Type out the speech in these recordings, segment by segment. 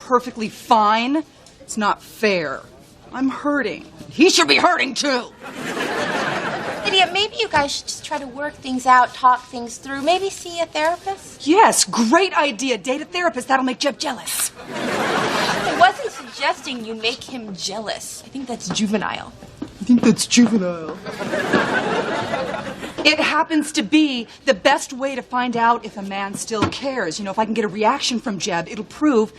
perfectly fine. It's not fair. I'm hurting. He should be hurting, too. Lydia, maybe you guys should just try to work things out, talk things through. Maybe see a therapist? Yes, great idea. Date a therapist. That'll make Jeb jealous. I wasn't suggesting you make him jealous. I think that's juvenile. It happens to be the best way to find out if a man still cares. You know, if I can get a reaction from Jeb, it'll prove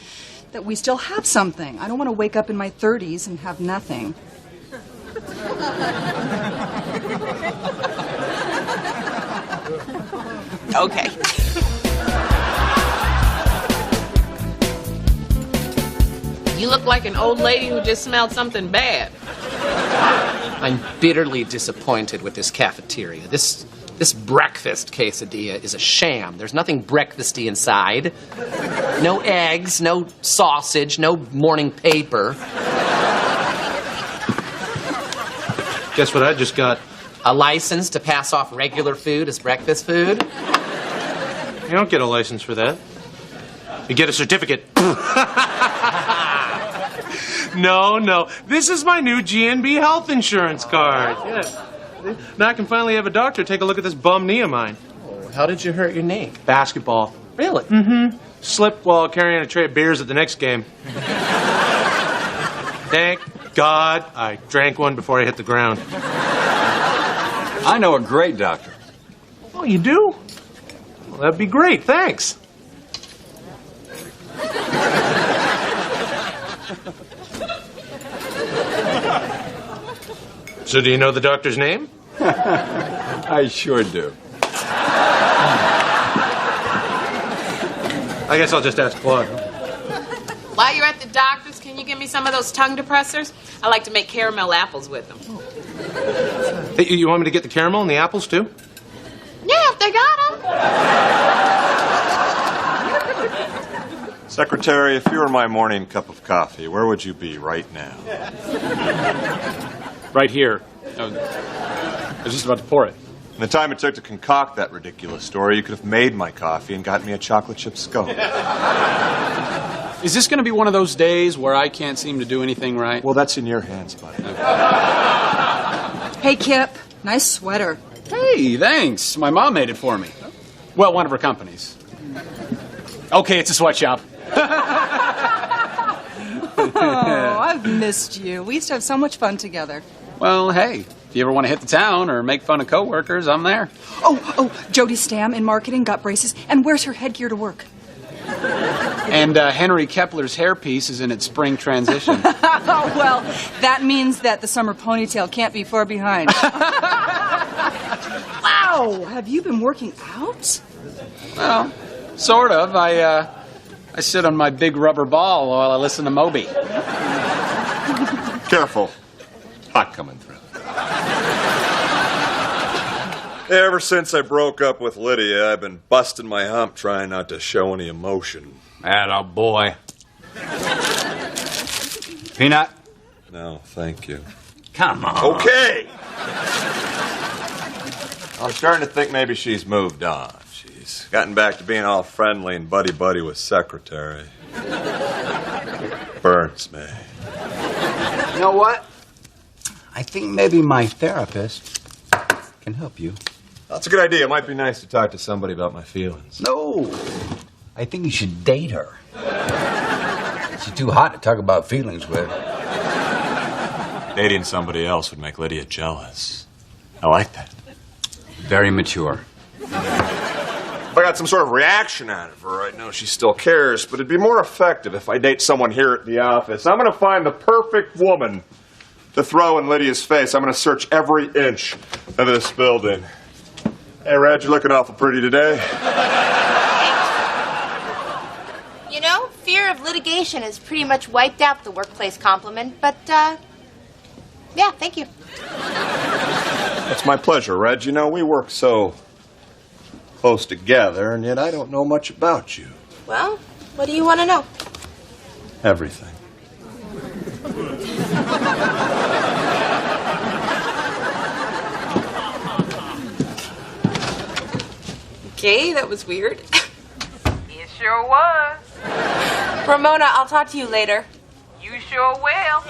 that we still have something. I don't want to wake up in my 30s and have nothing. Okay. You look like an old lady who just smelled something bad. I'm bitterly disappointed with this cafeteria. This breakfast quesadilla is a sham. There's nothing breakfasty inside. No eggs, no sausage, no morning paper. Guess what I just got? A license to pass off regular food as breakfast food? You don't get a license for that. You get a certificate. No. This is my new GNB health insurance card. Yeah. Now I can finally have a doctor take a look at this bum knee of mine. Oh, how did you hurt your knee? Basketball. Really? Mm-hmm. Slipped while carrying a tray of beers at the next game. Thank God I drank one before I hit the ground. I know a great doctor. Oh, you do? Well, that'd be great. Thanks. So do you know the doctor's name? I sure do. I guess I'll just ask Claude. While you're at the doctor's, can you give me some of those tongue depressors? I like to make caramel apples with them. Hey, you want me to get the caramel and the apples, too? Yeah, if they got them. Secretary, if you were my morning cup of coffee, where would you be right now? Right here. I was just about to pour it. In the time it took to concoct that ridiculous story, you could have made my coffee and got me a chocolate chip scone. Is this going to be one of those days where I can't seem to do anything right? Well, that's in your hands, buddy. Hey, Kip. Nice sweater. Hey, thanks. My mom made it for me. Well, one of her companies. Okay, it's a sweatshop. Oh, I've missed you. We used to have so much fun together. Well, hey, if you ever want to hit the town or make fun of coworkers, I'm there. Oh, Jody Stam in marketing got braces and wears her headgear to work. And Henry Kepler's hairpiece is in its spring transition. Oh, well, that means that the summer ponytail can't be far behind. Wow, have you been working out? Well, sort of. I sit on my big rubber ball while I listen to Moby. Careful. Hot coming through. Ever since I broke up with Lydia, I've been busting my hump trying not to show any emotion. Atta boy. Peanut? No, thank you. Come on. Okay! I'm starting to think maybe she's moved on. She's gotten back to being all friendly and buddy-buddy with Secretary. Burns me. You know what? I think maybe my therapist can help you. That's a good idea. It might be nice to talk to somebody about my feelings. No. I think you should date her. She's too hot to talk about feelings with. Dating somebody else would make Lydia jealous. I like that. Very mature. If I got some sort of reaction out of her right now, she still cares, but it'd be more effective if I date someone here at the office. I'm going to find the perfect woman to throw in Lydia's face. I'm going to search every inch of this building. Hey, Reg, you're looking awful pretty today. You know, fear of litigation has pretty much wiped out the workplace compliment, but, yeah, thank you. It's my pleasure, Reg. You know, we work so close together, and yet I don't know much about you. Well, what do you want to know? Everything. Okay, that was weird. It sure was. Ramona, I'll talk to you later. You sure will.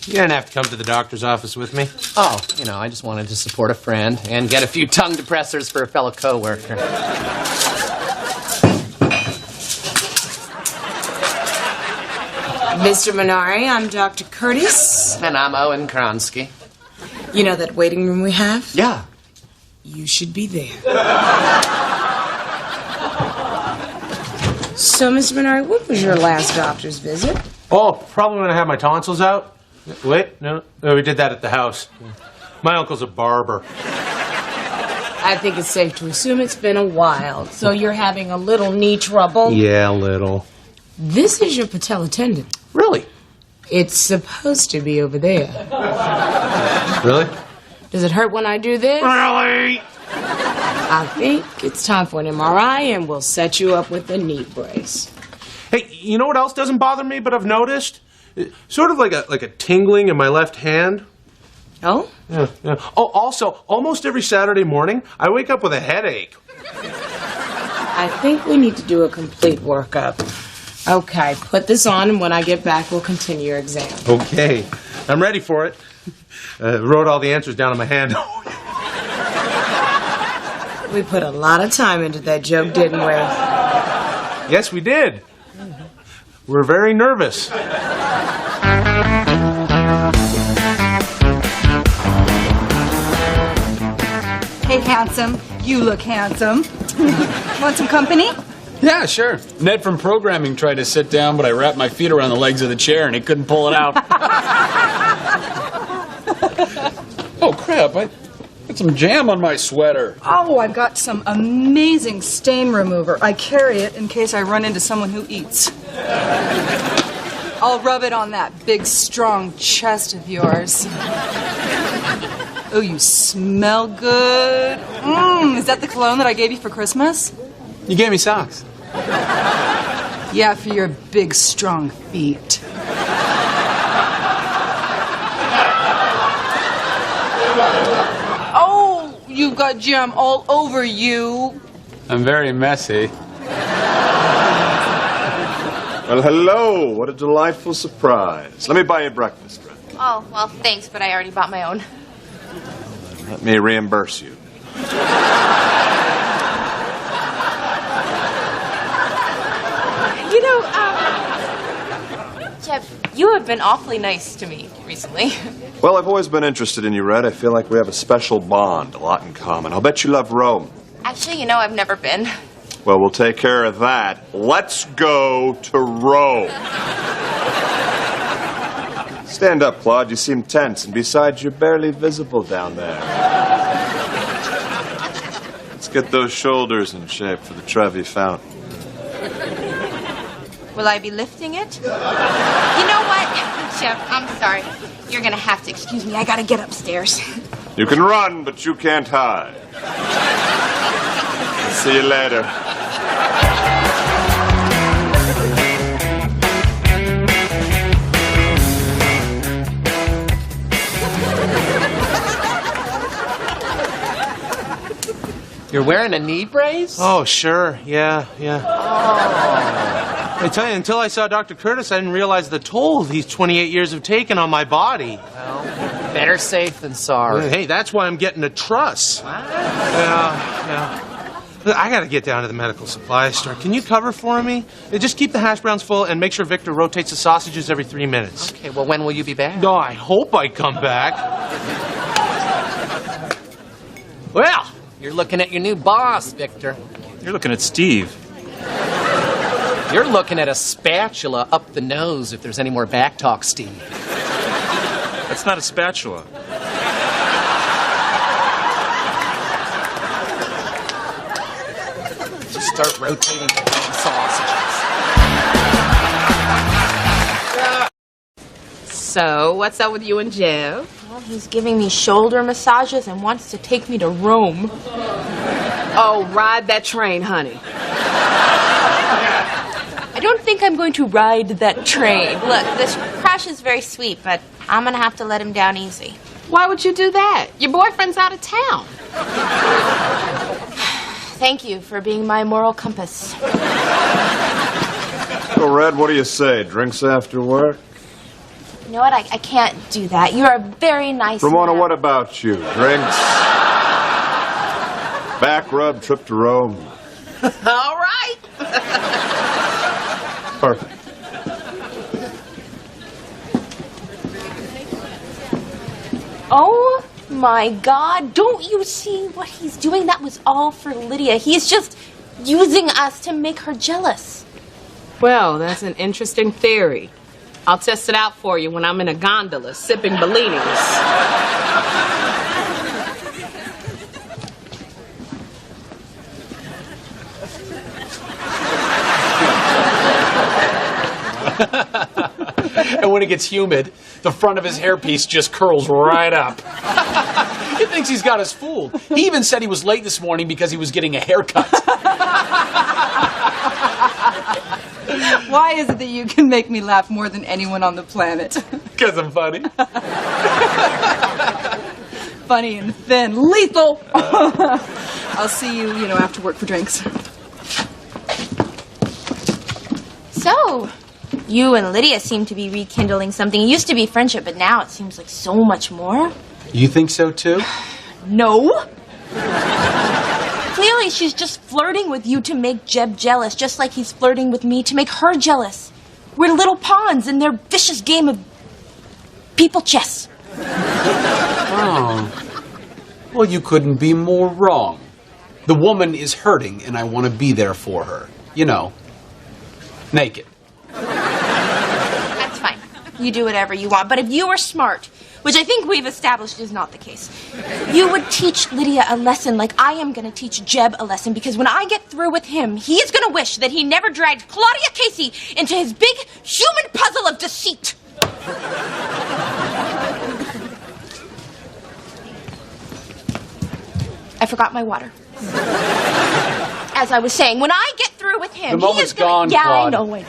You didn't have to come to the doctor's office with me. Oh, I just wanted to support a friend and get a few tongue depressors for a fellow coworker. Mr. Minari, I'm Dr. Curtis. And I'm Owen Kronsky. You know that waiting room we have? Yeah. You should be there. So, Mr. Minari, what was your last doctor's visit? Oh, probably when I had my tonsils out. Wait, no, we did that at the house. My uncle's a barber. I think it's safe to assume it's been a while. So you're having a little knee trouble? Yeah, a little. This is your patella tendon. Really? It's supposed to be over there. Really? Does it hurt when I do this? Really? I think it's time for an MRI, and we'll set you up with a knee brace. Hey, you know what else doesn't bother me, but I've noticed? Sort of like a tingling in my left hand. Oh? Yeah. Oh, also, almost every Saturday morning, I wake up with a headache. I think we need to do a complete workup. Okay, put this on, and when I get back, we'll continue your exam. Okay, I'm ready for it. Wrote all the answers down on my hand. We put a lot of time into that joke, didn't we? Yes, we did. We're very nervous. Hey, handsome. You look handsome. Want some company? Yeah, sure. Ned from programming tried to sit down, but I wrapped my feet around the legs of the chair and he couldn't pull it out. Oh, crap. I got some jam on my sweater. Oh, I've got some amazing stain remover. I carry it in case I run into someone who eats. I'll rub it on that big, strong chest of yours. Oh, you smell good. Is that the cologne that I gave you for Christmas? You gave me socks. Yeah, for your big, strong feet. Oh, you've got jam all over you. I'm very messy. Well, hello. What a delightful surprise. Let me buy you breakfast, friend. Oh, well, thanks, but I already bought my own. Let me reimburse you. You know, Jeff, you have been awfully nice to me recently. Well, I've always been interested in you, Red. I feel like we have a special bond, a lot in common. I'll bet you love Rome. Actually, you know, I've never been. Well, we'll take care of that. Let's go to Rome. Stand up, Claude. You seem tense, and besides, you're barely visible down there. Let's get those shoulders in shape for the Trevi Fountain. Will I be lifting it? You know what, Jeff, I'm sorry. You're gonna have to excuse me. I gotta get upstairs. You can run, but you can't hide. See you later. You're wearing a knee brace? Oh, sure. Yeah. I tell you, until I saw Dr. Curtis, I didn't realize the toll these 28 years have taken on my body. Well, better safe than sorry. Hey, that's why I'm getting a truss. Yeah. I gotta get down to the medical supply store. Can you cover for me? Just keep the hash browns full and make sure Victor rotates the sausages every 3 minutes. Okay, well, when will you be back? No, I hope I come back. Well, you're looking at your new boss, Victor. You're looking at Steve. You're looking at a spatula up the nose if there's any more back talk, Steve. That's not a spatula. Just start rotating the sausages. So, what's up with you and Jeff? Well, he's giving me shoulder massages and wants to take me to Rome. Oh, ride that train, honey. I don't think I'm going to ride that train. Look, this crash is very sweet, but I'm going to have to let him down easy. Why would you do that? Your boyfriend's out of town. Thank you for being my moral compass. So, Red, what do you say? Drinks after work? You know what? I can't do that. You are a very nice Ramona, man. what about you? Drinks? Back rub, trip to Rome? All right. Perfect. Oh my God, don't you see what he's doing? That was all for Lydia. He's just using us to make her jealous. Well, that's an interesting theory. I'll test it out for you when I'm in a gondola sipping Bellinis. And when it gets humid, the front of his hairpiece just curls right up. He thinks he's got us fooled. He even said he was late this morning because he was getting a haircut. Why is it that you can make me laugh more than anyone on the planet? Because I'm funny. Funny and thin. Lethal! I'll see you, after work for drinks. So, you and Lydia seem to be rekindling something. It used to be friendship, but now it seems like so much more. You think so, too? No. Clearly, she's just flirting with you to make Jeb jealous, just like he's flirting with me to make her jealous. We're little pawns in their vicious game of people chess. Oh. Well, you couldn't be more wrong. The woman is hurting, and I want to be there for her. Naked. That's fine. You do whatever you want. But if you were smart, which I think we've established is not the case, you would teach Lydia a lesson like I am going to teach Jeb a lesson, because when I get through with him, he's going to wish that he never dragged Claudia Casey into his big human puzzle of deceit. I forgot my water. As I was saying, when I get through with him, The he moment's is gonna... gone, Yeah, Claude. I know it.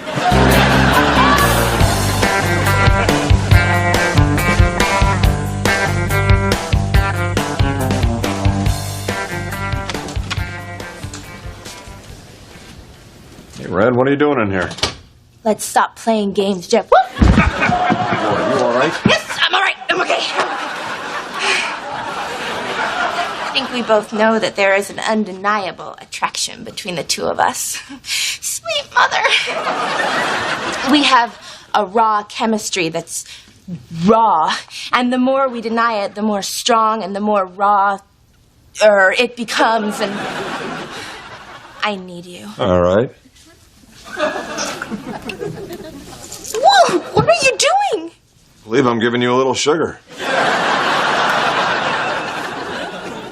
Hey, Red, what are you doing in here? Let's stop playing games, Jeff. Whoop! Are you all right? Yes, I'm all right. I'm okay. I think we both know that there is an undeniable attraction between the two of us. Sweet mother. We have a raw chemistry that's raw, and the more we deny it, the more strong and the more raw it becomes, and I need you. All right. Whoa, what are you doing? I believe I'm giving you a little sugar.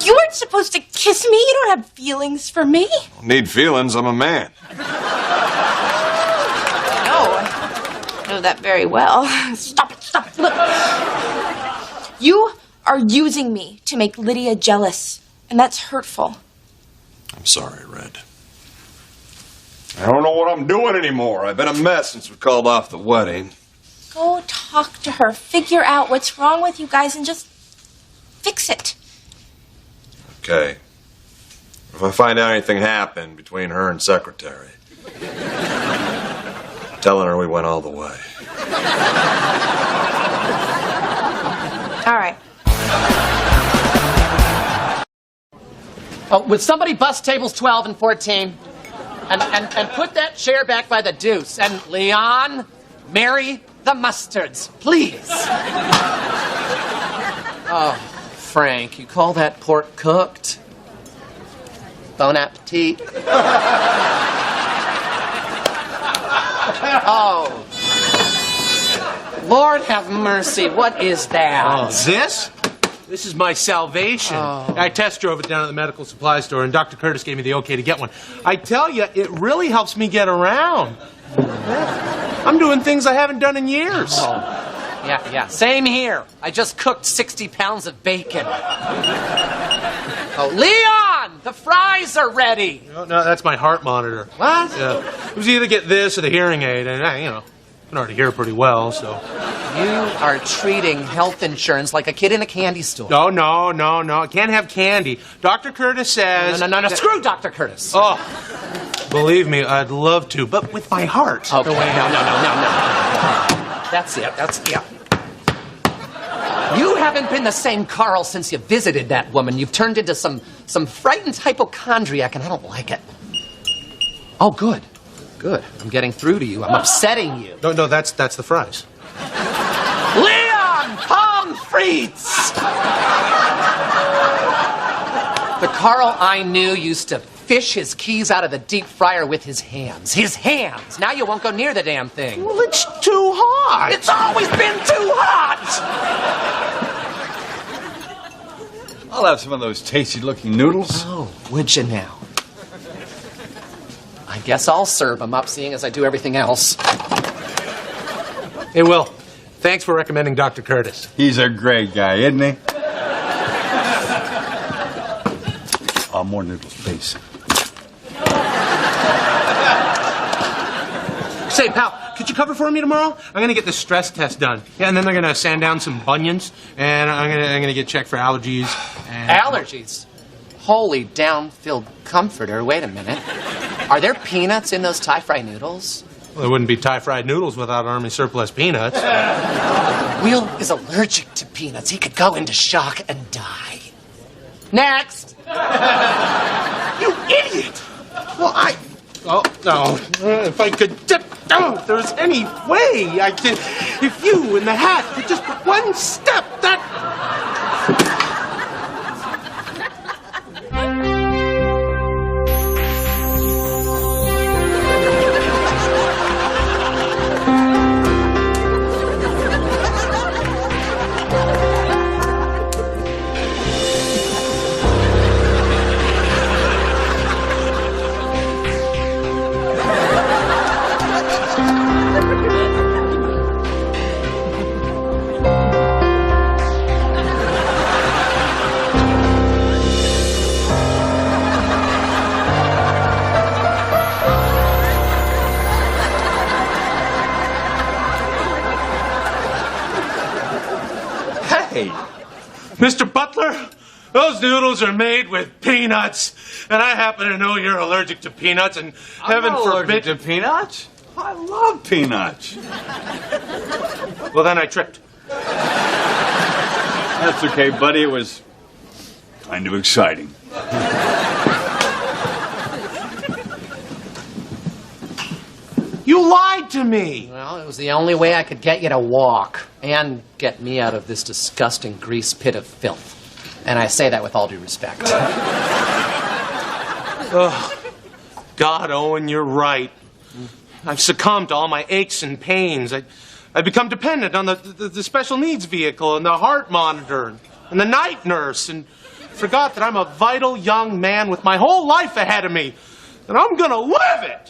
You weren't supposed to kiss me. You don't have feelings for me. Don't need feelings, I'm a man. I know that very well. Stop it, stop it. Look. You are using me to make Lydia jealous, and that's hurtful. I'm sorry, Red. I don't know what I'm doing anymore. I've been a mess since we called off the wedding. Go talk to her. Figure out what's wrong with you guys and just fix it. Okay. If I find out anything happened between her and Secretary, telling her we went all the way. All right. Oh, would somebody bust tables 12 and 14? And put that chair back by the deuce. And Leon, marry the mustards, please. Oh, Frank, you call that pork cooked? Bon appetit. Oh, Lord have mercy, what is that? Oh, this? This is my salvation. Oh. I test drove it down at the medical supply store, and Dr. Curtis gave me the okay to get one. I tell you, it really helps me get around. I'm doing things I haven't done in years. Oh. Yeah, same here. I just cooked 60 pounds of bacon. Oh, Leon, the fries are ready. No, that's my heart monitor. What? Yeah. It was either get this or the hearing aid, and I can already hear pretty well, so... You are treating health insurance like a kid in a candy store. No. I can't have candy. Dr. Curtis says... No. Screw Dr. Curtis. Oh, believe me, I'd love to, but with my heart. Okay, no. That's it. You haven't been the same Carl since you visited that woman. You've turned into some frightened hypochondriac, and I don't like it. Oh, good. I'm getting through to you. I'm upsetting you. No, that's the fries. Leon Pommes frites! The Carl I knew used to fish his keys out of the deep fryer with his hands. His hands! Now you won't go near the damn thing. Well, it's too hot. It's always been too hot! I'll have some of those tasty-looking noodles. Oh, would you now? I guess I'll serve them up, seeing as I do everything else. Hey, Will, thanks for recommending Dr. Curtis. He's a great guy, isn't he? Oh, more noodles, please. Say, pal, could you cover for me tomorrow? I'm going to get the stress test done. Yeah, and then they're going to sand down some bunions, and I'm going to get checked for allergies. And... Allergies? Holy down-filled comforter. Wait a minute. Are there peanuts in those Thai-fry noodles? Well, there wouldn't be Thai-fried noodles without Army surplus peanuts. Will is allergic to peanuts. He could go into shock and die. Next! You idiot! Well, Oh, no. If I could... if there was any way I could... If you and the hat could just put one step, that... Hey, Mr. Butler, those noodles are made with peanuts, and I happen to know you're allergic to peanuts, and heaven I'm not forbid... allergic to peanuts. I love peanuts. Well, then I tripped. That's okay, buddy. It was kind of exciting. You lied to me! Well, it was the only way I could get you to walk and get me out of this disgusting grease pit of filth. And I say that with all due respect. Oh, God, Owen, you're right. I've succumbed to all my aches and pains. I've become dependent on the special needs vehicle and the heart monitor and the night nurse, and forgot that I'm a vital young man with my whole life ahead of me, and I'm gonna live it!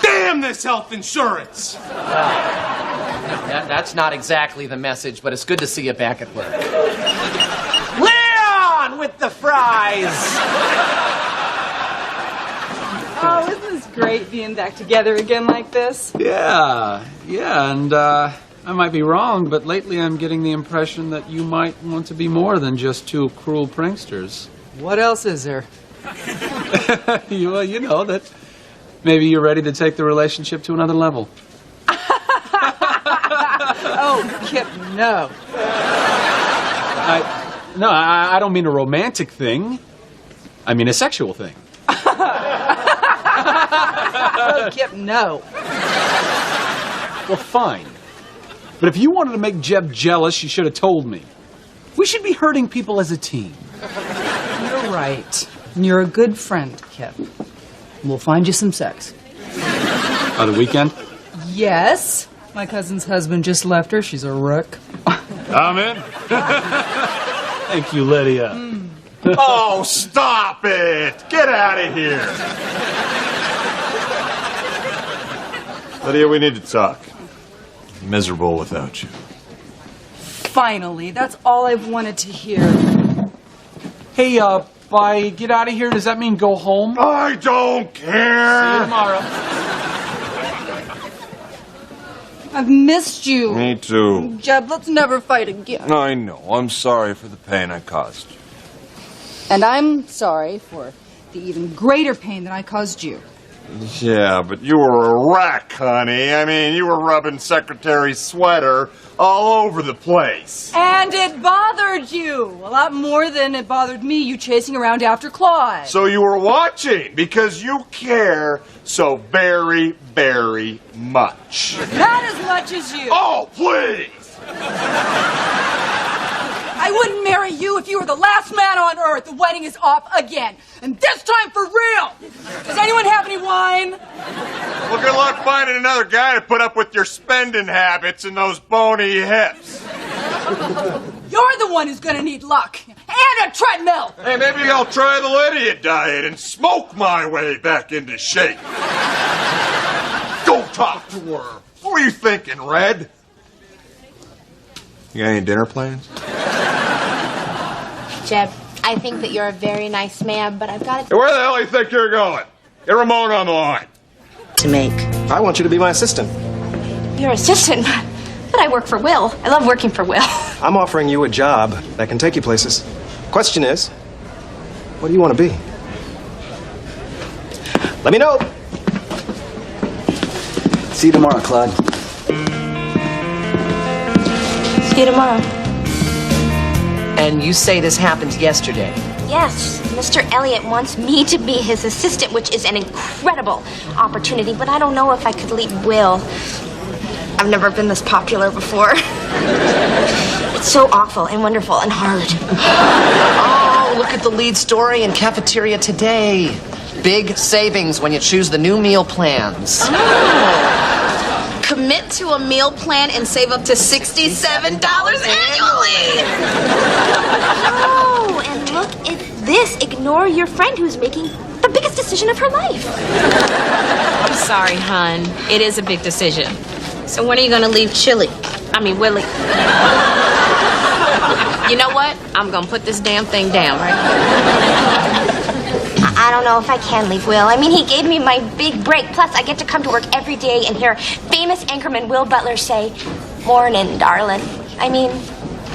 Damn this health insurance! That's not exactly the message, but it's good to see you back at work. Leon with the fries! Oh, isn't this great being back together again like this? Yeah, and I might be wrong, but lately I'm getting the impression that you might want to be more than just two cruel pranksters. What else is there? Well, you know that maybe you're ready to take the relationship to another level. Oh, Kip, no. I don't mean a romantic thing. I mean a sexual thing. Oh, Kip, no. Well, fine. But if you wanted to make Jeb jealous, you should have told me. We should be hurting people as a team. You're right. And you're a good friend, Kip. We'll find you some sex. On the weekend? Yes. My cousin's husband just left her. She's a rook. I'm in. Thank you, Lydia. Oh, stop it! Get out of here! Lydia, we need to talk. I'm miserable without you. Finally, that's all I've wanted to hear. Hey, by get out of here, does that mean go home? I don't care! See you tomorrow. I've missed you. Me too. Jeb, let's never fight again. I know. I'm sorry for the pain I caused you. And I'm sorry for the even greater pain that I caused you. Yeah, but you were a wreck, honey. I mean, you were rubbing Secretary's sweater all over the place. And it bothered you a lot more than it bothered me, you chasing around after Claude. So you were watching because you care so very, very much. Not as much as you. Oh, please! I wouldn't marry you if you were the last man on earth. The wedding is off again. And this time for real. Does anyone have any wine? Well, good luck finding another guy to put up with your spending habits and those bony hips. You're the one who's gonna need luck. And a treadmill. Hey, maybe I'll try the Lydia diet and smoke my way back into shape. Go talk to her. What were you thinking, Red? You got any dinner plans? Jeb, I think that you're a very nice man, but I've got Hey, where the hell do you think you're going? Get Ramon on the line. to make. I want you to be my assistant. Your assistant? But I work for Will. I love working for Will. I'm offering you a job that can take you places. Question is, what do you want to be? Let me know. See you tomorrow, Claude. See you tomorrow. And you say this happened yesterday? Yes, Mr. Elliot wants me to be his assistant, which is an incredible opportunity, but I don't know if I could leave Will. I've never been this popular before. It's so awful and wonderful and hard. Oh, look at the lead story in Cafeteria Today. Big savings when you choose the new meal plans. Oh. Commit to a meal plan and save up to $67 annually. Oh, and look at this. Ignore your friend who's making the biggest decision of her life. I'm sorry, hon. It is a big decision. So when are you going to leave Willie? You know what? I'm going to put this damn thing down, right? I don't know if I can leave Will. I mean, he gave me my big break. Plus, I get to come to work every day and hear famous anchorman Will Butler say, "Morning, darling." I mean,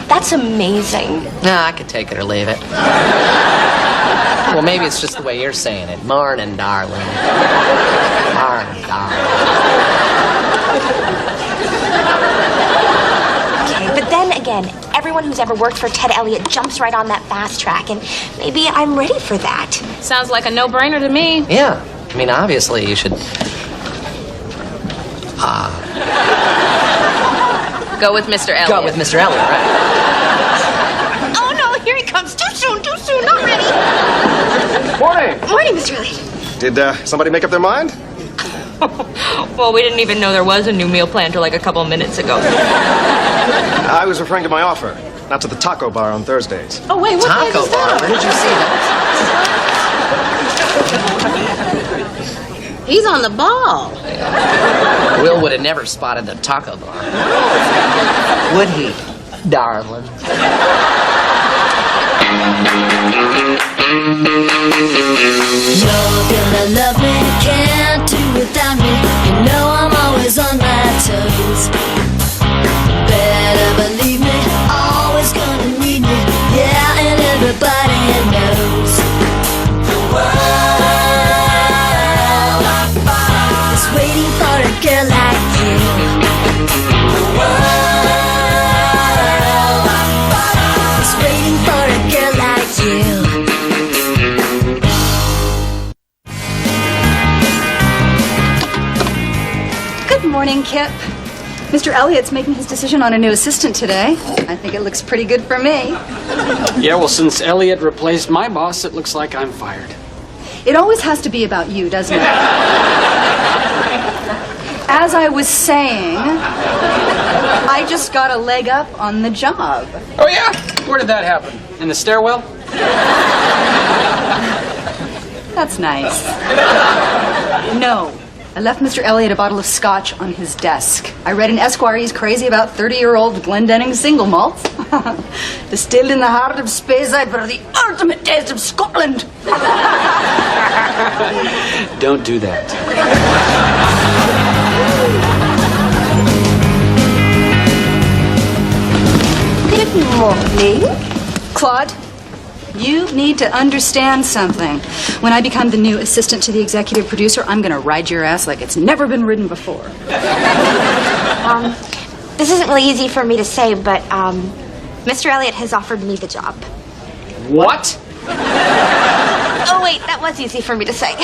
that's amazing. No, I could take it or leave it. Well, maybe it's just the way you're saying it. Morning, darling. Morning, darling. Okay, but then again, everyone who's ever worked for Ted Elliott jumps right on that fast track, and maybe I'm ready for that. Sounds like a no-brainer to me. Yeah. I mean, obviously, you should... Go with Mr. Elliott. Go with Mr. Elliott, right. Oh, no, here he comes. Too soon, not ready. Morning. Morning, Mr. Elliott. Did somebody make up their mind? Well, we didn't even know there was a new meal plan until like a couple of minutes ago. I was referring to my offer, not to the taco bar on Thursdays. Oh, wait, what Taco is that? bar? Where did you see that? He's on the ball. Will would have never spotted the taco bar. Would he, darling? You're gonna love me, can't do without me. You know I'm always on my toes. Better believe me, always gonna need me. Yeah, and everybody knows. The world is waiting for a girl like you. The world is waiting for a girl like you. Good morning, Kip. Mr. Elliott's making his decision on a new assistant today. I think it looks pretty good for me. Yeah, well, since Elliot replaced my boss, it looks like I'm fired. It always has to be about you, doesn't it? As I was saying, I just got a leg up on the job. Oh, yeah? Where did that happen? In the stairwell? That's nice. No. I left Mr. Elliott a bottle of scotch on his desk. I read in Esquire he's crazy about 30-year-old Glendenning single malts. Distilled in the heart of Speyside for the ultimate taste of Scotland. Don't do that. Morning. Claude, you need to understand something. When I become the new assistant to the executive producer, I'm going to ride your ass like it's never been ridden before. This isn't really easy for me to say, but Mr. Elliott has offered me the job. What? Oh, wait, that was easy for me to say.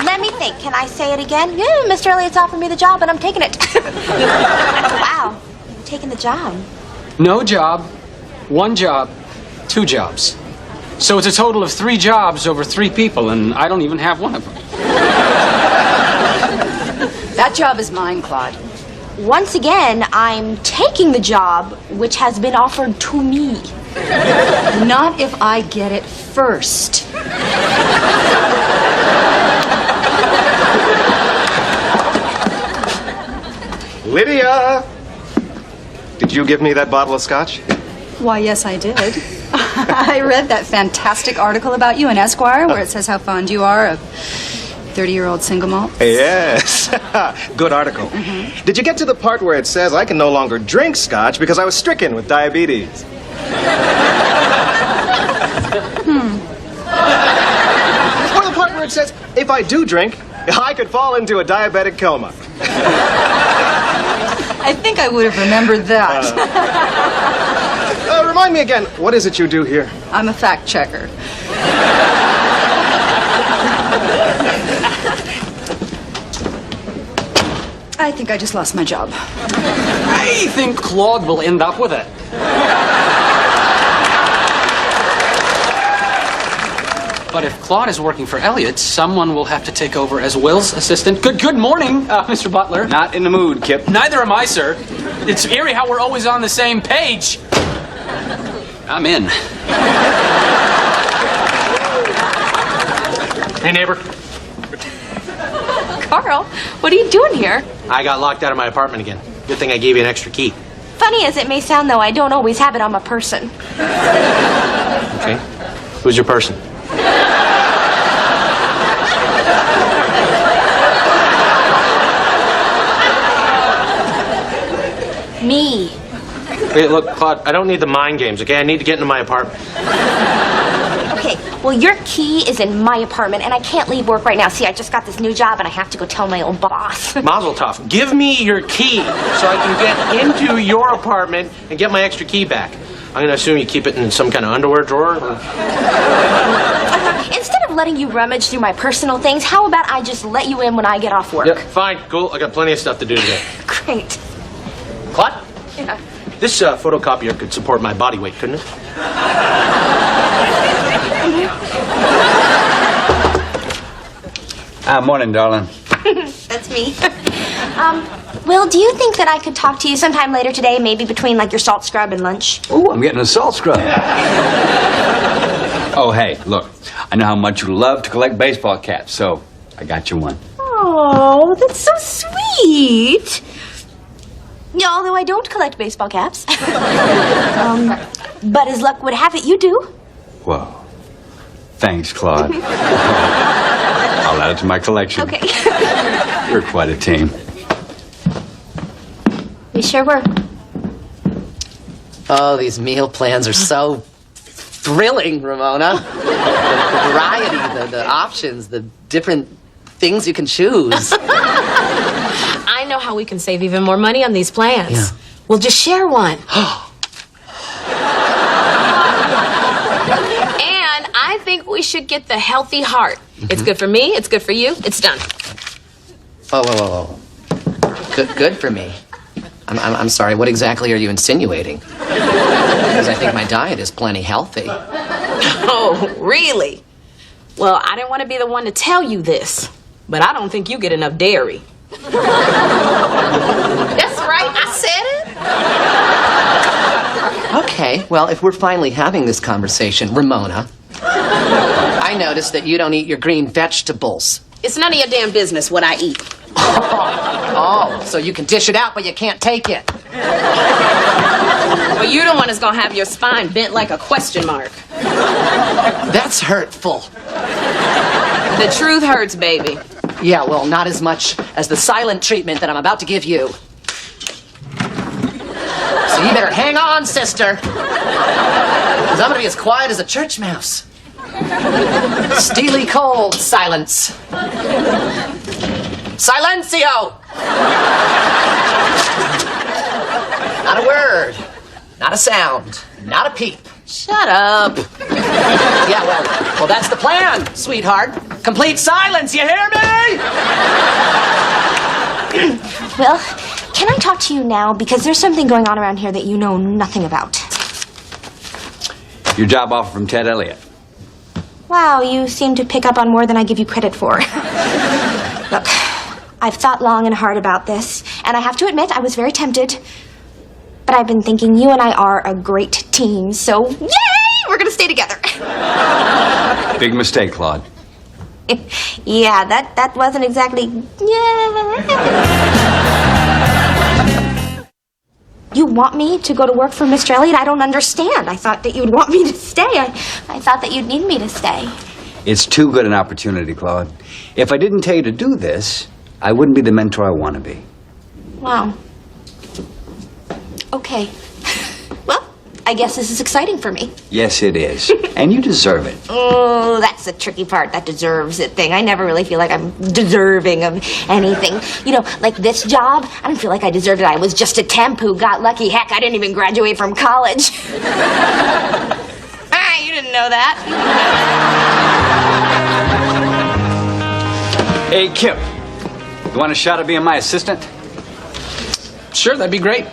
Let me think. Can I say it again? Yeah, Mr. Elliott's offered me the job, and I'm taking it. Wow, I'm taking the job. No job, one job, two jobs. So it's a total of 3 jobs over 3 people, and I don't even have one of them. That job is mine, Claude. Once again, I'm taking the job which has been offered to me. Not if I get it first. Lydia! Did you give me that bottle of scotch? Why, yes, I did. I read that fantastic article about you in Esquire where it says how fond you are of 30-year-old single malt. Yes. Good article. Did you get to the part where it says I can no longer drink scotch because I was stricken with diabetes? Or the part where it says if I do drink, I could fall into a diabetic coma. I think I would have remembered that. Remind me again, what is it you do here? I'm a fact checker. I think I just lost my job. I think Claude will end up with it. But if Claude is working for Elliot, someone will have to take over as Will's assistant. Good morning, Mr. Butler. Not in the mood, Kip. Neither am I, sir. It's eerie how we're always on the same page. I'm in. Hey, neighbor. Carl, what are you doing here? I got locked out of my apartment again. Good thing I gave you an extra key. Funny as it may sound, though, I don't always have it on my person. Okay. Who's your person? Me. Hey, look, Claude, I don't need the mind games, okay? I need to get into my apartment. Okay, well, your key is in my apartment, and I can't leave work right now. See, I just got this new job, and I have to go tell my old boss. Mazel tov. Give me your key so I can get into your apartment and get my extra key back. I'm going to assume you keep it in some kind of underwear drawer. Instead of letting you rummage through my personal things, how about I just let you in when I get off work? Yep, fine, cool. I got plenty of stuff to do today. Great. Claude? Yeah. This photocopier could support my body weight, couldn't it? Morning, darling. That's me. Will, do you think that I could talk to you sometime later today, maybe between like your salt scrub and lunch? Oh, I'm getting a salt scrub. Oh, hey, look. I know how much you love to collect baseball caps, so I got you one. Oh, that's so sweet. Yeah, although I don't collect baseball caps. But as luck would have it, you do. Whoa. Thanks, Claude. I'll add it to my collection. Okay. You're quite a team. We sure were. Oh, these meal plans are so thrilling, Ramona. The variety, the options, the different things you can choose. I know how we can save even more money on these plans. Yeah. We'll just share one. And I think we should get the healthy heart. It's good for me, it's good for you, it's done. Whoa. Good for me. I'm sorry, what exactly are you insinuating? Because I think my diet is plenty healthy. Oh, really? Well, I didn't want to be the one to tell you this, but I don't think you get enough dairy. That's right, I said it. Okay, well, if we're finally having this conversation, Ramona, I noticed that you don't eat your green vegetables. It's none of your damn business what I eat. Oh, so you can dish it out, but you can't take it. Well, you're the one that's gonna have your spine bent like a question mark. That's hurtful. The truth hurts, baby. Yeah, well, not as much as the silent treatment that I'm about to give you. So you better hang on, sister. Because I'm going to be as quiet as a church mouse. Steely cold silence. Silencio! Not a word. Not a sound. Not a peep. Shut up. Yeah, well, that's the plan, sweetheart. Complete silence, you hear me? Will, can I talk to you now? Because there's something going on around here that you know nothing about. Your job offer from Ted Elliott. Wow, you seem to pick up on more than I give you credit for. Look, I've thought long and hard about this, and I have to admit I was very tempted. But I've been thinking you and I are a great team, so yay! We're gonna stay together. Big mistake, Claude. Yeah, that wasn't exactly... Yeah. You want me to go to work for Mr. Elliott? I don't understand. I thought that you'd want me to stay. I thought that you'd need me to stay. It's too good an opportunity, Claude. If I didn't tell you to do this, I wouldn't be the mentor I want to be. Wow. Okay. Well, I guess this is exciting for me. Yes, it is. And you deserve it. Oh, that's the tricky part, that deserves it thing. I never really feel like I'm deserving of anything. You know, like this job, I don't feel like I deserved it. I was just a temp who got lucky. Heck, I didn't even graduate from college. Ah, you didn't know that. Hey, Kip. You want a shot at being my assistant? Sure, that'd be great.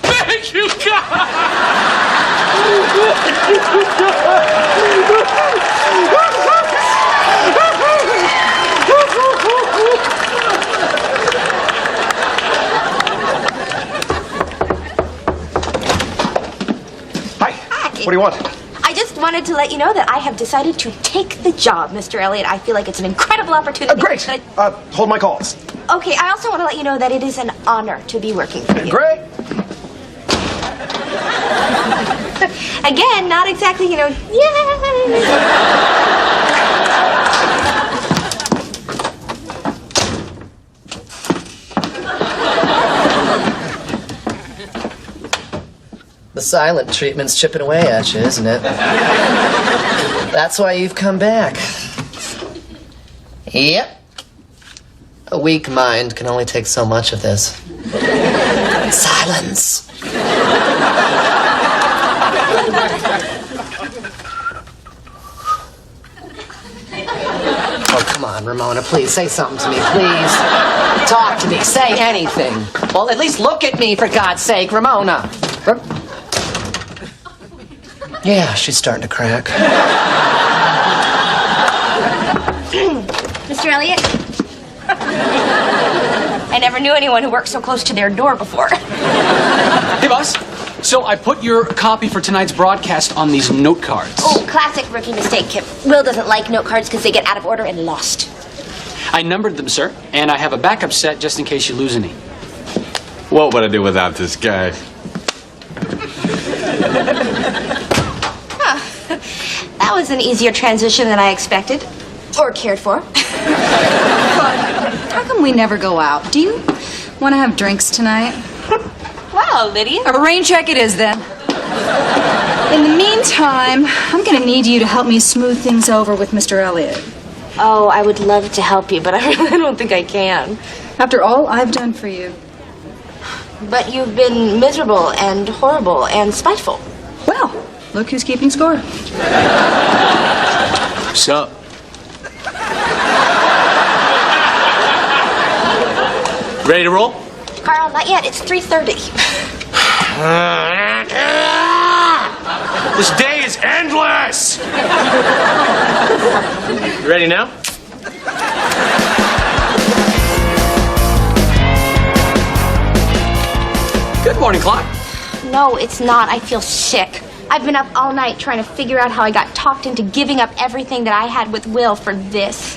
Thank you, God! Hi. What do you want? I just wanted to let you know that I have decided to take the job, Mr. Elliott. I feel like it's an incredible opportunity. Great. Hold my calls. Okay, I also want to let you know that it is an honor to be working for you. Great. Again, not exactly, you know, yay! The silent treatment's chipping away at you, isn't it? That's why you've come back. Yep. A weak mind can only take so much of this. Silence. Oh, come on, Ramona, please, say something to me, please. Talk to me, say anything. Well, at least look at me, for God's sake, Ramona. Yeah, she's starting to crack. Mr. Elliott? I never knew anyone who worked so close to their door before. Hey, boss. So I put your copy for tonight's broadcast on these note cards. Oh, classic rookie mistake, Kip. Will doesn't like note cards because they get out of order and lost. I numbered them, sir, and I have a backup set just in case you lose any. What would I do without this guy? That was an easier transition than I expected. Or cared for. How come we never go out? Do you want to have drinks tonight? Wow, Lydia. A rain check it is, then. In the meantime, I'm going to need you to help me smooth things over with Mr. Elliott. Oh, I would love to help you, but I really don't think I can. After all I've done for you. But you've been miserable and horrible and spiteful. Well, look who's keeping score. What's up? Ready to roll? Carl, not yet. It's 3:30. This day is endless! You ready now? Good morning, Clock. No, it's not. I feel sick. I've been up all night trying to figure out how I got talked into giving up everything that I had with Will for this.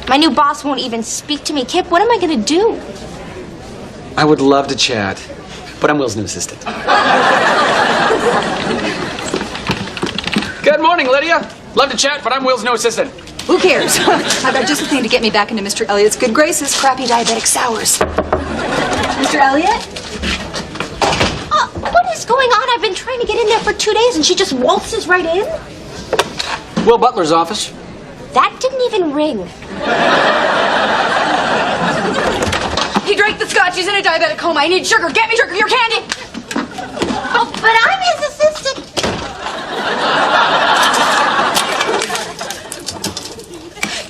My new boss won't even speak to me. Kip, what am I going to do? I would love to chat, but I'm Will's new assistant. Good morning, Lydia. Love to chat, but I'm Will's new assistant. Who cares? I've got just the thing to get me back into Mr. Elliott's good graces. Crappy diabetic sours. Mr. Elliott? What is going on? I've been trying to get in there for 2 days and she just waltzes right in? Will Butler's office. That didn't even ring. He drank the scotch. He's in a diabetic coma. I need sugar. Get me sugar. Your candy. Oh, but I'm his assistant.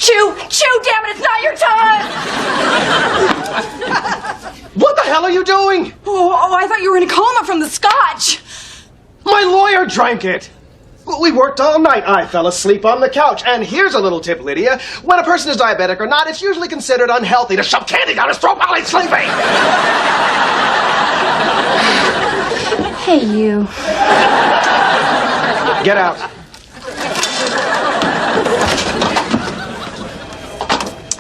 Chew, damn it. It's not your time. What the hell are you doing? Oh, I thought you were in a coma from the scotch. My lawyer drank it. We worked all night. I fell asleep on the couch. And here's a little tip, Lydia. When a person is diabetic or not, it's usually considered unhealthy to shove candy down his throat while he's sleeping. Hey, you. Get out.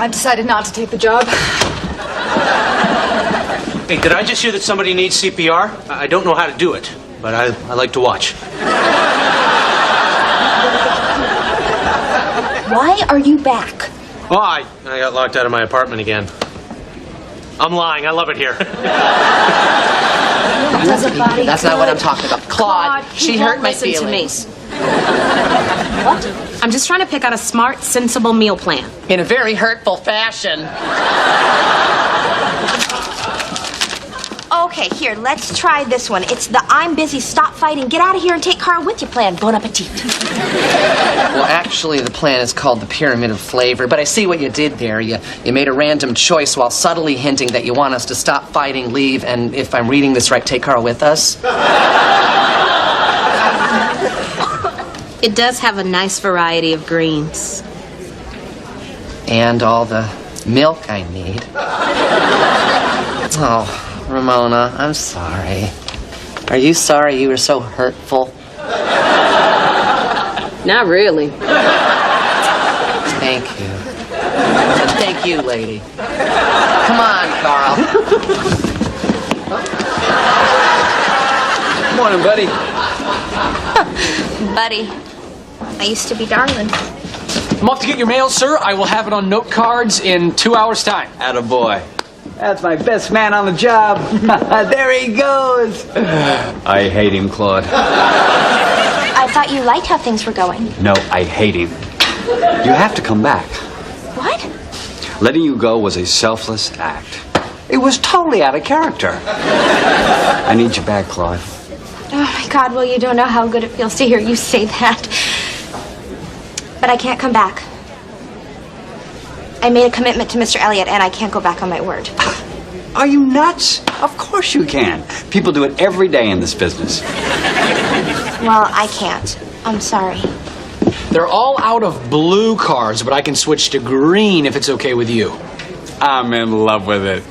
I've decided not to take the job. Hey, did I just hear that somebody needs CPR? I don't know how to do it, but I like to watch. Why are you back? Oh, I got locked out of my apartment again. I'm lying. I love it here. That's not what I'm talking about. Claude, she hurt my listen feelings. to me. What? I'm just trying to pick out a smart, sensible meal plan. In a very hurtful fashion. Okay, here, let's try this one. It's the I'm busy, stop fighting, get out of here and take Carl with you plan. Bon appetit. Well, actually, the plan is called the Pyramid of Flavor, but I see what you did there. You made a random choice while subtly hinting that you want us to stop fighting, leave, and if I'm reading this right, take Carl with us. It does have a nice variety of greens. And all the milk I need. Oh, Ramona, I'm sorry. Are you sorry you were so hurtful? Not really. Thank you. And thank you, lady. Come on, Carl. Morning, buddy. Buddy, I used to be darling. I'm off to get your mail, sir. I will have it on note cards in 2 hours' time. Attaboy. That's my best man on the job. There he goes. I hate him, Claude. I thought you liked how things were going. No, I hate him. You have to come back. What? Letting you go was a selfless act. It was totally out of character. I need you back, Claude. Oh my God, well, you don't know how good it feels to hear you say that. But I can't come back. I made a commitment to Mr. Elliott, and I can't go back on my word. Are you nuts? Of course you can. People do it every day in this business. Well, I can't. I'm sorry. They're all out of blue cards, but I can switch to green if it's okay with you. I'm in love with it.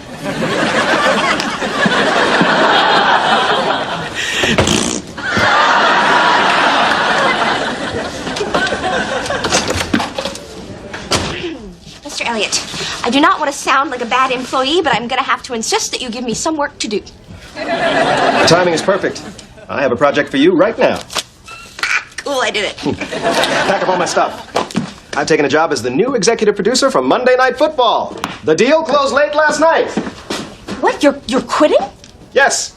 Mr. Elliott, I do not want to sound like a bad employee, but I'm going to have to insist that you give me some work to do. The timing is perfect. I have a project for you right now. Cool, I did it. Pack up all my stuff. I've taken a job as the new executive producer for Monday Night Football. The deal closed late last night. What, you're quitting? Yes.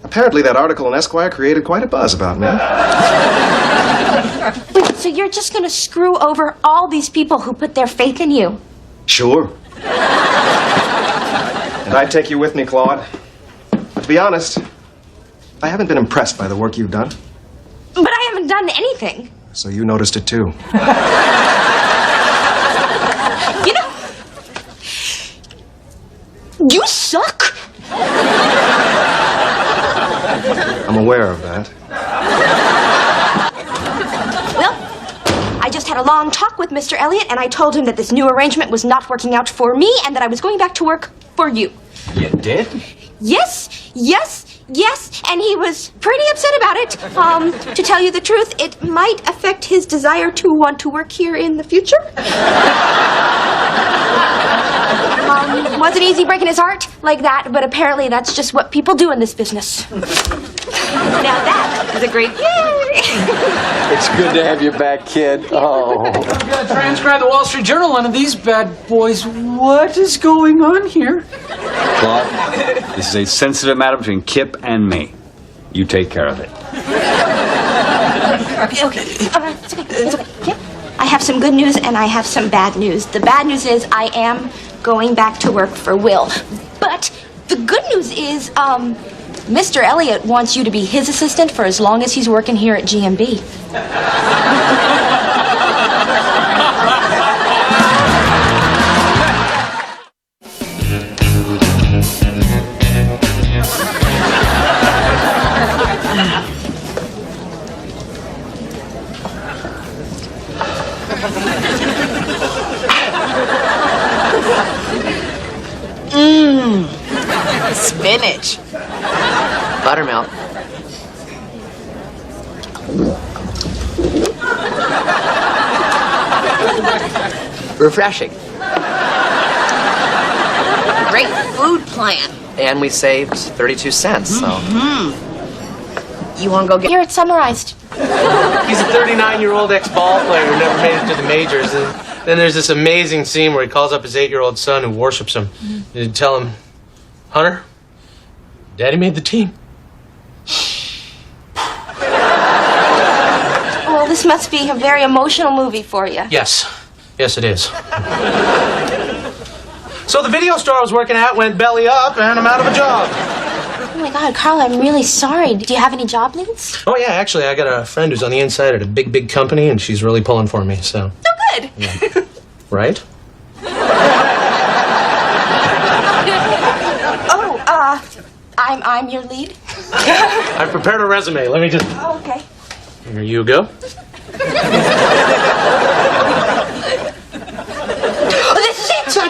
Apparently that article in Esquire created quite a buzz about me. Wait, so you're just going to screw over all these people who put their faith in you? Sure. And I'd take you with me, Claude. But to be honest, I haven't been impressed by the work you've done. But I haven't done anything. So you noticed it too. You know, you suck. I'm aware of that. Well, I just had a long talk with Mr. Elliott, and I told him that this new arrangement was not working out for me and that I was going back to work for you. You did? Yes, and he was pretty upset about it. To tell you the truth, it might affect his desire to want to work here in the future. Wasn't easy breaking his heart. like that, but apparently that's just what people do in this business. Now that is a great yay! It's good to have you back, kid. Oh. I'm gonna transcribe the Wall Street Journal on these bad boys. What is going on here? Claude, this is a sensitive matter between Kip and me. You take care of it. Okay. It's okay. It's okay. Kip, I have some good news and I have some bad news. The bad news is I am going back to work for Will. But the good news is, Mr. Elliott wants you to be his assistant for as long as he's working here at GMB. Spinach. Buttermilk. Refreshing. Great food plan. And we saved 32 cents, so. You want to go get... Here it's summarized. He's a 39-year-old ex-ball player who never made it to the majors. And then there's this amazing scene where he calls up his 8-year-old son who worships him. He'd tell him, Hunter, Daddy made the team. Well, this must be a very emotional movie for you. Yes. Yes, it is. So the video store I was working at went belly up, and I'm out of a job. Oh my God, Carl, I'm really sorry. Do you have any job leads? Oh, yeah, actually, I got a friend who's on the inside at a big, big company, and she's really pulling for me, so. Oh, good. Yeah. Right? I'm your lead. I prepared a resume. Let me just... Oh, okay. Here you go. Oh, this is it. That's the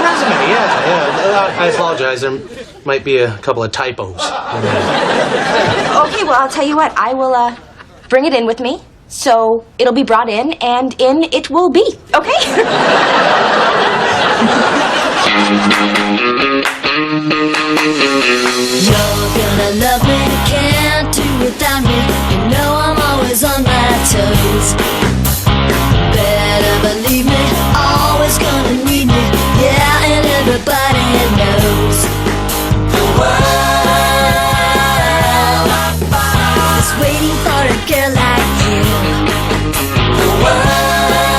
resume. Yeah. I apologize. There might be a couple of typos. Okay, well, I'll tell you what. I will bring it in with me. So it'll be brought in, and in it will be. Okay? You're gonna love me, can't do without me. You know I'm always on my toes. Better believe me, always gonna need me. Yeah, and everybody knows the world is waiting for a girl like you. The world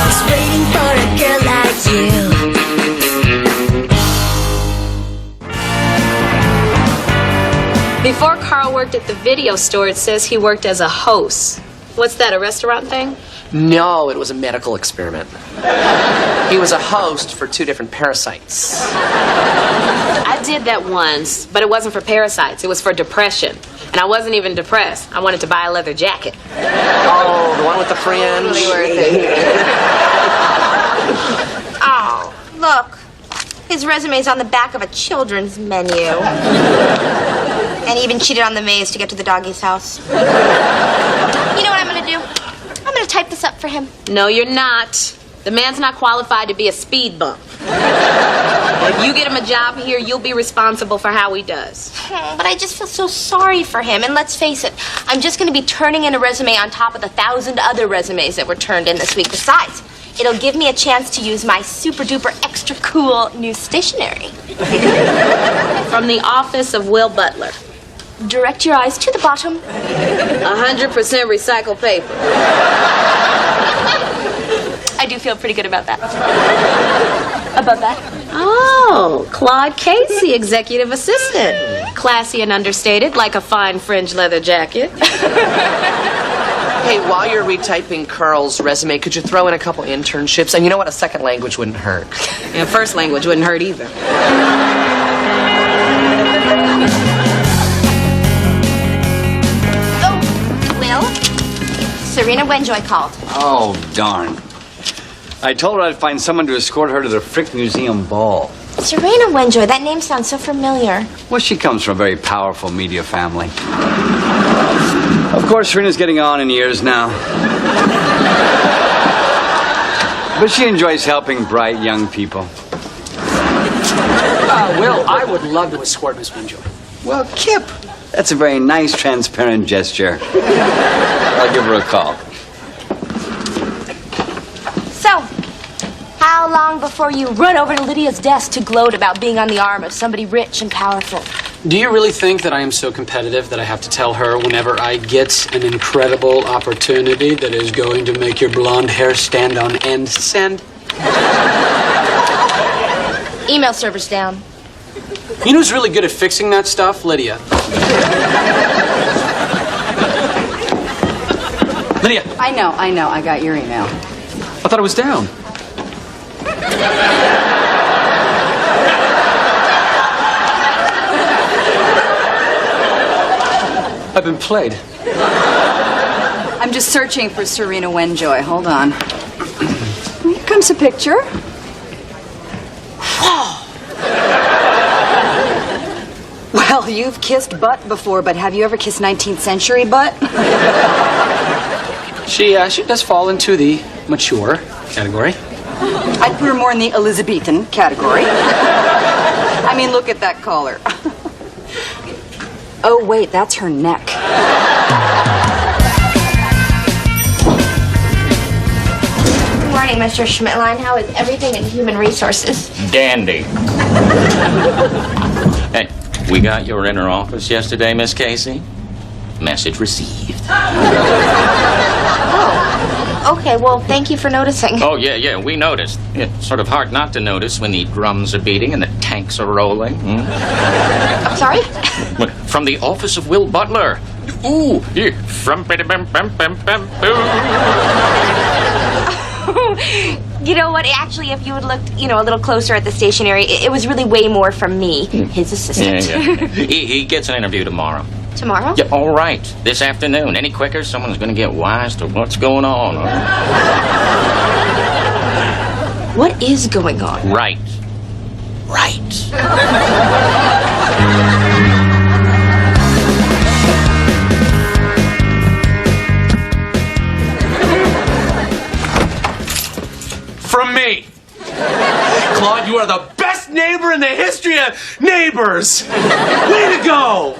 is waiting for a girl like you. Before Carl worked at the video store, it says he worked as a host. What's that, a restaurant thing? No, it was a medical experiment. He was a host for 2 different parasites. I did that once, but it wasn't for parasites. It was for depression. And I wasn't even depressed. I wanted to buy a leather jacket. Oh, the one with the fringe. Totally worth it. Oh, look. His resume's on the back of a children's menu. And he even cheated on the maze to get to the doggy's house. You know what I'm gonna do? I'm gonna type this up for him. No, you're not. The man's not qualified to be a speed bump. If you get him a job here, you'll be responsible for how he does. But I just feel so sorry for him. And let's face it, I'm just gonna be turning in a resume on top of the 1,000 other resumes that were turned in this week. Besides, it'll give me a chance to use my super duper extra cool new stationery. From the office of Will Butler. Direct your eyes to the bottom. 100% recycled paper. I do feel pretty good about that. About that? Oh, Claude Casey, executive assistant. Classy and understated, like a fine fringe leather jacket. Hey, while you're retyping Carl's resume, could you throw in a couple internships? And you know what? A second language wouldn't hurt. And first language wouldn't hurt either. Oh, Will? Serena Wenjoy called. Oh, darn. I told her I'd find someone to escort her to the Frick Museum ball. Serena Wenjoy, that name sounds so familiar. Well, she comes from a very powerful media family. Of course, Serena's getting on in years now. But she enjoys helping bright young people. Will, I would love to escort Miss Winjoy. Well, Kip, that's a very nice, transparent gesture. I'll give her a call. So, how long before you run over to Lydia's desk to gloat about being on the arm of somebody rich and powerful? Do you really think that I am so competitive that I have to tell her whenever I get an incredible opportunity that is going to make your blonde hair stand on end? Send. Email server's down. You know who's really good at fixing that stuff? Lydia. Lydia. I know. I got your email. I thought it was down. I've been played. I'm just searching for Serena Wenjoy. Hold on. Here comes a picture. Well, you've kissed butt before, but have you ever kissed 19th century butt? She does fall into the mature category. I'd put her more in the Elizabethan category. I mean, look at that collar. Oh, wait, that's her neck. Good morning, Mr. Schmidtline. How is everything in human resources? Dandy. Hey, we got your inner office yesterday, Miss Casey. Message received. Oh, okay. Well, thank you for noticing. Oh, yeah, we noticed. It's sort of hard not to notice when the drums are beating and the tanks are rolling. I'm sorry? From the office of Will Butler. Ooh, here. You know what? Actually, if you had looked, a little closer at the stationery, it was really way more from me, his assistant. Yeah. He gets an interview tomorrow. Tomorrow? Yeah, all right. This afternoon. Any quicker, someone's going to get wise to what's going on. What is going on? Right. From me. Claude, you are the best neighbor in the history of neighbors. Way to go.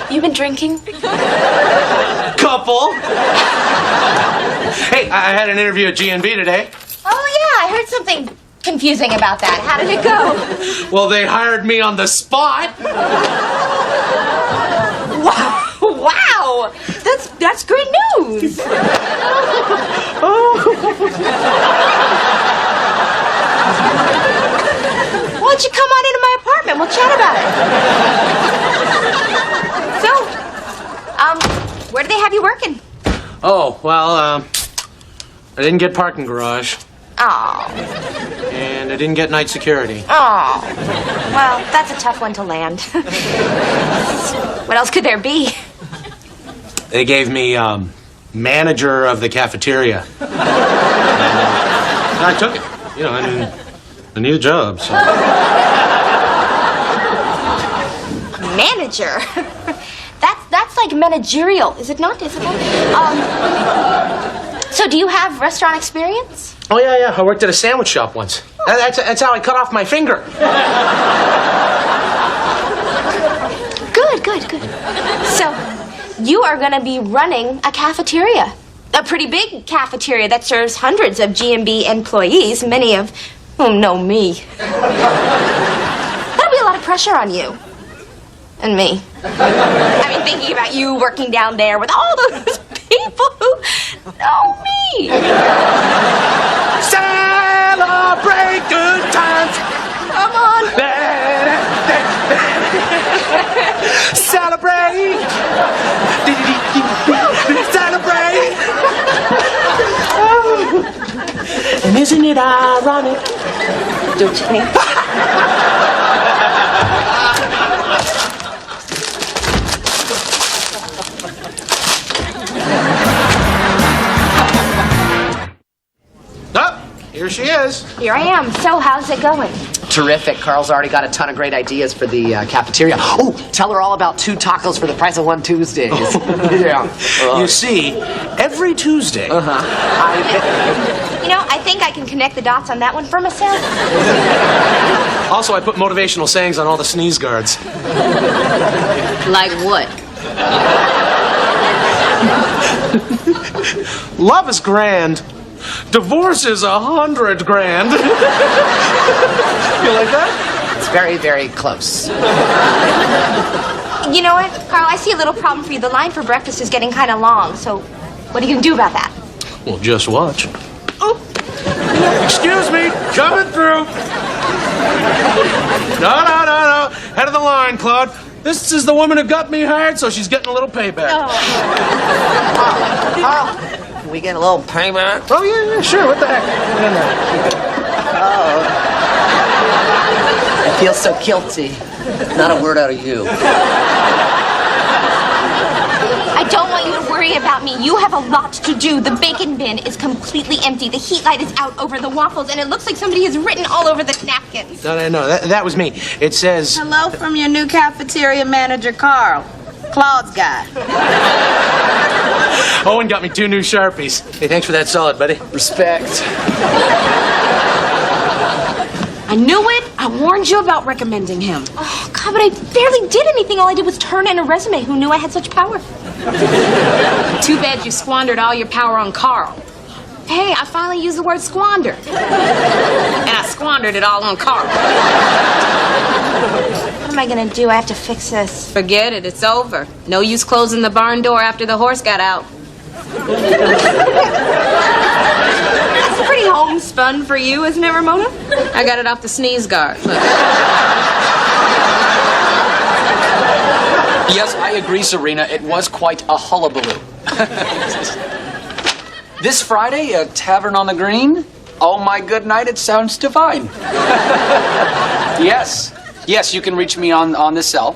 You been drinking? Couple. Hey, I had an interview at GNB today. Oh, yeah. I heard something confusing about that. How did it go? Well, they hired me on the spot. Wow. That's great news. Why don't you come on into my apartment? We'll chat about it. So, where do they have you working? Oh, well, I didn't get parking garage. Oh. And I didn't get night security. Oh. Well, that's a tough one to land. What else could there be? They gave me manager of the cafeteria. And I took it. I need a job, so. Manager? That's like managerial, is it not? So do you have restaurant experience? Oh, yeah. I worked at a sandwich shop once. That's how I cut off my finger. Good. So, you are going to be running a cafeteria. A pretty big cafeteria that serves hundreds of GMB employees, many of whom know me. That'll be a lot of pressure on you. And me. I mean, thinking about you working down there with all those people who know me. Celebrate good times. Come on. Celebrate. Celebrate. And isn't it ironic? Don't you think? Oh, here she is. Here I am. So, how's it going? Terrific. Carl's already got a ton of great ideas for the cafeteria. Oh, tell her all about 2 tacos for the price of 1 Tuesdays. Yeah. You see, every Tuesday. You know, I think I can connect the dots on that one for myself. Also, I put motivational sayings on all the sneeze guards. Like what? Love is grand. Divorce is 100 grand. You like that? It's very, very close. You know what, Carl? I see a little problem for you. The line for breakfast is getting kind of long, so what are you going to do about that? Well, just watch. Oh. Excuse me, coming through. No. Head of the line, Claude. This is the woman who got me hired, so she's getting a little payback. Carl, can we get a little payback? Oh, yeah, sure. What the heck? I feel so guilty. Not a word out of you. I don't want you to worry about me. You have a lot to do. The bacon bin is completely empty. The heat light is out over the waffles, and it looks like somebody has written all over the napkins. No, that was me. It says... Hello from your new cafeteria manager, Carl. Claude's guy. Owen got me 2 new Sharpies. Hey, thanks for that solid, buddy. Respect. I knew it. I warned you about recommending him. Oh, God, but I barely did anything. All I did was turn in a resume. Who knew I had such power? Too bad you squandered all your power on Carl. Hey, I finally used the word squander. And I squandered it all on Carl. What am I going to do? I have to fix this. Forget it. It's over. No use closing the barn door after the horse got out. That's pretty homespun for you, isn't it, Ramona? I got it off the sneeze guard. Look. Yes, I agree, Serena. It was quite a hullabaloo. This Friday, a tavern on the green? Oh, my good night, it sounds divine. Yes, you can reach me on the cell.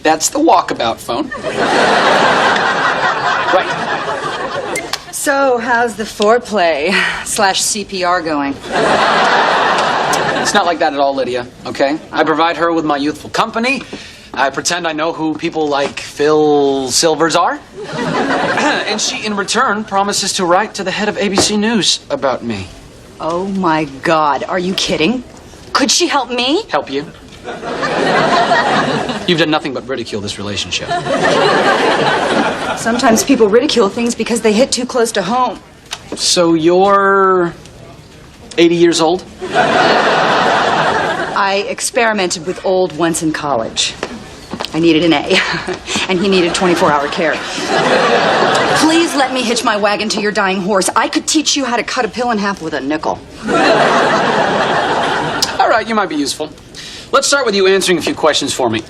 That's the walkabout phone. Right. So, how's the foreplay/CPR going? It's not like that at all, Lydia, okay? I provide her with my youthful company. I pretend I know who people like Phil Silvers are. And she, in return, promises to write to the head of ABC News about me. Oh, my God. Are you kidding? Could she help me? Help you? You've done nothing but ridicule this relationship. Sometimes people ridicule things because they hit too close to home. So you're 80 years old? I experimented with old once in college. I needed an A, and he needed 24-hour care. Please let me hitch my wagon to your dying horse. I could teach you how to cut a pill in half with a nickel. All right, you might be useful. Let's start with you answering a few questions for me.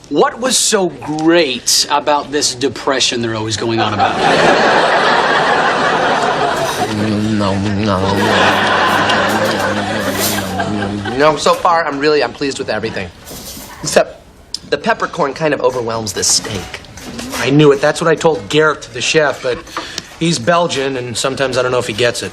What was so great about this depression they're always going on about? No, so far, I'm pleased with everything. Except the peppercorn kind of overwhelms this steak. I knew it. That's what I told Garrett, the chef, but he's Belgian, and sometimes I don't know if he gets it.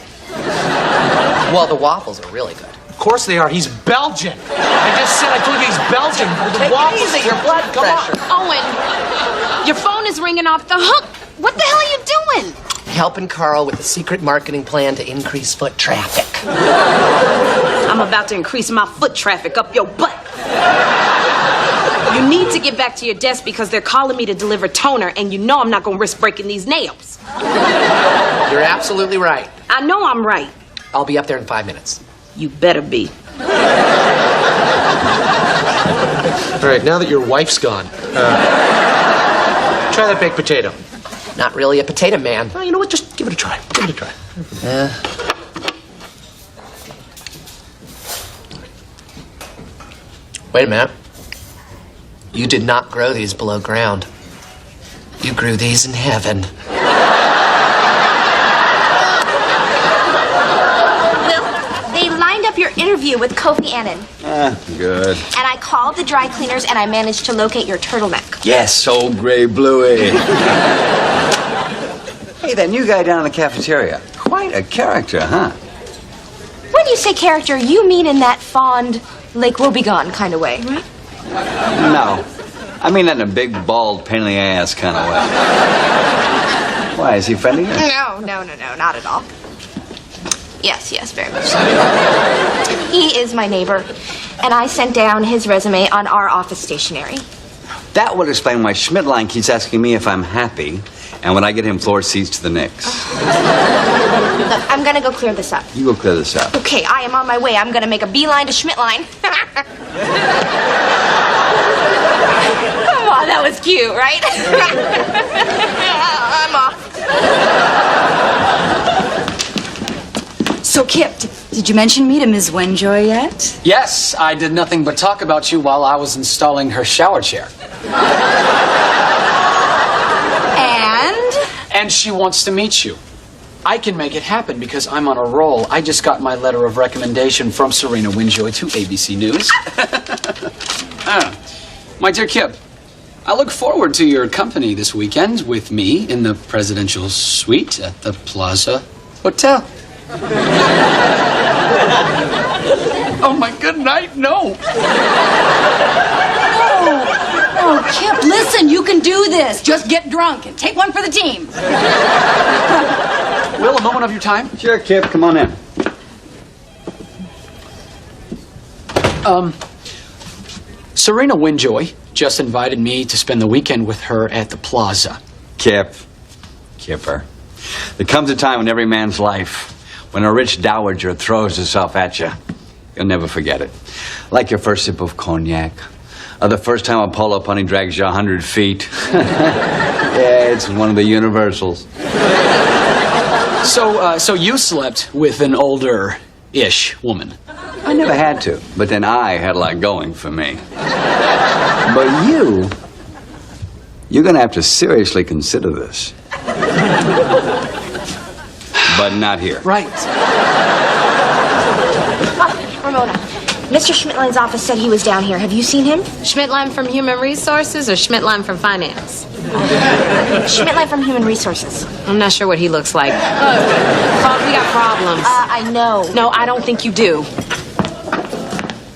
Well, the waffles are really good. Of course they are. He's Belgian. I just said, I told you he's Belgian. The waffles, your blood pressure. Owen, your phone is ringing off the hook. What the hell are you doing? Helping Carl with the secret marketing plan to increase foot traffic. I'm about to increase my foot traffic up your butt. You need to get back to your desk because they're calling me to deliver toner, and you know I'm not going to risk breaking these nails. You're absolutely right. I know I'm right. I'll be up there in 5 minutes. You better be. All right, now that your wife's gone, try that baked potato. Not really a potato man. Well, you know what? Just give it a try. Give it a try. Wait a minute. You did not grow these below ground. You grew these in heaven. Will, they lined up your interview with Kofi Annan. Good. And I called the dry cleaners and I managed to locate your turtleneck. Yes, old gray bluey. Hey, that new guy down in the cafeteria. Quite a character, huh? When you say character, you mean in that fond Lake Wobegon kind of way, right? No. I mean that in a big, bald, pain in the ass kind of way. Why, is he offending you? No, not at all. Yes, very much so. He is my neighbor, and I sent down his resume on our office stationery. That would explain why Schmidtline keeps asking me if I'm happy, and when I get him floor seats to the Knicks. Look, I'm gonna go clear this up. You go clear this up. Okay, I am on my way. I'm gonna make a beeline to Schmidtline. Come on, that was cute, right? I'm off. So, Kip, did you mention me to Ms. Wenjoy yet? Yes, I did nothing but talk about you while I was installing her shower chair. And she wants to meet you. I can make it happen because I'm on a roll. I just got my letter of recommendation from Serena Winjoy to ABC News. My dear Kip, I look forward to your company this weekend with me in the presidential suite at the Plaza Hotel. Oh, my good night, no. Oh, Kip, listen, you can do this. Just get drunk and take one for the team. Will, a moment of your time? Sure, Kip, come on in. Serena Winjoy just invited me to spend the weekend with her at the Plaza. Kipper. There comes a time in every man's life when a rich dowager throws herself at you. You'll never forget it. Like your first sip of cognac. Or the first time a polo pony drags you 100 feet. Yeah, it's one of the universals. So you slept with an older-ish woman? I never had to, but then I had a lot going for me. But you're gonna have to seriously consider this. But not here. Right. Ramona, Mr. Schmidtline's office said he was down here. Have you seen him? Schmidtline from Human Resources or Schmidtline from Finance? Schmidtline from Human Resources. I'm not sure what he looks like. Claude, we got problems. I know. No, I don't think you do.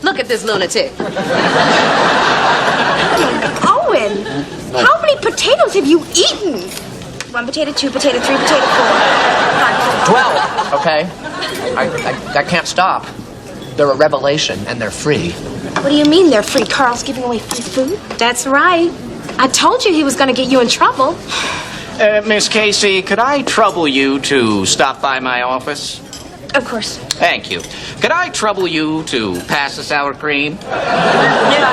Look at this lunatic. Owen, how many potatoes have you eaten? 1 potato, 2 potato, 3 potato, 4. 12, okay? I can't stop. They're a revelation, and they're free. What do you mean they're free? Carl's giving away free food? That's right. I told you he was going to get you in trouble. Miss Casey, could I trouble you to stop by my office? Of course. Thank you. Could I trouble you to pass the sour cream? Yeah.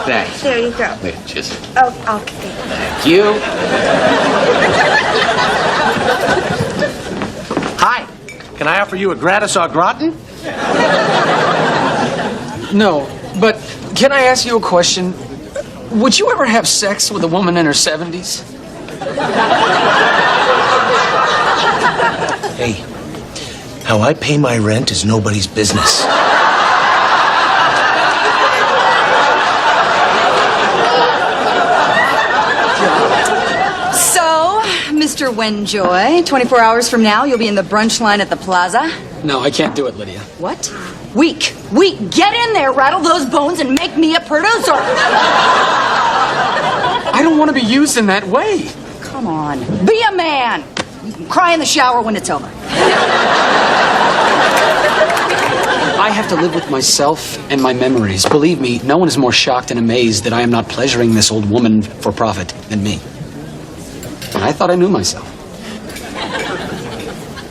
Thanks. There you go. Wait, just... Oh, okay. Thank you. Hi. Can I offer you a gratis au gratin? No, but can I ask you a question? Would you ever have sex with a woman in her 70s? Hey, how I pay my rent is nobody's business. So, Mr. Wenjoy, 24 hours from now, you'll be in the brunch line at the Plaza. No, I can't do it, Lydia. What? Weak. Get in there, rattle those bones, and make me a producer. I don't want to be used in that way. Come on. Be a man. You can cry in the shower when it's over. I have to live with myself and my memories. Believe me, no one is more shocked and amazed that I am not pleasuring this old woman for profit than me. And I thought I knew myself.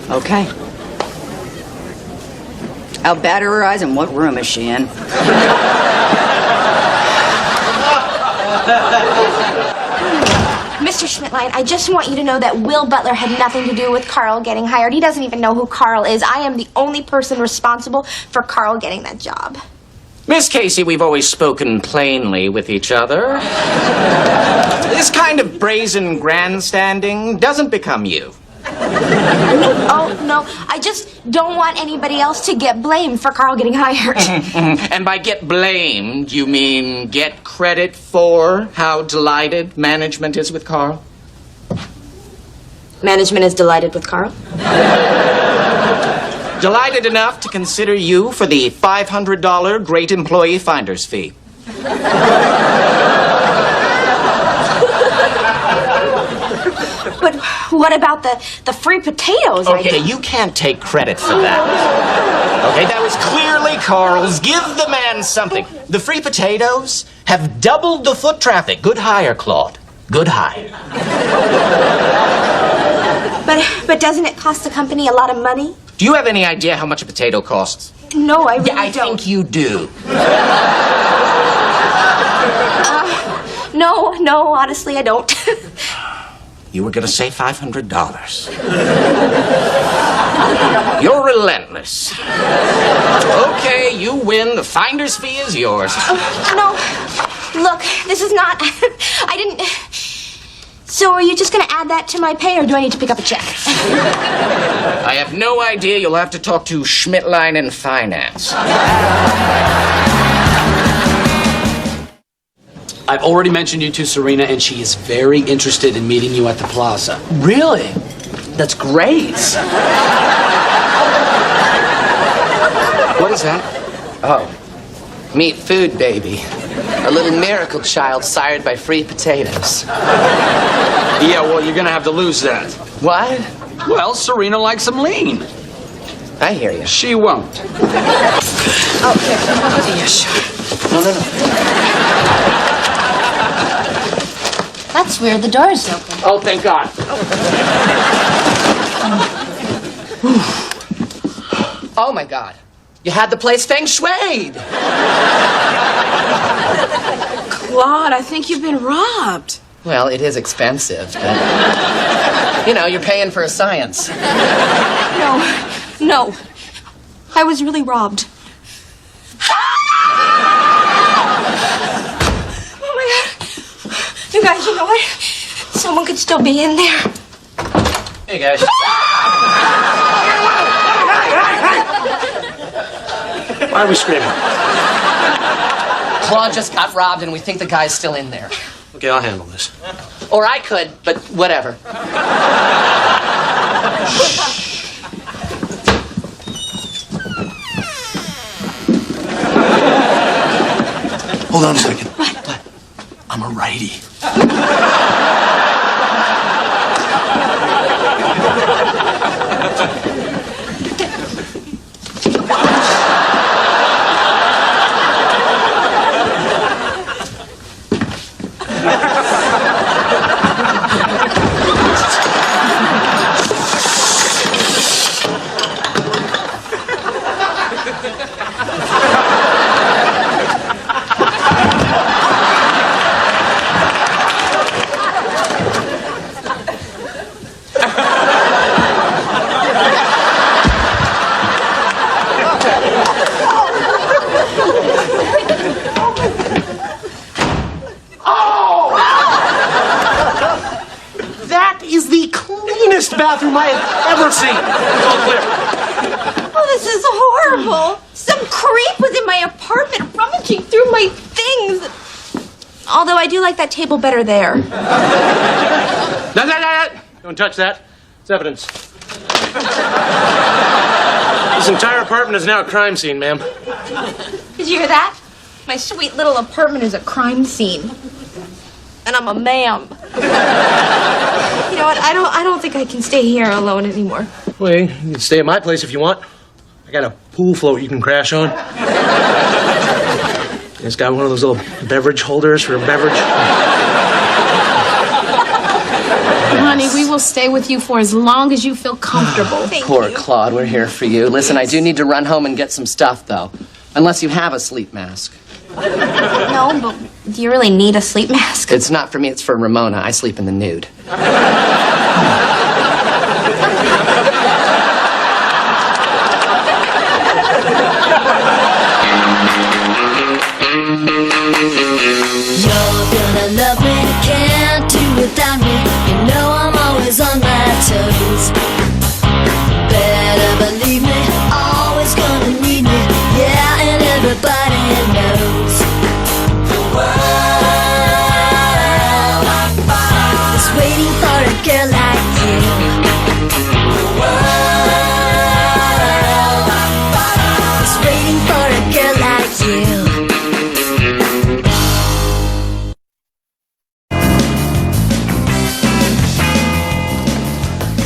Okay. How bad are her eyes, and what room is she in? Mr. Schmidtline, I just want you to know that Will Butler had nothing to do with Carl getting hired. He doesn't even know who Carl is. I am the only person responsible for Carl getting that job. Miss Casey, we've always spoken plainly with each other. This kind of brazen grandstanding doesn't become you. Oh, no. I just don't want anybody else to get blamed for Carl getting hired. And by get blamed, you mean get credit for how delighted management is with Carl? Management is delighted with Carl? Delighted enough to consider you for the $500 Great Employee Finder's Fee. But what about the free potatoes? Okay, you can't take credit for that. Okay, that was clearly Carl's. Give the man something. The free potatoes have doubled the foot traffic. Good hire, Claude. Good hire. But doesn't it cost the company a lot of money? Do you have any idea how much a potato costs? No, I really Yeah, I don't. think you do. No, honestly, I don't. You were going to say $500. You're relentless. Okay, you win. The finder's fee is yours. No, look, this is not... I didn't... So are you just going to add that to my pay, or do I need to pick up a check? I have no idea. You'll have to talk to Schmidtline in Finance. I've already mentioned you to Serena, and she is very interested in meeting you at the plaza. Really? That's great. What is that? Oh, meet food baby. A little miracle child sired by free potatoes. Yeah, well, you're gonna have to lose that. What? Well, Serena likes them lean. I hear you. She won't. Oh, yes. No. That's weird. The door is open. Oh, thank God. Oh, my God. You had the place feng shuied. Claude, I think you've been robbed. Well, it is expensive, but... You know, you're paying for a science. No. I was really robbed. Oh, my God. You guys, you know what? Someone could still be in there. Hey, guys. Why are we screaming? Claude just got robbed, and we think the guy's still in there. Okay, I'll handle this. Or I could, but whatever. Hold on a second. What? I'm a righty. Bathroom I have ever seen. It's all clear. Oh, this is horrible. Some creep was in my apartment rummaging through my things. Although I do like that table better there. No. Don't touch that. It's evidence. This entire apartment is now a crime scene, ma'am. Did you hear that? My sweet little apartment is a crime scene. And I'm a ma'am. You know what? I don't think I can stay here alone anymore. Well, you can stay at my place if you want. I got a pool float you can crash on. It's got one of those little beverage holders for a beverage. Honey, we will stay with you for as long as you feel comfortable. Poor Claude, we're here for you. Listen, I do need to run home and get some stuff, though. Unless you have a sleep mask. No, but do you really need a sleep mask? It's not for me, it's for Ramona. I sleep in the nude. You're gonna love me, can't do without me. You know I'm always on my toes. Better believe me, always gonna need me. Yeah, and everybody knows. The world is waiting for a girl like you. The world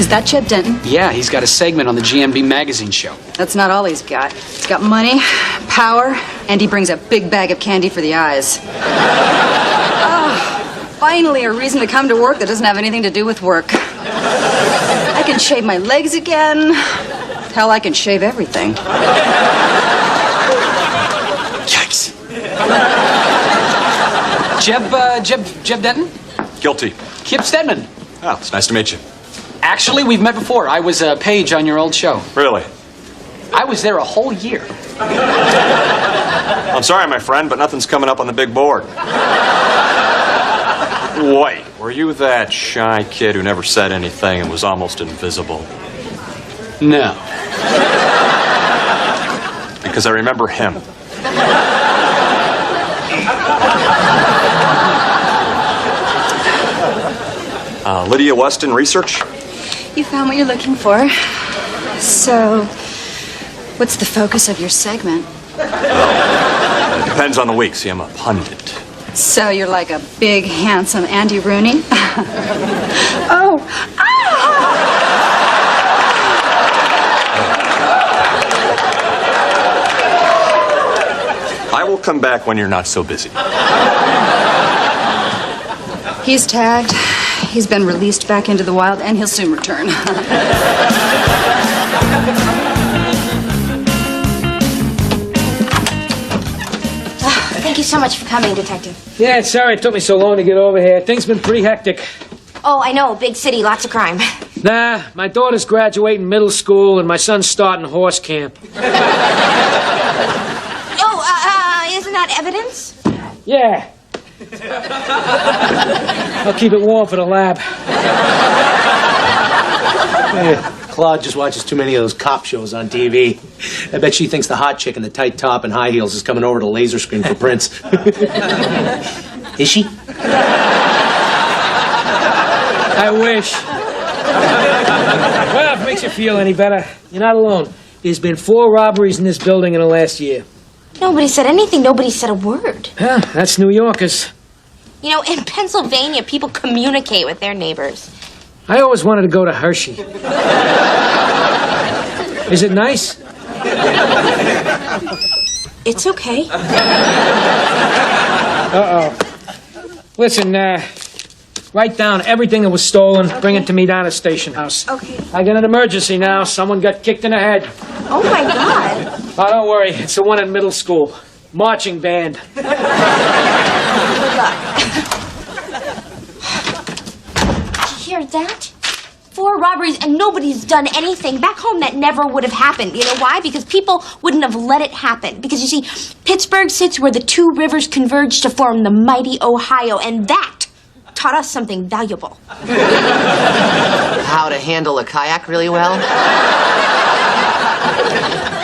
Is that Jeb Denton? Yeah, he's got a segment on the GMB magazine show. That's not all he's got. He's got money, power, and he brings a big bag of candy for the eyes. Finally, a reason to come to work that doesn't have anything to do with work. I can shave my legs again. Hell, I can shave everything. Yikes. Jeb Denton? Guilty. Kip Stedman. Oh, it's nice to meet you. Actually, we've met before. I was a page on your old show. Really? I was there a whole year. I'm sorry, my friend, but nothing's coming up on the big board. Wait, were you that shy kid who never said anything and was almost invisible? No. Because I remember him. Lydia Weston Research? You found what you're looking for. So, what's the focus of your segment? It depends on the week. See, I'm a pundit. So you're like a big, handsome Andy Rooney? Oh! I will come back when you're not so busy. He's tagged. He's been released back into the wild, and he'll soon return. Thank you so much for coming, Detective. Yeah, sorry it took me so long to get over here. Things been pretty hectic. Oh, I know. Big city, lots of crime. Nah, my daughter's graduating middle school, and my son's starting horse camp. Oh, isn't that evidence? Yeah. I'll keep it warm for the lab. Claude just watches too many of those cop shows on TV. I bet she thinks the hot chick in the tight top and high heels is coming over to laser screen for prints. Is she? I wish. Well, if it makes you feel any better, you're not alone. There's been 4 robberies in this building in the last year. Nobody said anything. Nobody said a word. Yeah, that's New Yorkers. You know, in Pennsylvania, people communicate with their neighbors. I always wanted to go to Hershey. Is it nice? It's okay. Uh-oh. Listen, write down everything that was stolen. Okay. Bring it to me down at Station House. Okay. I got an emergency now. Someone got kicked in the head. Oh, my God. Oh, don't worry. It's the one in middle school. Marching band. Good luck. Did you hear that? 4 robberies and nobody's done anything. Back home, that never would have happened. You know why? Because people wouldn't have let it happen. Because, you see, Pittsburgh sits where the 2 rivers converge to form the mighty Ohio, and that taught us something valuable. How to handle a kayak really well?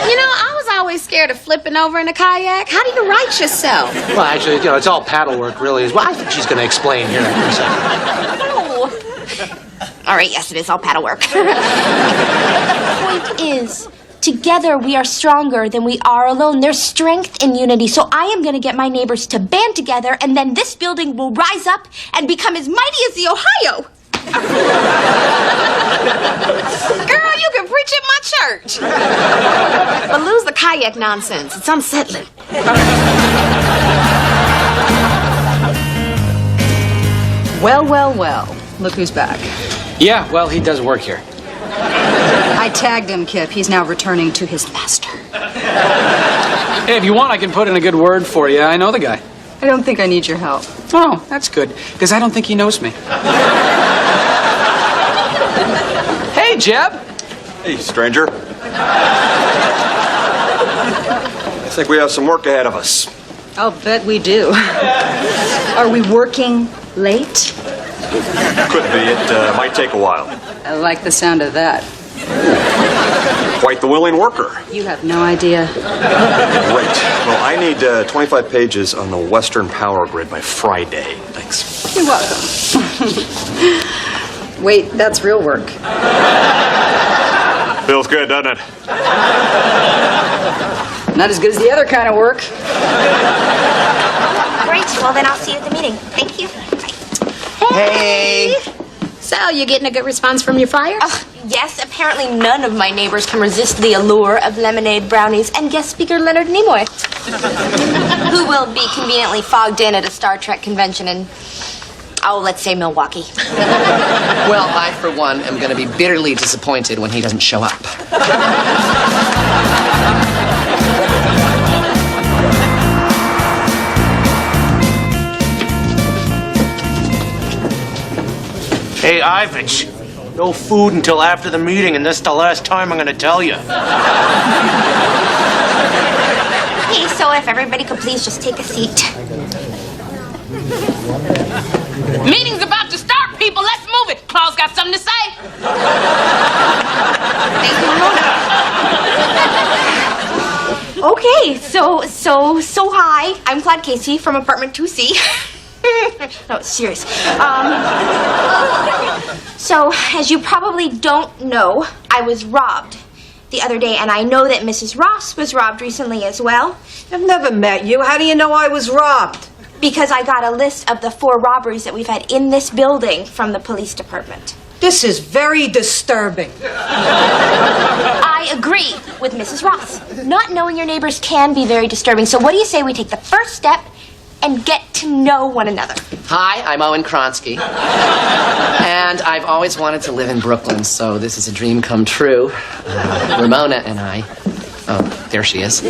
You know, I was always scared of flipping over in a kayak. How do you right yourself? Well, actually, it's all paddle work, really. Well, I think she's going to explain here. No. All right, yes, it is all paddle work. The point is, together we are stronger than we are alone. There's strength in unity. So I am going to get my neighbors to band together, and then this building will rise up and become as mighty as the Ohio. Girl, you can preach at my church. But lose the kayak nonsense. It's unsettling. Well, well, well. Look who's back. Yeah, well, he does work here. I tagged him, Kip. He's now returning to his master. Hey, if you want, I can put in a good word for you. I know the guy. I don't think I need your help. Oh, that's good, because I don't think he knows me. Hey, Jeb. Hey, stranger. I think we have some work ahead of us. I'll bet we do. Are we working late? Could be. It might take a while. I like the sound of that. Quite the willing worker. You have no idea. Great. Well, I need 25 pages on the Western power grid by Friday. Thanks. You're welcome. Wait, that's real work. Feels good, doesn't it? Not as good as the other kind of work. Great. Well, then I'll see you at the meeting. Thank you. Bye. Hey. So, you getting a good response from your flyers? Yes, apparently none of my neighbors can resist the allure of lemonade, brownies, and guest speaker Leonard Nimoy, who will be conveniently fogged in at a Star Trek convention in, let's say Milwaukee. Well, I, for one, am going to be bitterly disappointed when he doesn't show up. Hey, Ivich, no food until after the meeting, and this is the last time I'm gonna tell you. Hey, so if everybody could please just take a seat. Meeting's about to start, people. Let's move it. Claude's got something to say. Thank you, Ramona. Okay, so hi. I'm Claude Casey from apartment 2C. No, serious. So, as you probably don't know, I was robbed the other day, and I know that Mrs. Ross was robbed recently as well. I've never met you. How do you know I was robbed? Because I got a list of the 4 robberies that we've had in this building from the police department. This is very disturbing. I agree with Mrs. Ross. Not knowing your neighbors can be very disturbing, so what do you say we take the first step and get to know one another? Hi, I'm Owen Kronsky. And I've always wanted to live in Brooklyn, so this is a dream come true. Ramona and I... Oh, there she is.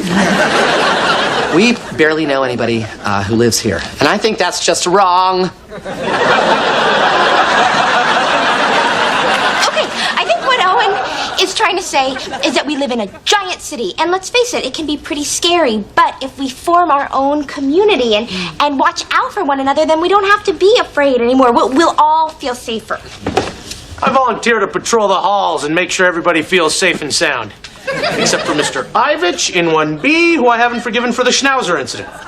We barely know anybody who lives here. And I think that's just wrong. I think what Owen is trying to say is that we live in a giant city, and let's face it, it can be pretty scary, but if we form our own community and watch out for one another, then we don't have to be afraid anymore. We'll all feel safer. I volunteer to patrol the halls and make sure everybody feels safe and sound. Except for Mr. Ivich in 1B, who I haven't forgiven for the Schnauzer incident. Okay,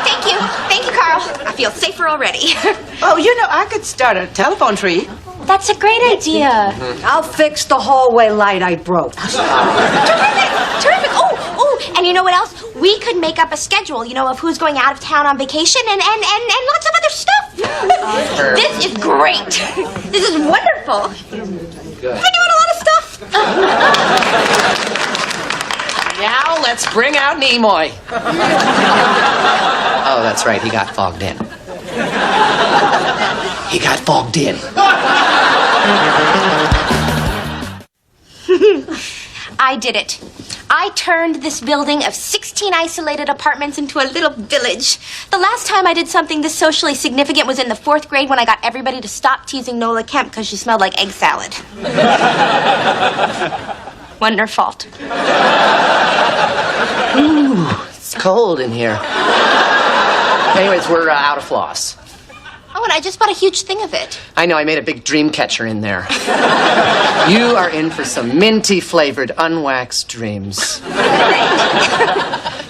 thank you. Thank you, Carl. I feel safer already. Oh, you know, I could start a telephone tree. That's a great idea. I'll fix the hallway light I broke. Terrific. Oh, and you know what else? We could make up a schedule, of who's going out of town on vacation and lots of other stuff. This is great. This is wonderful. Good. We're doing a lot of stuff. Now let's bring out Nimoy. Oh, that's right. He got fogged in. He got fogged in. I did it. I turned this building of 16 isolated apartments into a little village. The last time I did something this socially significant was in the 4th grade when I got everybody to stop teasing Nola Kemp because she smelled like egg salad. Wasn't her fault. Ooh, it's cold in here. Anyways, we're out of floss. Oh, and I just bought a huge thing of it. I know, I made a big dream catcher in there. You are in for some minty-flavored, unwaxed dreams.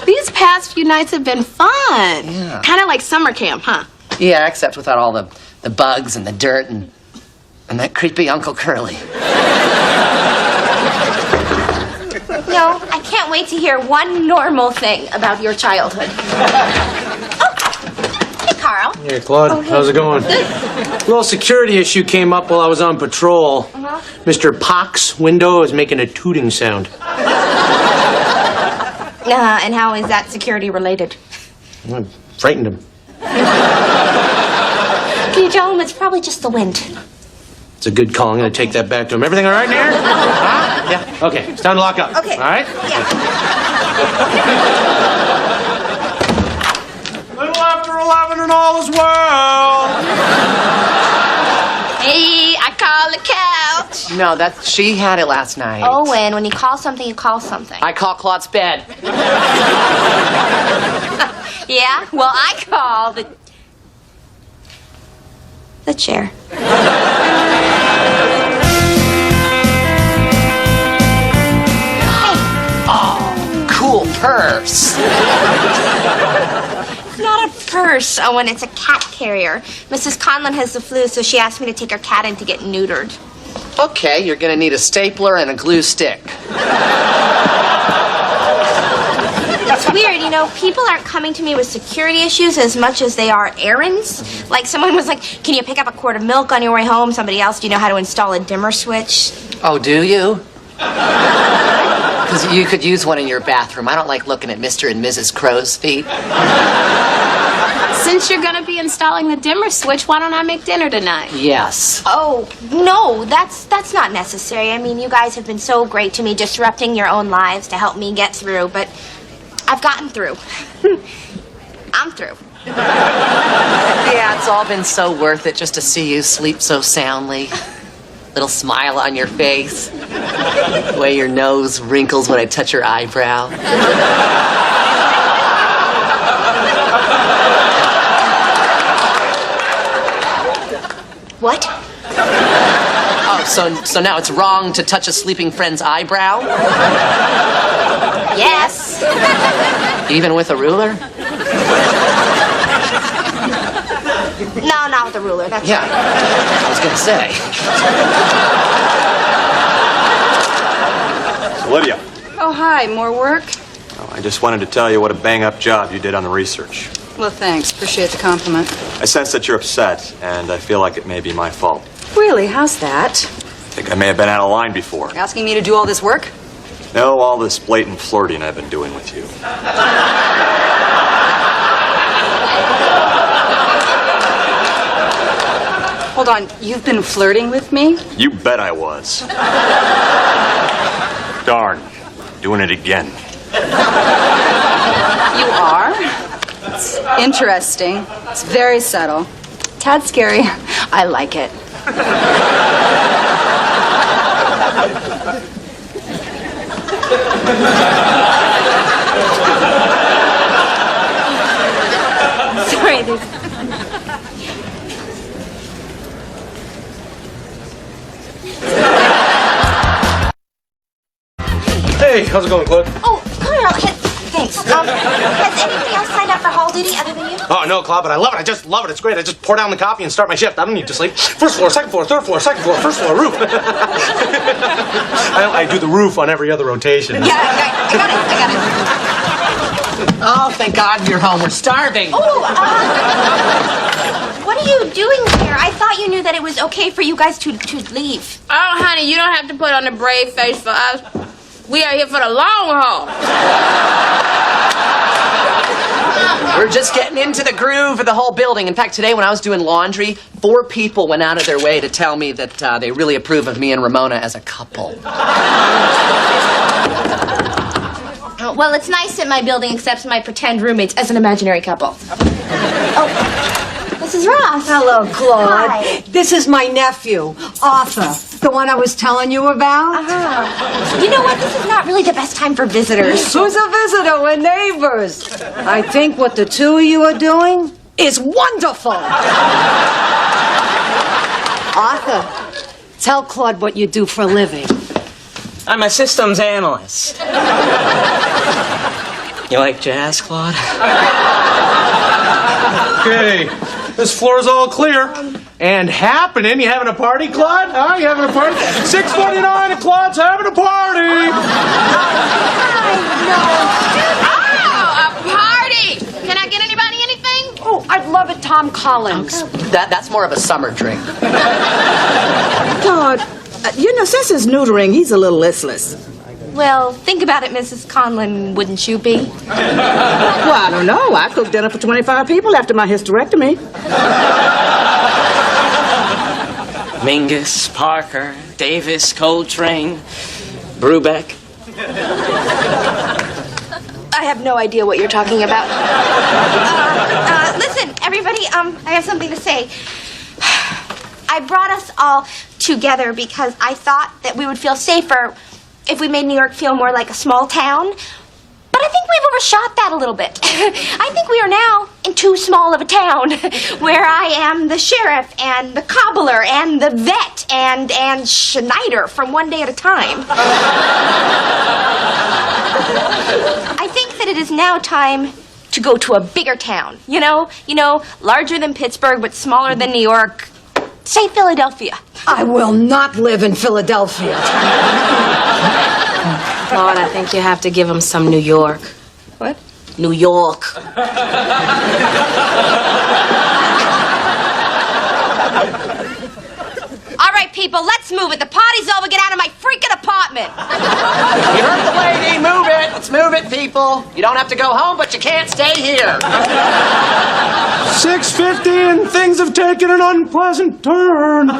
These past few nights have been fun. Yeah. Kind of like summer camp, huh? Yeah, except without all the bugs and the dirt and that creepy Uncle Curly. No, I can't wait to hear one normal thing about your childhood. Carl. Hey, Claude. Oh, hey. How's it going? A little security issue came up while I was on patrol. Mr. Pock's window is making a tooting sound. And how is that security related? I frightened him. Can you tell him it's probably just the wind? It's a good call. I'm going to take that back to him. Everything all right in here? Huh? Yeah. Okay. It's time to lock up. Okay. All right? Yeah. Little after 11 and all is well. Hey, I call the couch. No, she had it last night. Owen, when you call something, you call something. I call Claude's bed. Yeah? Well, I call the chair. Oh, cool purse. It's not a purse, Owen. It's a cat carrier. Mrs. Conlon has the flu, so she asked me to take her cat in to get neutered. Okay, you're gonna need a stapler and a glue stick. It's weird, people aren't coming to me with security issues as much as they are errands. Like someone was like, can you pick up a quart of milk on your way home? Somebody else, do you know how to install a dimmer switch? Oh, do you? Because you could use one in your bathroom. I don't like looking at Mr. and Mrs. Crow's feet. Since you're gonna be installing the dimmer switch, why don't I make dinner tonight? Yes. Oh, no, that's not necessary. I mean, you guys have been so great to me, disrupting your own lives to help me get through, but I've gotten through. I'm through. Yeah, it's all been so worth it just to see you sleep so soundly. Little smile on your face. The way your nose wrinkles when I touch your eyebrow. What? Oh, so now it's wrong to touch a sleeping friend's eyebrow? Yes. Even with a ruler? No, not with a ruler. That's Yeah, I was gonna say. Lydia, Oh, hi. More work? I just wanted to tell you what a bang-up job you did on the research. Well, thanks. Appreciate the compliment. I sense that you're upset, and I feel like it may be my fault. Really? How's that? I think I may have been out of line before. Asking me to do all this work? No, all this blatant flirting I've been doing with you. Hold on. You've been flirting with me? You bet I was. Darn. Doing it again. You are? It's interesting. It's very subtle. Tad scary. I like it. Sorry, there's... Hey, how's it going, Claude? Oh, Carl, thanks. Has anybody else signed up for hall duty other than you? Oh, no, Claude, but I love it. I just love it. It's great. I just pour down the coffee and start my shift. I don't need to sleep. First floor, second floor, third floor, second floor, first floor, roof. I do the roof on every other rotation. Yeah, I got it. Oh, thank God you're home. We're starving. Oh, what are you doing here? I thought you knew that it was okay for you guys to leave. Oh, honey, you don't have to put on a brave face for us. We are here for the long haul. We're just getting into the groove of the whole building. In fact, today when I was doing laundry, 4 people went out of their way to tell me that they really approve of me and Ramona as a couple. Well, it's nice that my building accepts my pretend roommates as an imaginary couple. Oh, Mrs. Ross. Hello, Claude. Hi. This is my nephew, Arthur, the one I was telling you about. You know what? This is not really the best time for visitors. Who's a visitor? We're neighbors. I think what the two of you are doing is wonderful. Arthur, tell Claude what you do for a living. I'm a systems analyst. You like jazz, Claude? Okay, this floor's all clear. And happening. You having a party, Claude? Huh? You having a party? 6:49 and Claude's having a party. Oh, a party! Can I get anybody anything? Oh, I'd love it, Tom Collins. That's more of a summer drink. Claude, since his neutering, he's a little listless. Well, think about it, Mrs. Conlon, wouldn't you be? Well, I don't know. I cooked dinner for 25 people after my hysterectomy. Mingus, Parker, Davis, Coltrane, Brubeck. I have no idea what you're talking about. Listen, everybody, I have something to say. I brought us all together because I thought that we would feel safer if we made New York feel more like a small town. But I think we've overshot that a little bit. I think we are now in too small of a town, where I am the sheriff and the cobbler and the vet and Schneider from One Day at a Time. I think that it is now time to go to a bigger town. You know, larger than Pittsburgh but smaller than New York. Say Philadelphia. I will not live in Philadelphia. Claude, I think you have to give him some New York. What? New York. All right, people, let's move it. The party's over. Get out of my freaking apartment. You heard the lady. Move it. Let's move it, people. You don't have to go home, but you can't stay here. 6:50 and things have taken an unpleasant turn. Carl,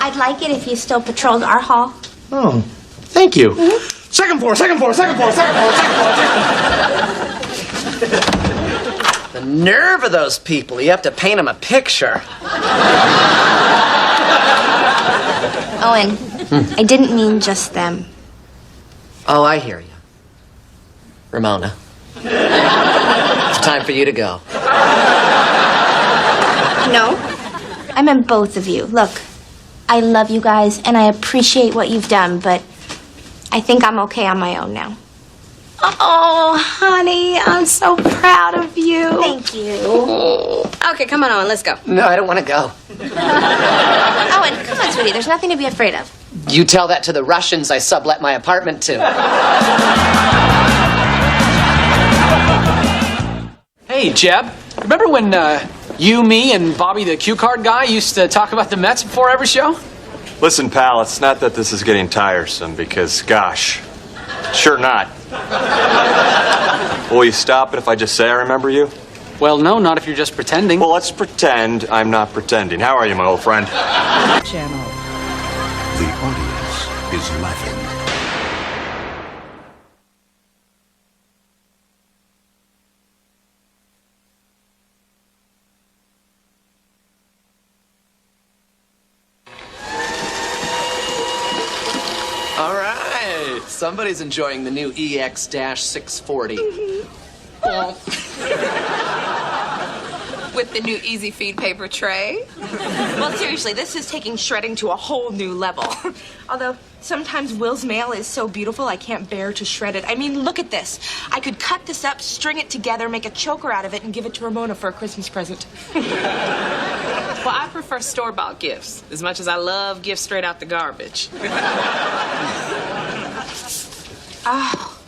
I'd like it if you still patrolled our hall. Oh, thank you. Second floor, second floor, second floor, second floor, second floor, second floor. The nerve of those people. You have to paint them a picture. Owen, I didn't mean just them. Oh, I hear you. Ramona. It's time for you to go. No, I meant both of you. Look, I love you guys and I appreciate what you've done, but I think I'm okay on my own now. Oh, honey, I'm so proud of you. Thank you. Okay, come on, Owen, let's go. No, I don't want to go. Owen, come on, sweetie. There's nothing to be afraid of. You tell that to the Russians I sublet my apartment to. Hey, Jeb. Remember when you, me, and Bobby the cue card guy used to talk about the Mets before every show? Listen, pal, it's not that this is getting tiresome, because, gosh, sure not. Will you stop it if I just say I remember you? Well, no, not if you're just pretending. Well, let's pretend I'm not pretending. How are you, my old friend? Channel. The audience is laughing. All right. Somebody's enjoying the new EX-640. With the new Easy Feed paper tray. Well, seriously, this is taking shredding to a whole new level. Although, sometimes Will's mail is so beautiful, I can't bear to shred it. I mean, look at this. I could cut this up, string it together, make a choker out of it, and give it to Ramona for a Christmas present. Well, I prefer store-bought gifts, as much as I love gifts straight out the garbage. Oh,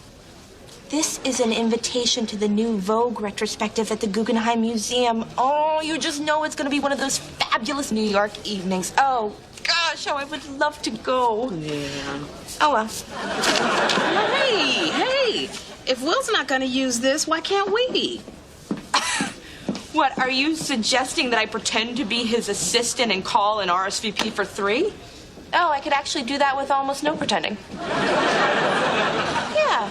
this is an invitation to the new Vogue retrospective at the Guggenheim Museum. Oh, you just know it's going to be one of those fabulous New York evenings. Oh, gosh, how I would love to go. Yeah. Oh, well. Hey, if Will's not going to use this, why can't we? What, are you suggesting that I pretend to be his assistant and call an RSVP for 3? Oh, I could actually do that with almost no pretending. Yeah.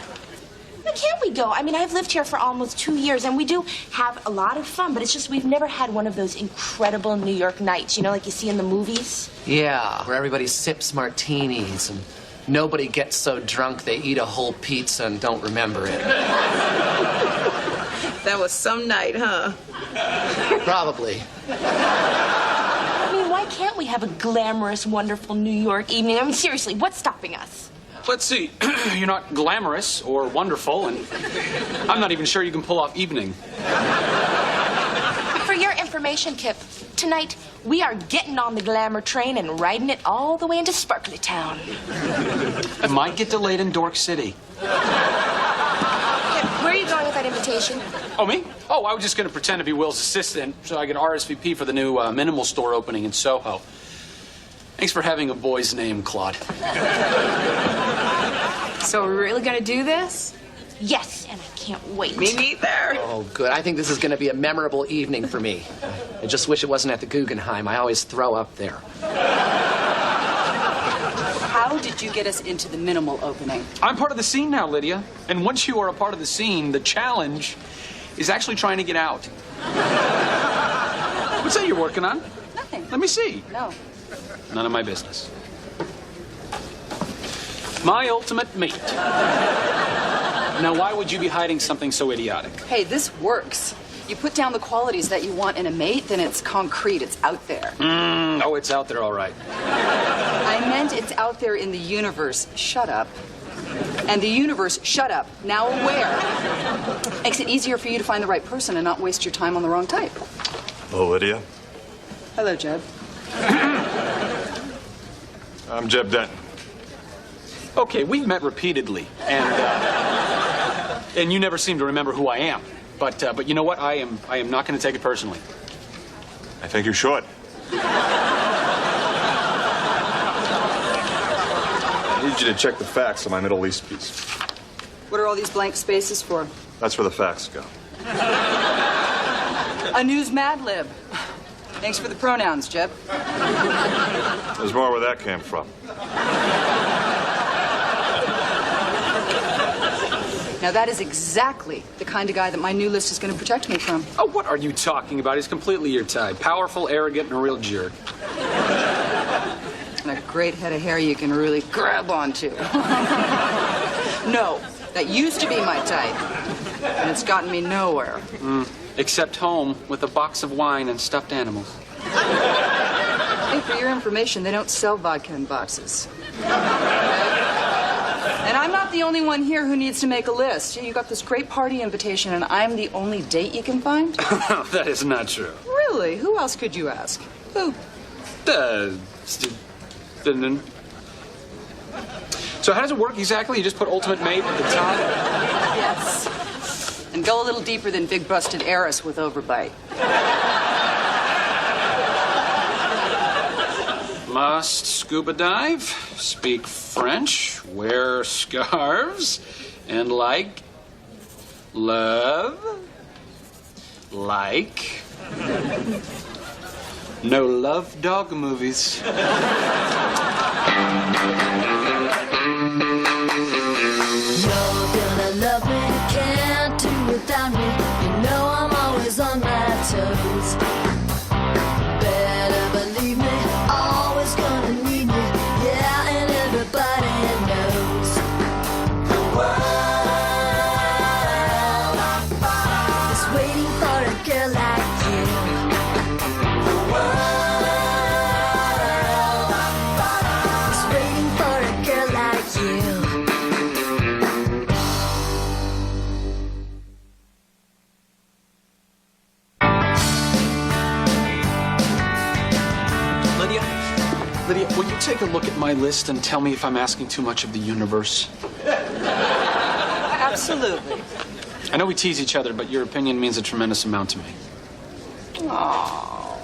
Why can't we go? I mean, I've lived here for almost 2 years, and we do have a lot of fun, but it's just we've never had one of those incredible New York nights, you know, like you see in the movies. Yeah, where everybody sips martinis and nobody gets so drunk they eat a whole pizza and don't remember it. That was some night, huh? Probably. I mean, why can't we have a glamorous, wonderful New York evening? I mean, seriously, what's stopping us? Let's see. You're not glamorous or wonderful, and I'm not even sure you can pull off evening. For your information, Kip, tonight we are getting on the glamour train and riding it all the way into Sparkly Town. It might get delayed in Dork City. Kip, where are you going with that invitation? Oh, me? Oh, I was just going to pretend to be Will's assistant so I can RSVP for the new minimal store opening in Soho. Thanks for having a boy's name, Claude. So we're really gonna do this? Yes, and I can't wait. Me neither. Oh, good. I think this is going to be a memorable evening for me. I just wish it wasn't at the Guggenheim. I always throw up there. How did you get us into the minimal opening? I'm part of the scene now, Lydia. And once you are a part of the scene, the challenge is actually trying to get out. What's that you're working on? Nothing. Let me see. No. None of my business. My ultimate mate. Now, why would you be hiding something so idiotic? Hey, this works. You put down the qualities that you want in a mate, then it's concrete. It's out there. Oh, it's out there, all right. I meant it's out there in the universe. Shut up. And the universe, shut up. Now where? Makes it easier for you to find the right person and not waste your time on the wrong type. Hello, Lydia. Hello, Jeb. I'm Jeb Denton. Okay, we've met repeatedly, and And you never seem to remember who I am. But you know what? I am not going to take it personally. I think you should. I need you to check the facts on my Middle East piece. What are all these blank spaces for? That's where the facts go. A news Mad Lib. Thanks for the pronouns, Jeb. There's more where that came from. Now, that is exactly the kind of guy that my new list is going to protect me from. Oh, what are you talking about? He's completely your type. Powerful, arrogant, and a real jerk. And a great head of hair you can really grab onto. No, that used to be my type. And it's gotten me nowhere. Except home with a box of wine and stuffed animals. Hey, for your information, they don't sell vodka in boxes. And I'm not the only one here who needs to make a list. You got this great party invitation, and I'm the only date you can find? That is not true. Really? Who else could you ask? Who? So how does it work exactly? You just put ultimate mate at the top? Yes. And go a little deeper than big busted heiress with overbite. Must scuba dive, speak French, wear scarves, and love, no love dog movies. You're gonna love me, can't do without me. You know I'm always on my toes. Better believe me, always gonna need me. Yeah, and everybody knows. The world is waiting for a girl like you. The world is waiting for a girl like you. Lydia, will you take a look at my list and tell me if I'm asking too much of the universe? Absolutely. I know we tease each other, but your opinion means a tremendous amount to me. Oh.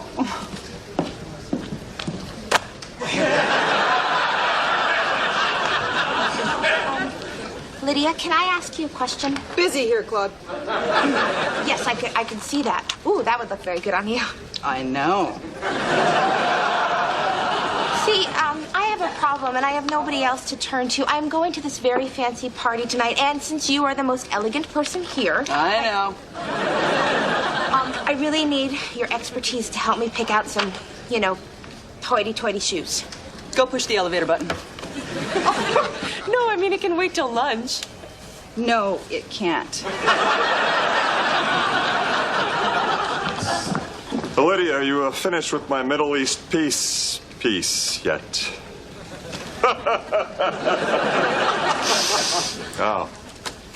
Lydia, can I ask you a question? Busy here, Claude. Yes, I can see that. Ooh, that would look very good on you. I know. See, I have a problem, and I have nobody else to turn to. I'm going to this very fancy party tonight, and since you are the most elegant person here... I know. I really need your expertise to help me pick out some, hoity-toity shoes. Go push the elevator button. No, I mean, it can wait till lunch. No, it can't. Lydia, are you finished with my Middle East piece yet? Oh,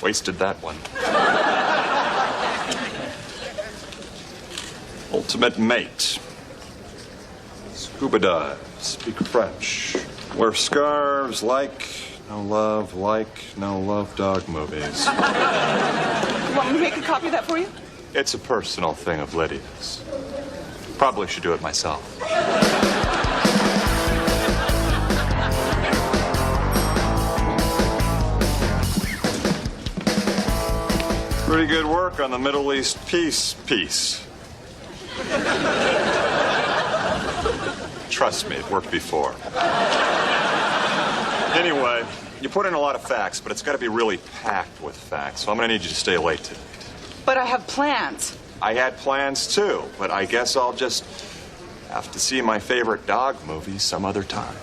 wasted that one. Ultimate mate. Scuba dive, speak French, wear scarves, no love dog movies. You want me to make a copy of that for you? It's a personal thing of Lydia's. Probably should do it myself. Pretty good work on the Middle East piece. Trust me, it worked before. Anyway, you put in a lot of facts, but it's got to be really packed with facts, so I'm going to need you to stay late tonight. But I have plans. I had plans too, but I guess I'll just have to see my favorite dog movie some other time.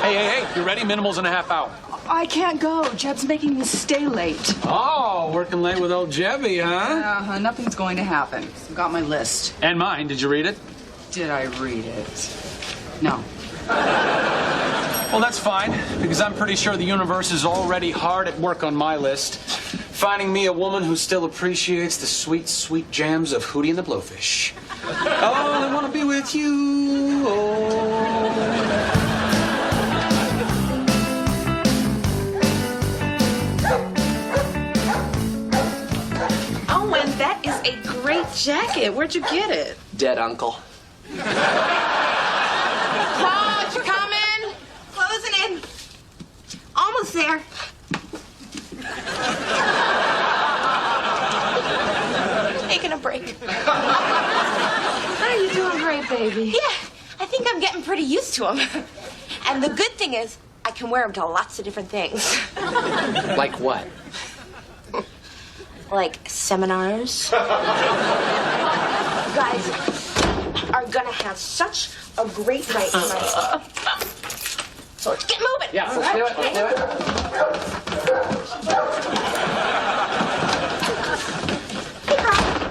Hey, you ready? Minimal's in a half hour. I can't go. Jeb's making me stay late. Oh, working late with old Jebby, huh? Nothing's going to happen. I've got my list. And mine. Did you read it? Did I read it? No. Well, that's fine, because I'm pretty sure the universe is already hard at work on my list. Finding me a woman who still appreciates the sweet, sweet jams of Hootie and the Blowfish. Oh, I want to be with you. Oh. that jacket? Where'd you get it? Dead uncle. Claude, you coming? Closing in. Almost there. Taking a break. Are you doing great, baby? Yeah, I think I'm getting pretty used to them. And the good thing is, I can wear them to lots of different things. Like what? Like seminars. You guys are gonna have such a great night tonight. So let's get moving. Yeah, let's do it. Let's do it.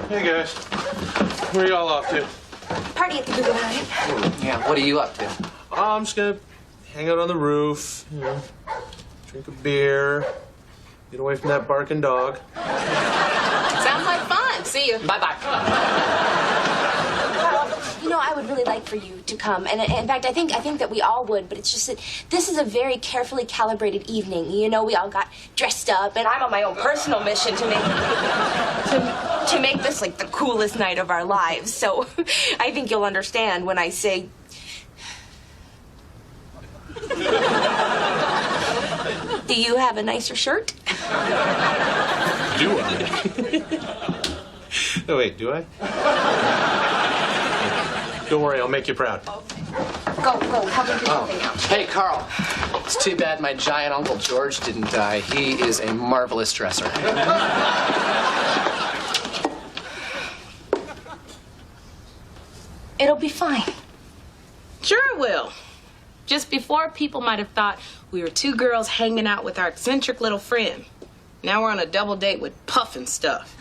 Hey, guys. Where are y'all off to? Party at the Guggenheim. Yeah, what are you up to? Oh, I'm just gonna hang out on the roof, you know, drink a beer, get away from that barking dog. Sounds like fun. See you. Bye-bye. Well, you know, I would really like for you to come, and in fact, I think that we all would. But it's just that this is a very carefully calibrated evening. You know, we all got dressed up, and I'm on my own personal mission to make this like the coolest night of our lives. So, I think you'll understand when I say. Do you have a nicer shirt? Do I? Oh, wait, do I? Don't worry, I'll make you proud. Go. Help me do something now. Hey, Carl. It's too bad my giant Uncle George didn't die. He is a marvelous dresser. It'll be fine. Sure it will. Just before, people might have thought we were two girls hanging out with our eccentric little friend. Now we're on a double date with Puff and stuff.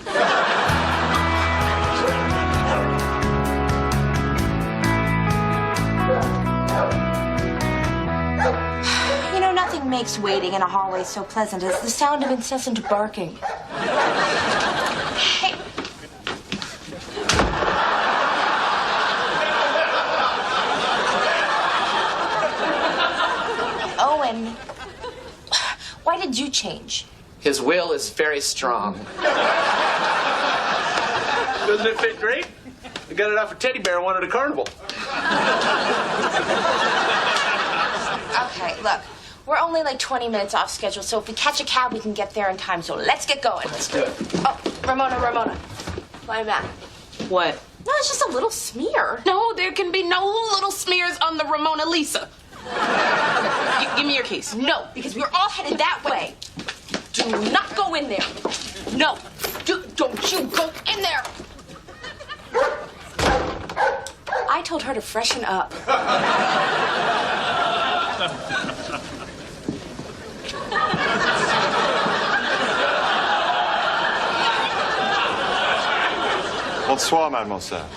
You know, nothing makes waiting in a hallway so pleasant as the sound of incessant barking. Hey. Owen, why did you change? His will is very strong. Doesn't it fit great? I got it off a teddy bear I wanted at a carnival. Okay, look, we're only like 20 minutes off schedule, so if we catch a cab, we can get there in time. So let's get going. Let's do it. Oh, Ramona, fly back. What? No, it's just a little smear. No, there can be no little smears on the Ramona Lisa. Give me your keys. No, because we're all headed that way. Do not go in there. No, don't you go in there. I told her to freshen up. Bonsoir, mademoiselle.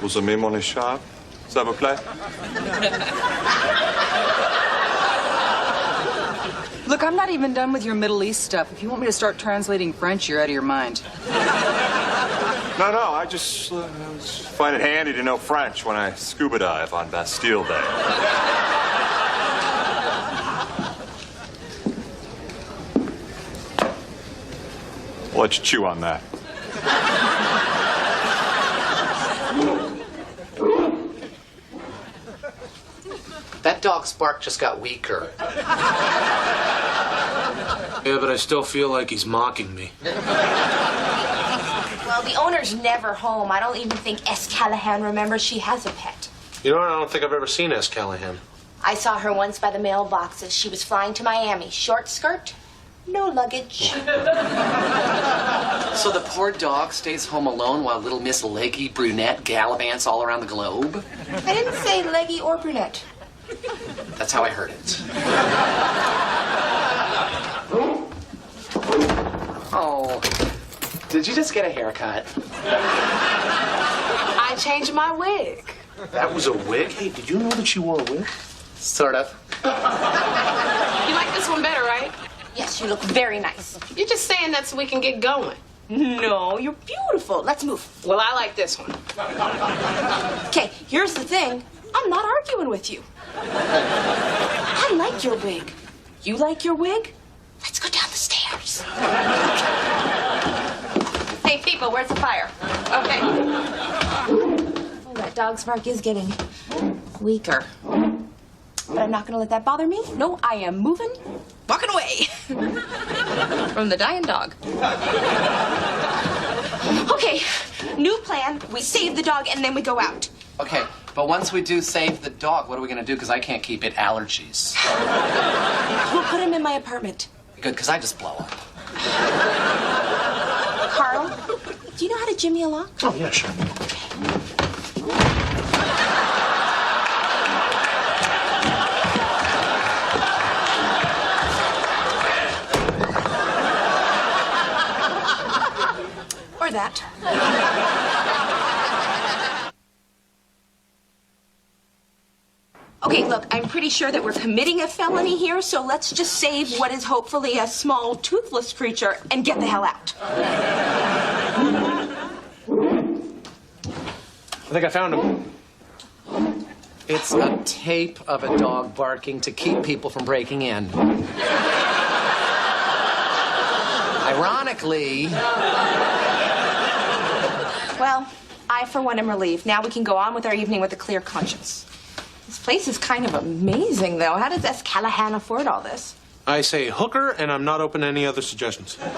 Vous aimez mon écharpe, s'il vous plaît? Look, I'm not even done with your Middle East stuff. If you want me to start translating French, you're out of your mind. No, I just find it handy to know French when I scuba dive on Bastille Day. I'll let you chew on that. That dog's bark just got weaker. Yeah, but I still feel like he's mocking me. Well, the owner's never home. I don't even think S. Callahan remembers she has a pet. You know what? I don't think I've ever seen S. Callahan. I saw her once by the mailboxes. She was flying to Miami. Short skirt, no luggage. So the poor dog stays home alone while little Miss Leggy Brunette gallivants all around the globe? I didn't say leggy or brunette. That's how I heard it. Oh, did you just get a haircut? I changed my wig. That was a wig? Hey, did you know that she wore a wig? Sort of. You like this one better, right? Yes, you look very nice. You're just saying that so we can get going. No, you're beautiful. Let's move. Well, I like this one. Okay, here's the thing. I'm not arguing with you. I like your wig. You like your wig? Let's go down the stairs. where's the fire? Okay. Oh, that dog's bark is getting weaker. But I'm not gonna let that bother me. No, I am moving, walking away from the dying dog. Okay, new plan. We save the dog and then we go out. Okay, but once we do save the dog, what are we going to do? Because I can't keep it. Allergies. We'll put him in my apartment. Good, because I just blow up. Carl, do you know how to jimmy a lock? Oh, yeah, sure. Or that. Okay, look, I'm pretty sure that we're committing a felony here, so let's just save what is hopefully a small, toothless creature and get the hell out. I think I found him. It's a tape of a dog barking to keep people from breaking in. Ironically... Well, I, for one, am relieved. Now we can go on with our evening with a clear conscience. This place is kind of amazing, though. How does S. Callahan afford all this? I say hooker, and I'm not open to any other suggestions. Okay,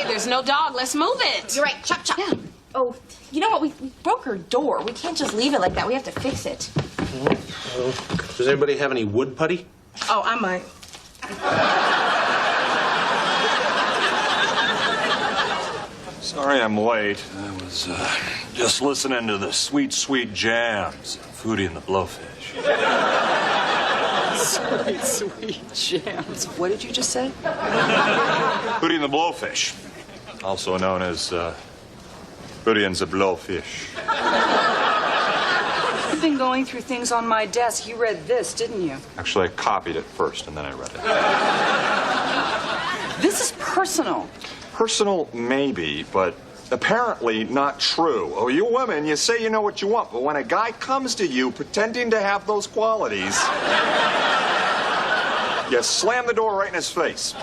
there's no dog. Let's move it. You're right. Chop, chop. Yeah. Oh, you know what? We broke her door. We can't just leave it like that. We have to fix it. Does anybody have any wood putty? Oh, I might. Sorry I'm late. I was just listening to the sweet, sweet jams of Hootie and the Blowfish. Sweet, sweet jams. What did you just say? Hootie and the Blowfish, also known as Hootie and the Blowfish. You've been going through things on my desk. You read this, didn't you? Actually, I copied it first, and then I read it. This is personal. Personal, maybe, but apparently not true. Oh, you women, you say you know what you want, but when a guy comes to you pretending to have those qualities, you slam the door right in his face.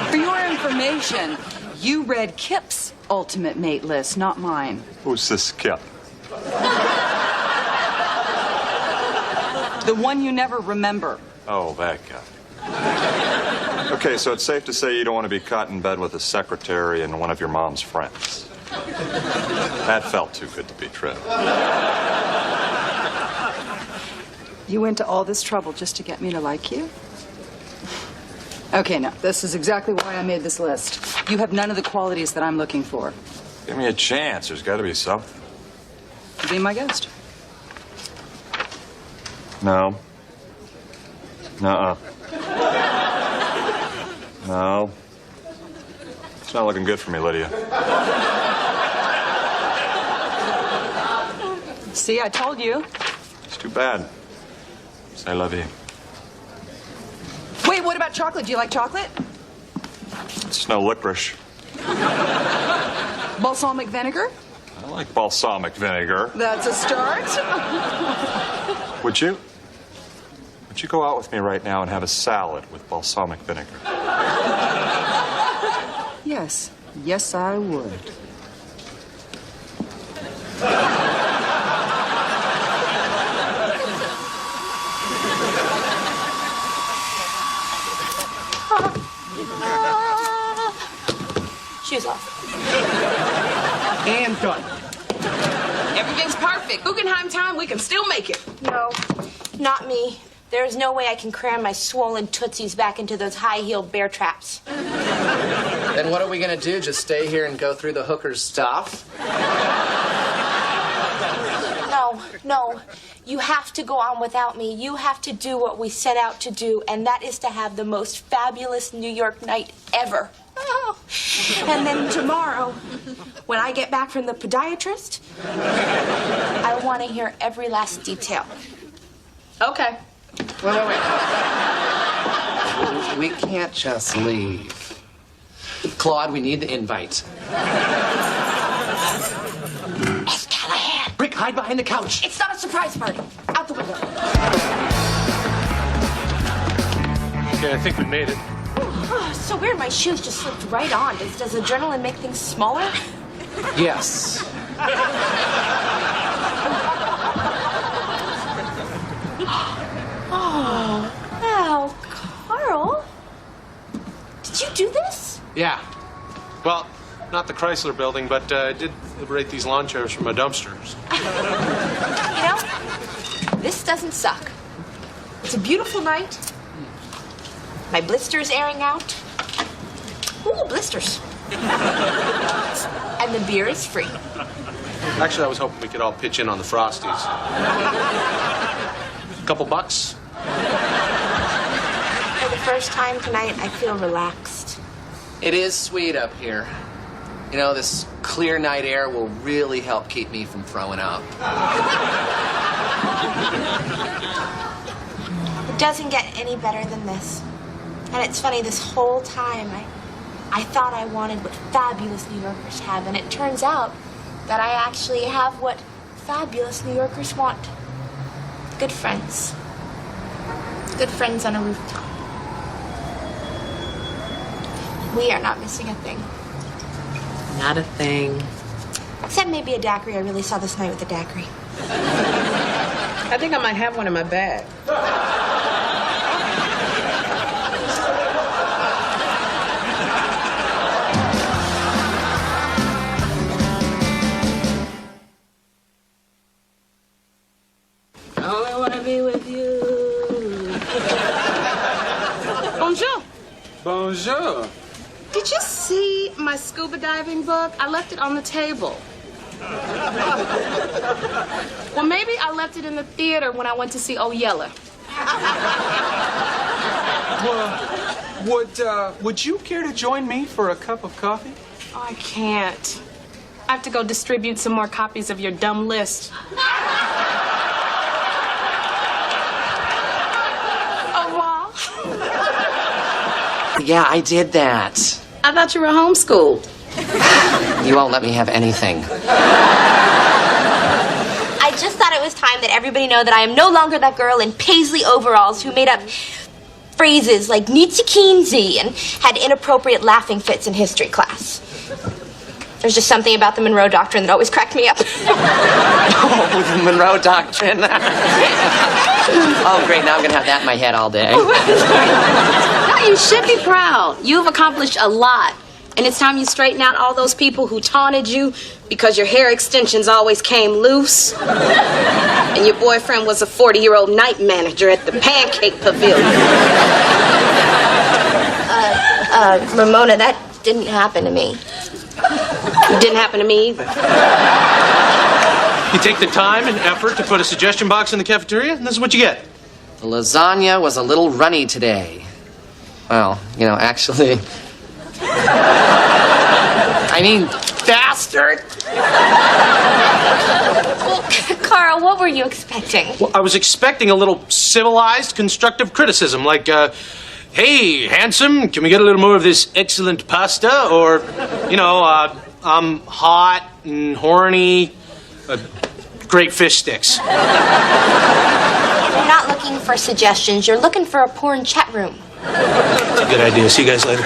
For your information, you read Kip's ultimate mate list, not mine. Who's this Kip? The one you never remember. Oh, that guy. Okay, so it's safe to say you don't want to be caught in bed with a secretary and one of your mom's friends. That felt too good to be true. You went to all this trouble just to get me to like you? Okay, now, this is exactly why I made this list. You have none of the qualities that I'm looking for. Give me a chance. There's got to be something. Be my guest. No. Nuh-uh. No. It's not looking good for me, Lydia. See, I told you. It's too bad. I love you. Wait, what about chocolate? Do you like chocolate? It's no licorice. Balsamic vinegar? I like balsamic vinegar. That's a start. Would you? Would you go out with me right now and have a salad with balsamic vinegar? Yes. Yes, I would. Shoes off. And done. Everything's perfect. Guggenheim time, we can still make it. No, not me. There's no way I can cram my swollen tootsies back into those high-heeled bear traps. Then what are we going to do? Just stay here and go through the hooker's stuff? No. You have to go on without me. You have to do what we set out to do, and that is to have the most fabulous New York night ever. Oh. And then tomorrow, when I get back from the podiatrist, I want to hear every last detail. Okay. Wait. We can't just leave. Claude, we need the invite. S. Callahan. Rick, hide behind the couch. It's not a surprise party. Out the window. Okay, I think we made it. Oh, so weird. My shoes just slipped right on. Does adrenaline make things smaller? Yes. Oh, wow, Carl. Did you do this? Yeah. Well, not the Chrysler building, but I did liberate these lawn chairs from my dumpsters. You know, this doesn't suck. It's a beautiful night. My blister's airing out. Ooh, blisters. And the beer is free. Actually, I was hoping we could all pitch in on the Frosties. A couple bucks? For the first time tonight, I feel relaxed. It is sweet up here. You know, this clear night air will really help keep me from throwing up. It doesn't get any better than this. And it's funny, this whole time, I thought I wanted what fabulous New Yorkers have, and it turns out that I actually have what fabulous New Yorkers want. Good friends. Good friends on a rooftop. We are not missing a thing. Not a thing. Except maybe a daiquiri. I really saw this night with a daiquiri. I think I might have one in my bag. I want to be with you. Bonjour. Bonjour. Did you see my scuba diving book? I left it on the table. Well, maybe I left it in the theater when I went to see Oh Yeller. Would you care to join me for a cup of coffee? Oh, I can't. I have to go distribute some more copies of your dumb list. Au revoir. Yeah, I did that. I thought you were homeschooled. You won't let me have anything. I just thought it was time that everybody know that I am no longer that girl in paisley overalls who made up phrases like Nietzsche Keensy and had inappropriate laughing fits in history class. There's just something about the Monroe Doctrine that always cracked me up. Oh, the Monroe Doctrine. Oh, great. Now I'm going to have that in my head all day. No, you should be proud. You've accomplished a lot. And it's time you straighten out all those people who taunted you because your hair extensions always came loose. And your boyfriend was a 40-year-old night manager at the Pancake Pavilion. Ramona, that didn't happen to me. It didn't happen to me either. You take the time and effort to put a suggestion box in the cafeteria, and this is what you get. The lasagna was a little runny today. Well, you know, actually... I mean, bastard! Well, Carl, what were you expecting? Well, I was expecting a little civilized, constructive criticism, like, hey, handsome, can we get a little more of this excellent pasta? Or, you know, I'm hot and horny, great fish sticks. You're not looking for suggestions. You're looking for a porn chat room. That's a good idea. See you guys later.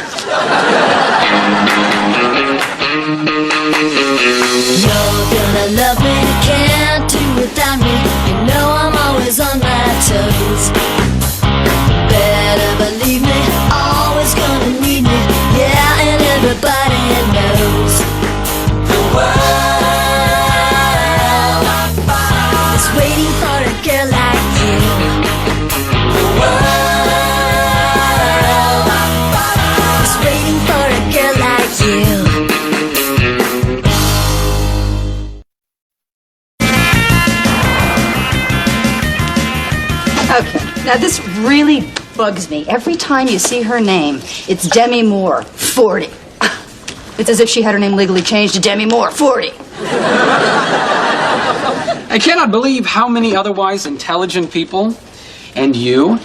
You're gonna love me, can't do without me. You know I'm always on my toes. Better believe me, always gonna need me. Yeah, and everybody knows the world is waiting for a girl like you. The world is waiting for a girl like you. Okay, now this really bugs me. Every time you see her name, it's Demi Moore, 40. It's as if she had her name legally changed to Demi Moore, 40. I cannot believe how many otherwise intelligent people, and you,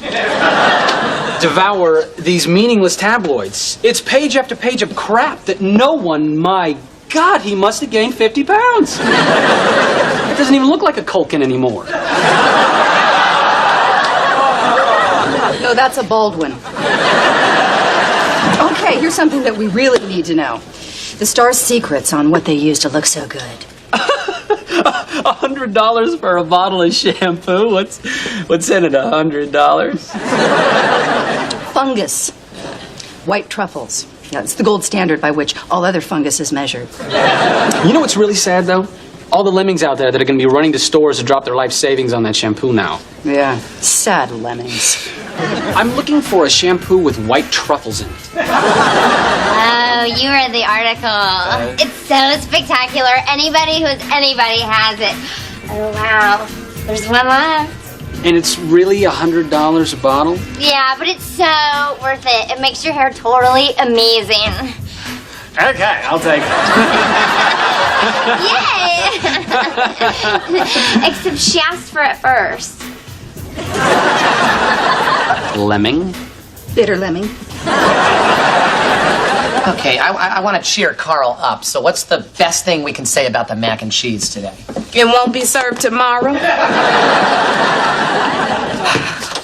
devour these meaningless tabloids. It's page after page of crap that no one, my God, he must have gained 50 pounds. It doesn't even look like a Culkin anymore. No, that's a Baldwin. Okay, Okay, here's something that we really need to know. The star's secrets on what they use to look so good. $100 for a bottle of shampoo? What's in it, $100? Fungus. White truffles. Yeah, it's the gold standard by which all other fungus is measured. You know what's really sad, though? All the lemmings out there that are going to be running to stores to drop their life savings on that shampoo now. Yeah, sad lemmings. I'm looking for a shampoo with white truffles in it. Oh, you read the article. It's so spectacular. Anybody who's anybody has it. Oh, wow. There's one left. And it's really $100 a bottle? Yeah, but it's so worth it. It makes your hair totally amazing. Okay, I'll take it. Yay! Except she asked for it first. Lemming? Bitter lemming. Okay, I want to cheer Carl up. So what's the best thing we can say about the mac and cheese today? It won't be served tomorrow.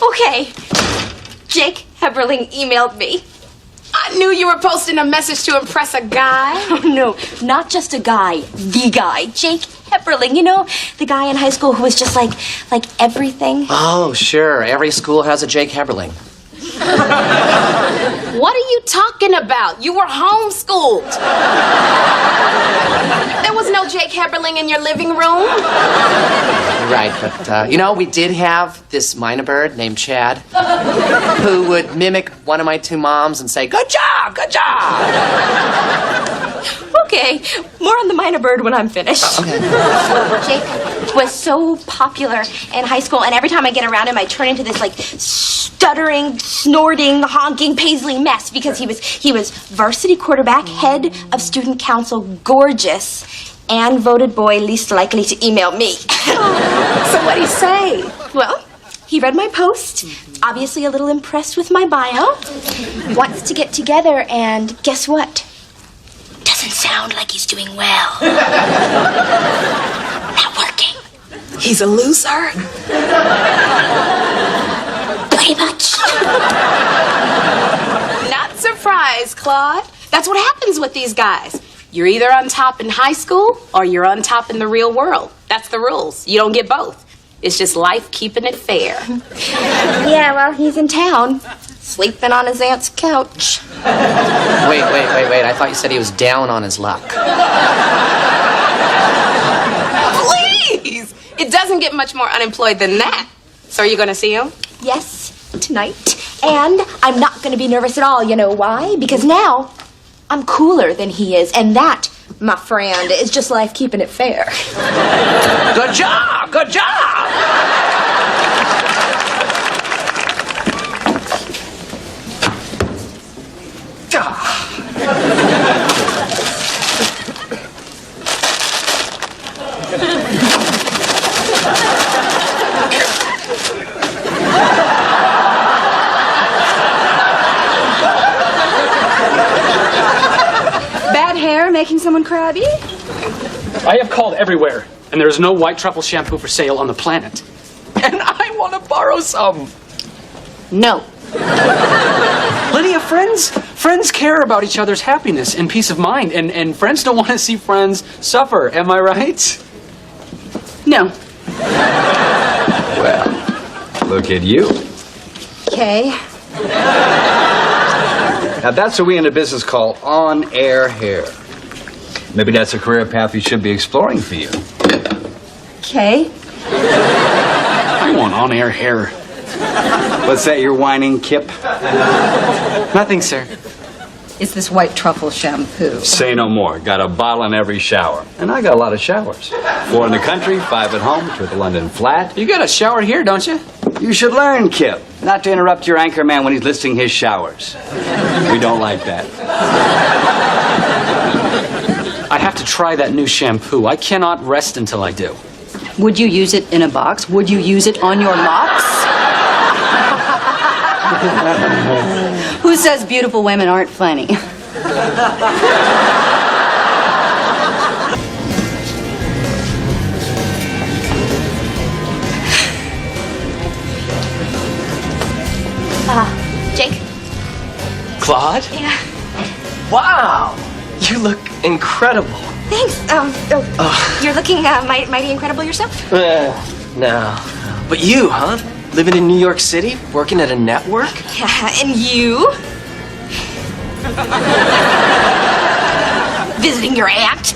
Okay. Jake Heberling emailed me. I knew you were posting a message to impress a guy. Oh, no, not just a guy. The guy. Jake Heberling. You know, the guy in high school who was just like everything? Oh, sure. Every school has a Jake Heberling. What are you talking about? You were homeschooled. There was no Jake Heberling in your living room. Right, but, we did have this minor bird named Chad who would mimic one of my two moms and say, "Good job, good job." Okay, more on the minor bird when I'm finished. Okay. Jake was so popular in high school, and every time I get around him, I turn into this, stuttering, snorting, honking Paisley mess because he was varsity quarterback, head of student council, gorgeous, and voted boy least likely to email me. So what'd he say? Well, he read my post, obviously a little impressed with my bio, wants to get together, and guess what? Doesn't sound like he's doing well. Not working. He's a loser. Pretty much. Not surprised, Claude. That's what happens with these guys. You're either on top in high school or you're on top in the real world. That's the rules. You don't get both. It's just life keeping it fair. Yeah, well, he's in town, sleeping on his aunt's couch. Wait. I thought you said he was down on his luck. Please! It doesn't get much more unemployed than that. So are you going to see him? Yes, tonight. And I'm not going to be nervous at all. You know why? Because now I'm cooler than he is. And that, my friend, is just life keeping it fair. Good job! Good job! Bad hair making someone crabby? I have called everywhere, and there's no white truffle shampoo for sale on the planet. And I want to borrow some. No. Lydia, friends care about each other's happiness and peace of mind, and friends don't want to see friends suffer. Am I right? No. Well, look at you. Okay. Now, that's what we in the business call on-air hair. Maybe that's a career path we should be exploring for you. Okay. I want on-air hair. What's that you're whining, Kip? Nothing, sir. It's this white truffle shampoo. Say no more. Got a bottle in every shower. And I got a lot of showers. 4 in the country, 5 at home, 2 at the London flat. You got a shower here, don't you? You should learn, Kip, not to interrupt your anchor man when he's listing his showers. We don't like that. I have to try that new shampoo. I cannot rest until I do. Would you use it in a box? Would you use it on your locks? Who says beautiful women aren't funny? Jake? Claude? Yeah. Wow, you look incredible. Thanks. You're looking mighty incredible yourself. No. But you, huh? Living in New York City, working at a network? Yeah, and you? Visiting your aunt?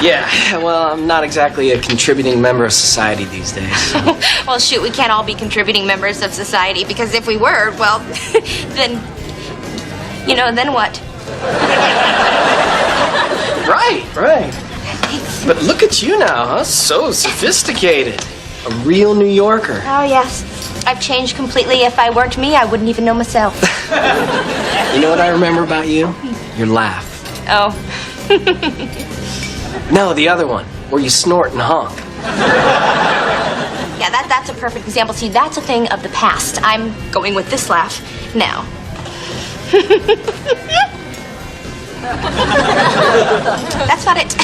Yeah, well, I'm not exactly a contributing member of society these days. Well, shoot, we can't all be contributing members of society, because if we were, well, then, then what? Right. But look at you now, huh? So sophisticated. A real New Yorker. Oh, yes. I've changed completely. If I weren't me, I wouldn't even know myself. You know what I remember about you? Your laugh. Oh. No, the other one, where you snort and honk. Yeah, that's a perfect example. See, that's a thing of the past. I'm going with this laugh now. That's about it.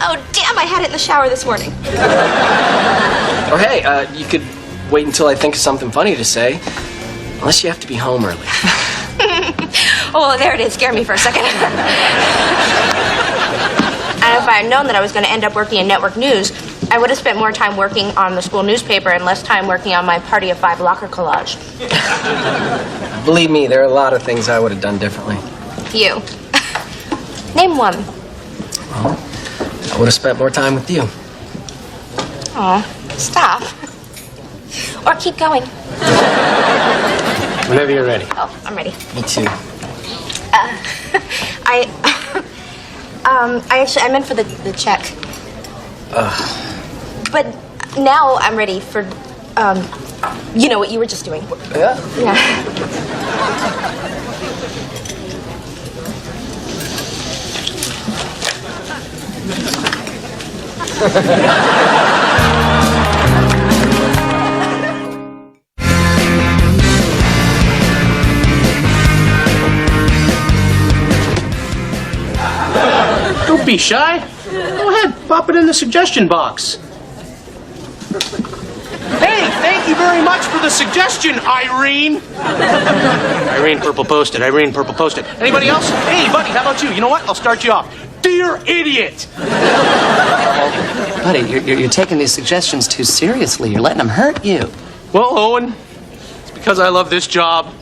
Oh, damn, I had it in the shower this morning. Or hey, you could wait until I think of something funny to say. Unless you have to be home early. Oh, there it is. Scared me for a second. And if I had known that I was going to end up working in network news, I would have spent more time working on the school newspaper and less time working on my Party of Five locker collage. Believe me, there are a lot of things I would have done differently. You. Name one. Well, I would have spent more time with you. Oh, stop. Or keep going. Whenever you're ready. Oh, I'm ready. Me too. I meant for the check. But now I'm ready for, what you were just doing. Yeah? Yeah. Don't be shy. Go ahead, pop it in the suggestion box. Hey, thank you very much for the suggestion, Irene. Irene Purple posted. Irene Purple posted. Anybody else? Hey, buddy, how about you? You know what? I'll start you off. Dear idiot. Buddy, you're taking these suggestions too seriously. You're letting them hurt you. Well, Owen, it's because I love this job.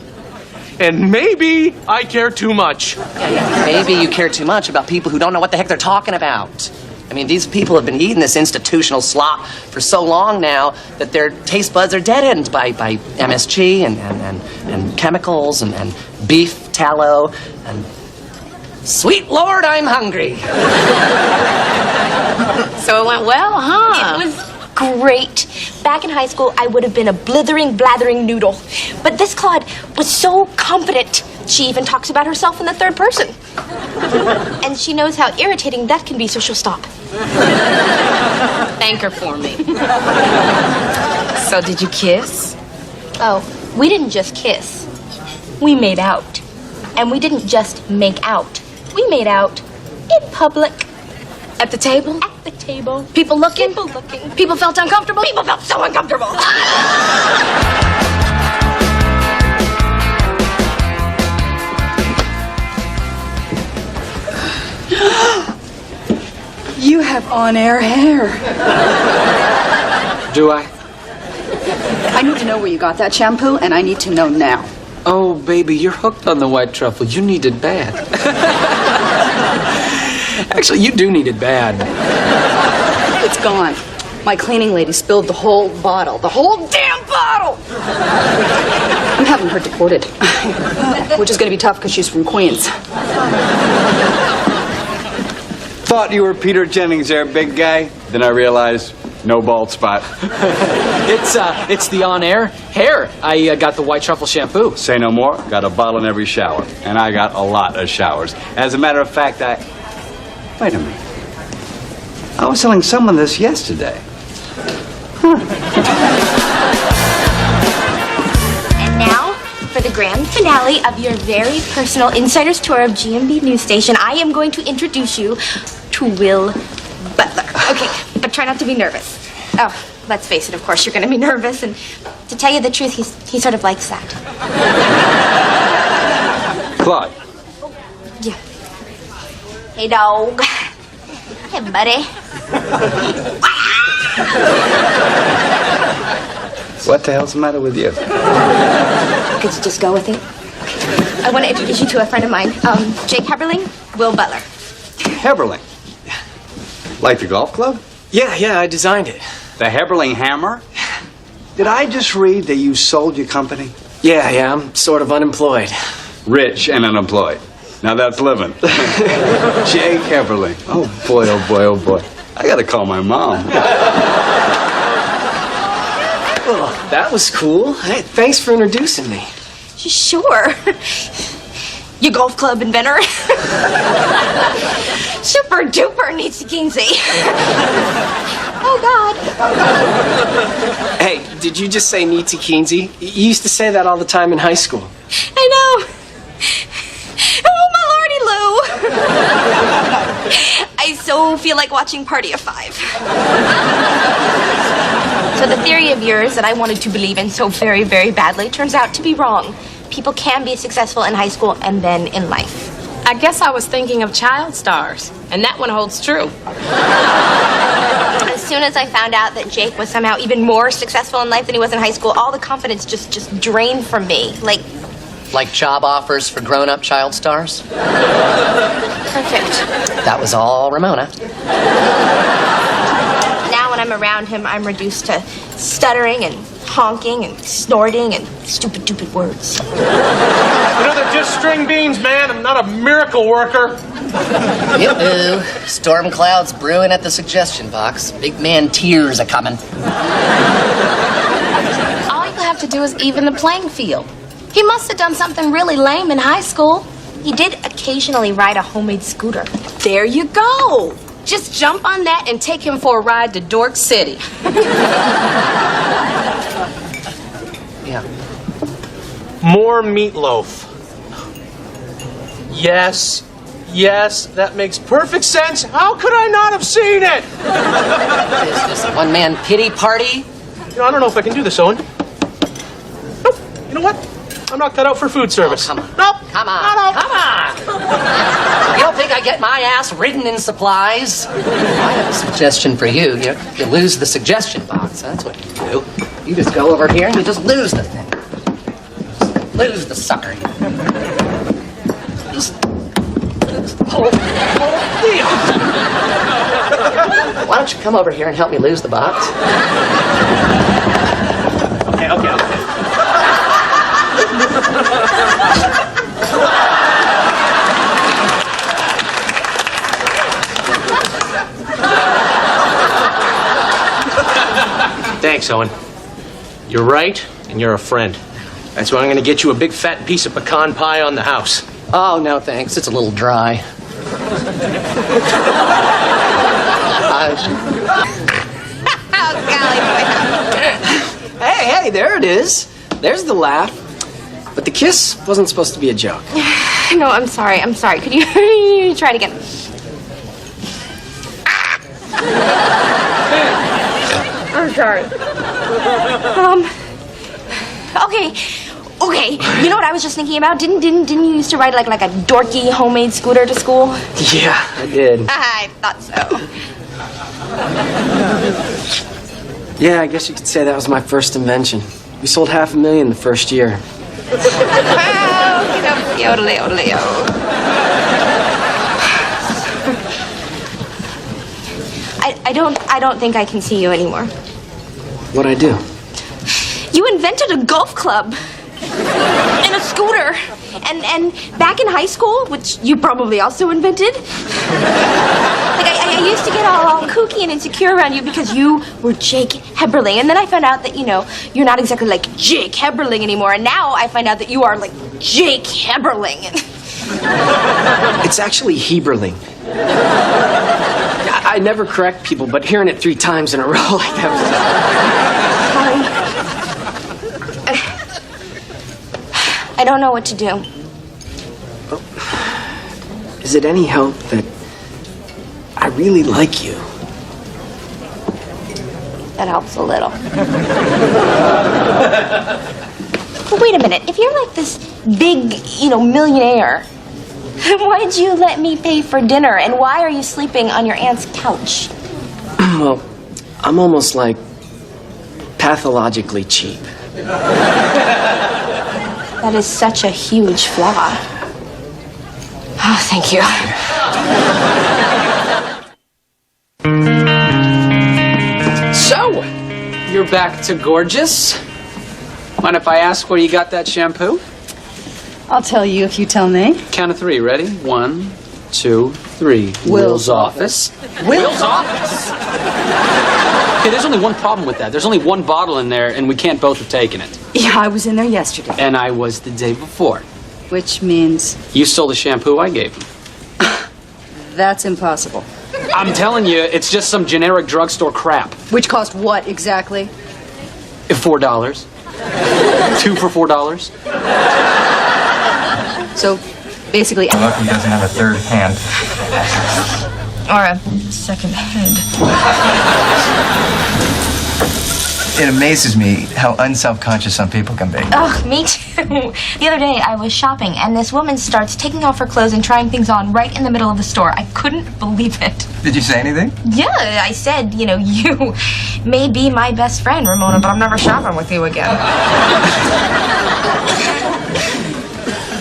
And maybe I care too much. Maybe you care too much about people who don't know what the heck they're talking about. I mean, these people have been eating this institutional slop for so long now that their taste buds are deadened by MSG and chemicals and beef tallow and... Sweet Lord, I'm hungry. So it went well, huh? It was great. Back in high school, I would have been a blithering, blathering noodle. But this Claude was so confident. She even talks about herself in the third person. And she knows how irritating that can be, so she'll stop. Thank her for me. So did you kiss? Oh, we didn't just kiss. We made out. And we didn't just make out. We made out in public. At the table? At the table. People looking? People looking. People felt uncomfortable? People felt so uncomfortable. You have on-air hair. Do I? I need to know where you got that shampoo, and I need to know now. Oh, baby, you're hooked on the white truffle. You need it bad. Actually, you do need it bad. It's gone. My cleaning lady spilled the whole bottle. The whole damn bottle! I'm having her deported. Which is going to be tough because she's from Queens. Thought you were Peter Jennings there, big guy. Then I realized, no bald spot. It's the on-air hair. I got the white truffle shampoo. Say no more. Got a bottle in every shower. And I got a lot of showers. As a matter of fact, Wait a minute. I was telling someone this yesterday. And now, for the grand finale of your very personal insider's tour of GMB News Station, I am going to introduce you to Will Butler. Okay, but try not to be nervous. Oh, let's face it, of course, you're going to be nervous. And to tell you the truth, he sort of likes that. Claude. Yeah. Hey, dog. Hey, buddy. What the hell's the matter with you? Could you just go with it? I want to introduce you to a friend of mine, Jake Heberling, Will Butler. Heberling. Like the golf club? Yeah, I designed it. The Heberling Hammer? Did I just read that you sold your company? Yeah, I'm sort of unemployed. Rich and unemployed. Now that's living. Jake Heberling. Oh boy, oh boy, oh boy. I gotta call my mom. Well, that was cool. Hey, thanks for introducing me. Sure. You golf club inventor. Super duper Nietzsche Kinsey. Oh, God. Hey, did you just say Nietzsche Kinsey? You used to say that all the time in high school. I know. Oh, my lordy, Lou. I so feel like watching Party of Five. So the theory of yours that I wanted to believe in so very, very badly turns out to be wrong. People can be successful in high school and then in life. I guess I was thinking of child stars, and that one holds true. As soon as I found out that Jake was somehow even more successful in life than he was in high school, all the confidence just drained from me. Like job offers for grown-up child stars? Perfect. That was all Ramona. Now when I'm around him, I'm reduced to stuttering and honking and snorting and stupid words. You know, they're just string beans, man. I'm not a miracle worker. Yoo-hoo. Storm clouds brewing at the suggestion box. Big man tears are coming. All you have to do is even the playing field. He must have done something really lame in high school. He did occasionally ride a homemade scooter. There you go. Just jump on that and take him for a ride to Dork City. Yeah. More meatloaf. Yes, that makes perfect sense. How could I not have seen it? Is this a one-man pity party? You know, I don't know if I can do this, Owen. Nope. You know what? I'm not cut out for food service. Oh, come on. Nope. Come on. Not out. Come on. You don't think I get my ass ridden in supplies? I have a suggestion for you. You lose the suggestion box. That's what you do. You just go over here and you just lose the thing. Lose the sucker. Just lose the whole deal. Why don't you come over here and help me lose the box? Okay. Thanks, Owen. You're right, and you're a friend. That's why I'm going to get you a big fat piece of pecan pie on the house. Oh, no, thanks. It's a little dry. Hey, there it is. There's the laugh. But the kiss wasn't supposed to be a joke. No, I'm sorry. Could you try it again? I'm sorry. Okay. You know what I was just thinking about? Didn't you used to ride like a dorky homemade scooter to school? Yeah, I did. I thought so. Yeah, I guess you could say that was my first invention. We sold $500,000 the first year. I don't think I can see you anymore. What'd I do? You invented a golf club and a scooter, and back in high school, which you probably also invented. I used to get all kooky and insecure around you because you were Jake Heberling, and then I found out that you're not exactly like Jake Heberling anymore, and now I find out that you are like Jake Heberling. It's actually Heberling. I never correct people, but hearing it 3 times in a row like that was I don't know what to do. Is it any help that I really like you? That helps a little. But wait a minute. If you're like this big, millionaire, then why'd you let me pay for dinner? And why are you sleeping on your aunt's couch? Well, I'm almost like pathologically cheap. That is such a huge flaw. Oh, thank you. So, you're back to gorgeous. Mind if I ask where you got that shampoo? I'll tell you if you tell me. Count of three. Ready? 1, 2, 3. Will's office. Will's office? Okay, there's only one problem with that. There's only one bottle in there, and we can't both have taken it. Yeah, I was in there yesterday. And I was the day before. Which means? You stole the shampoo I gave him. That's impossible. I'm telling you, it's just some generic drugstore crap. Which cost what exactly? $4. 2 for $4. So, basically... Lucky doesn't have a third hand. Or a second head. It amazes me how unself-conscious some people can be. Oh, me too. The other day, I was shopping, and this woman starts taking off her clothes and trying things on right in the middle of the store. I couldn't believe it. Did you say anything? Yeah, I said, you may be my best friend, Ramona, but I'm never shopping with you again.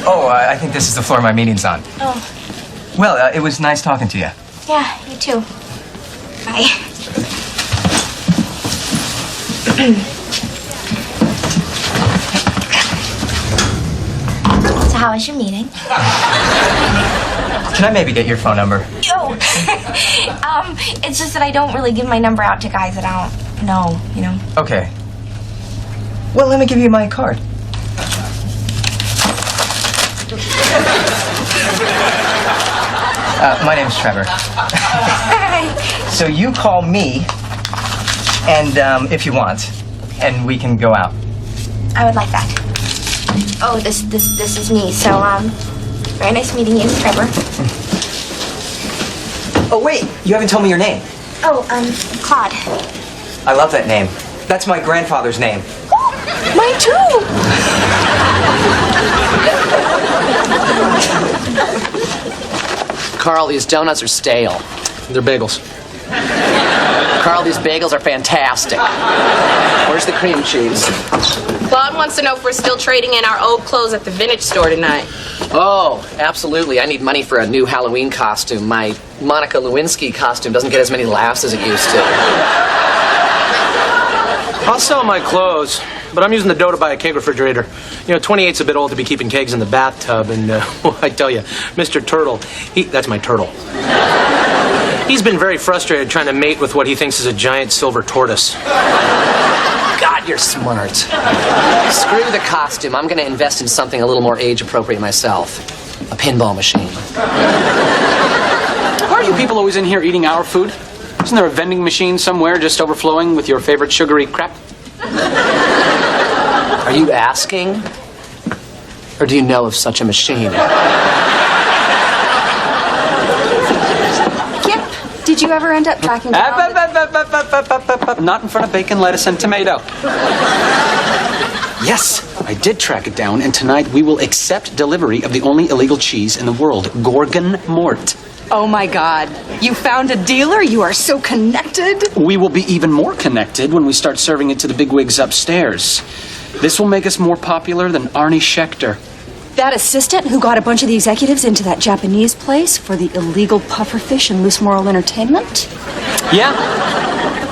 Oh, I think this is the floor my meeting's on. Oh, Well, it was nice talking to you. yeah, you too. Bye. So how was your meeting? Can I maybe get your phone number? Yo! It's just that I don't really give my number out to guys that I don't know, Okay. Well, let me give you my card. My name's Trevor. So you call me, and if you want, and we can go out. I would like that. Oh, this is me. So, very nice meeting you, Trevor. Oh, wait, you haven't told me your name. Oh, Claude. I love that name. That's my grandfather's name. Mine too! Carl, these donuts are stale. They're bagels. Carl, these bagels are fantastic. Where's the cream cheese? Claude wants to know if we're still trading in our old clothes at the vintage store tonight. Oh, absolutely. I need money for a new Halloween costume. My Monica Lewinsky costume doesn't get as many laughs as it used to. I'll sell my clothes, but I'm using the dough to buy a keg refrigerator. 28's a bit old to be keeping kegs in the bathtub, and I tell you, Mr. Turtle, that's my turtle. He's been very frustrated trying to mate with what he thinks is a giant silver tortoise. God, you're smart. Screw the costume. I'm going to invest in something a little more age-appropriate myself. A pinball machine. Why are you people always in here eating our food? Isn't there a vending machine somewhere just overflowing with your favorite sugary crap? Are you asking? Or do you know of such a machine? Kip, did you ever end up tracking down... Not in front of bacon, lettuce, and tomato. Yes, I did track it down, and tonight we will accept delivery of the only illegal cheese in the world, Gorgon Mort. Oh my God. You found a dealer? You are so connected. We will be even more connected when we start serving it to the bigwigs upstairs. This will make us more popular than Arnie Schechter. That assistant who got a bunch of the executives into that Japanese place for the illegal pufferfish and loose moral entertainment? Yeah.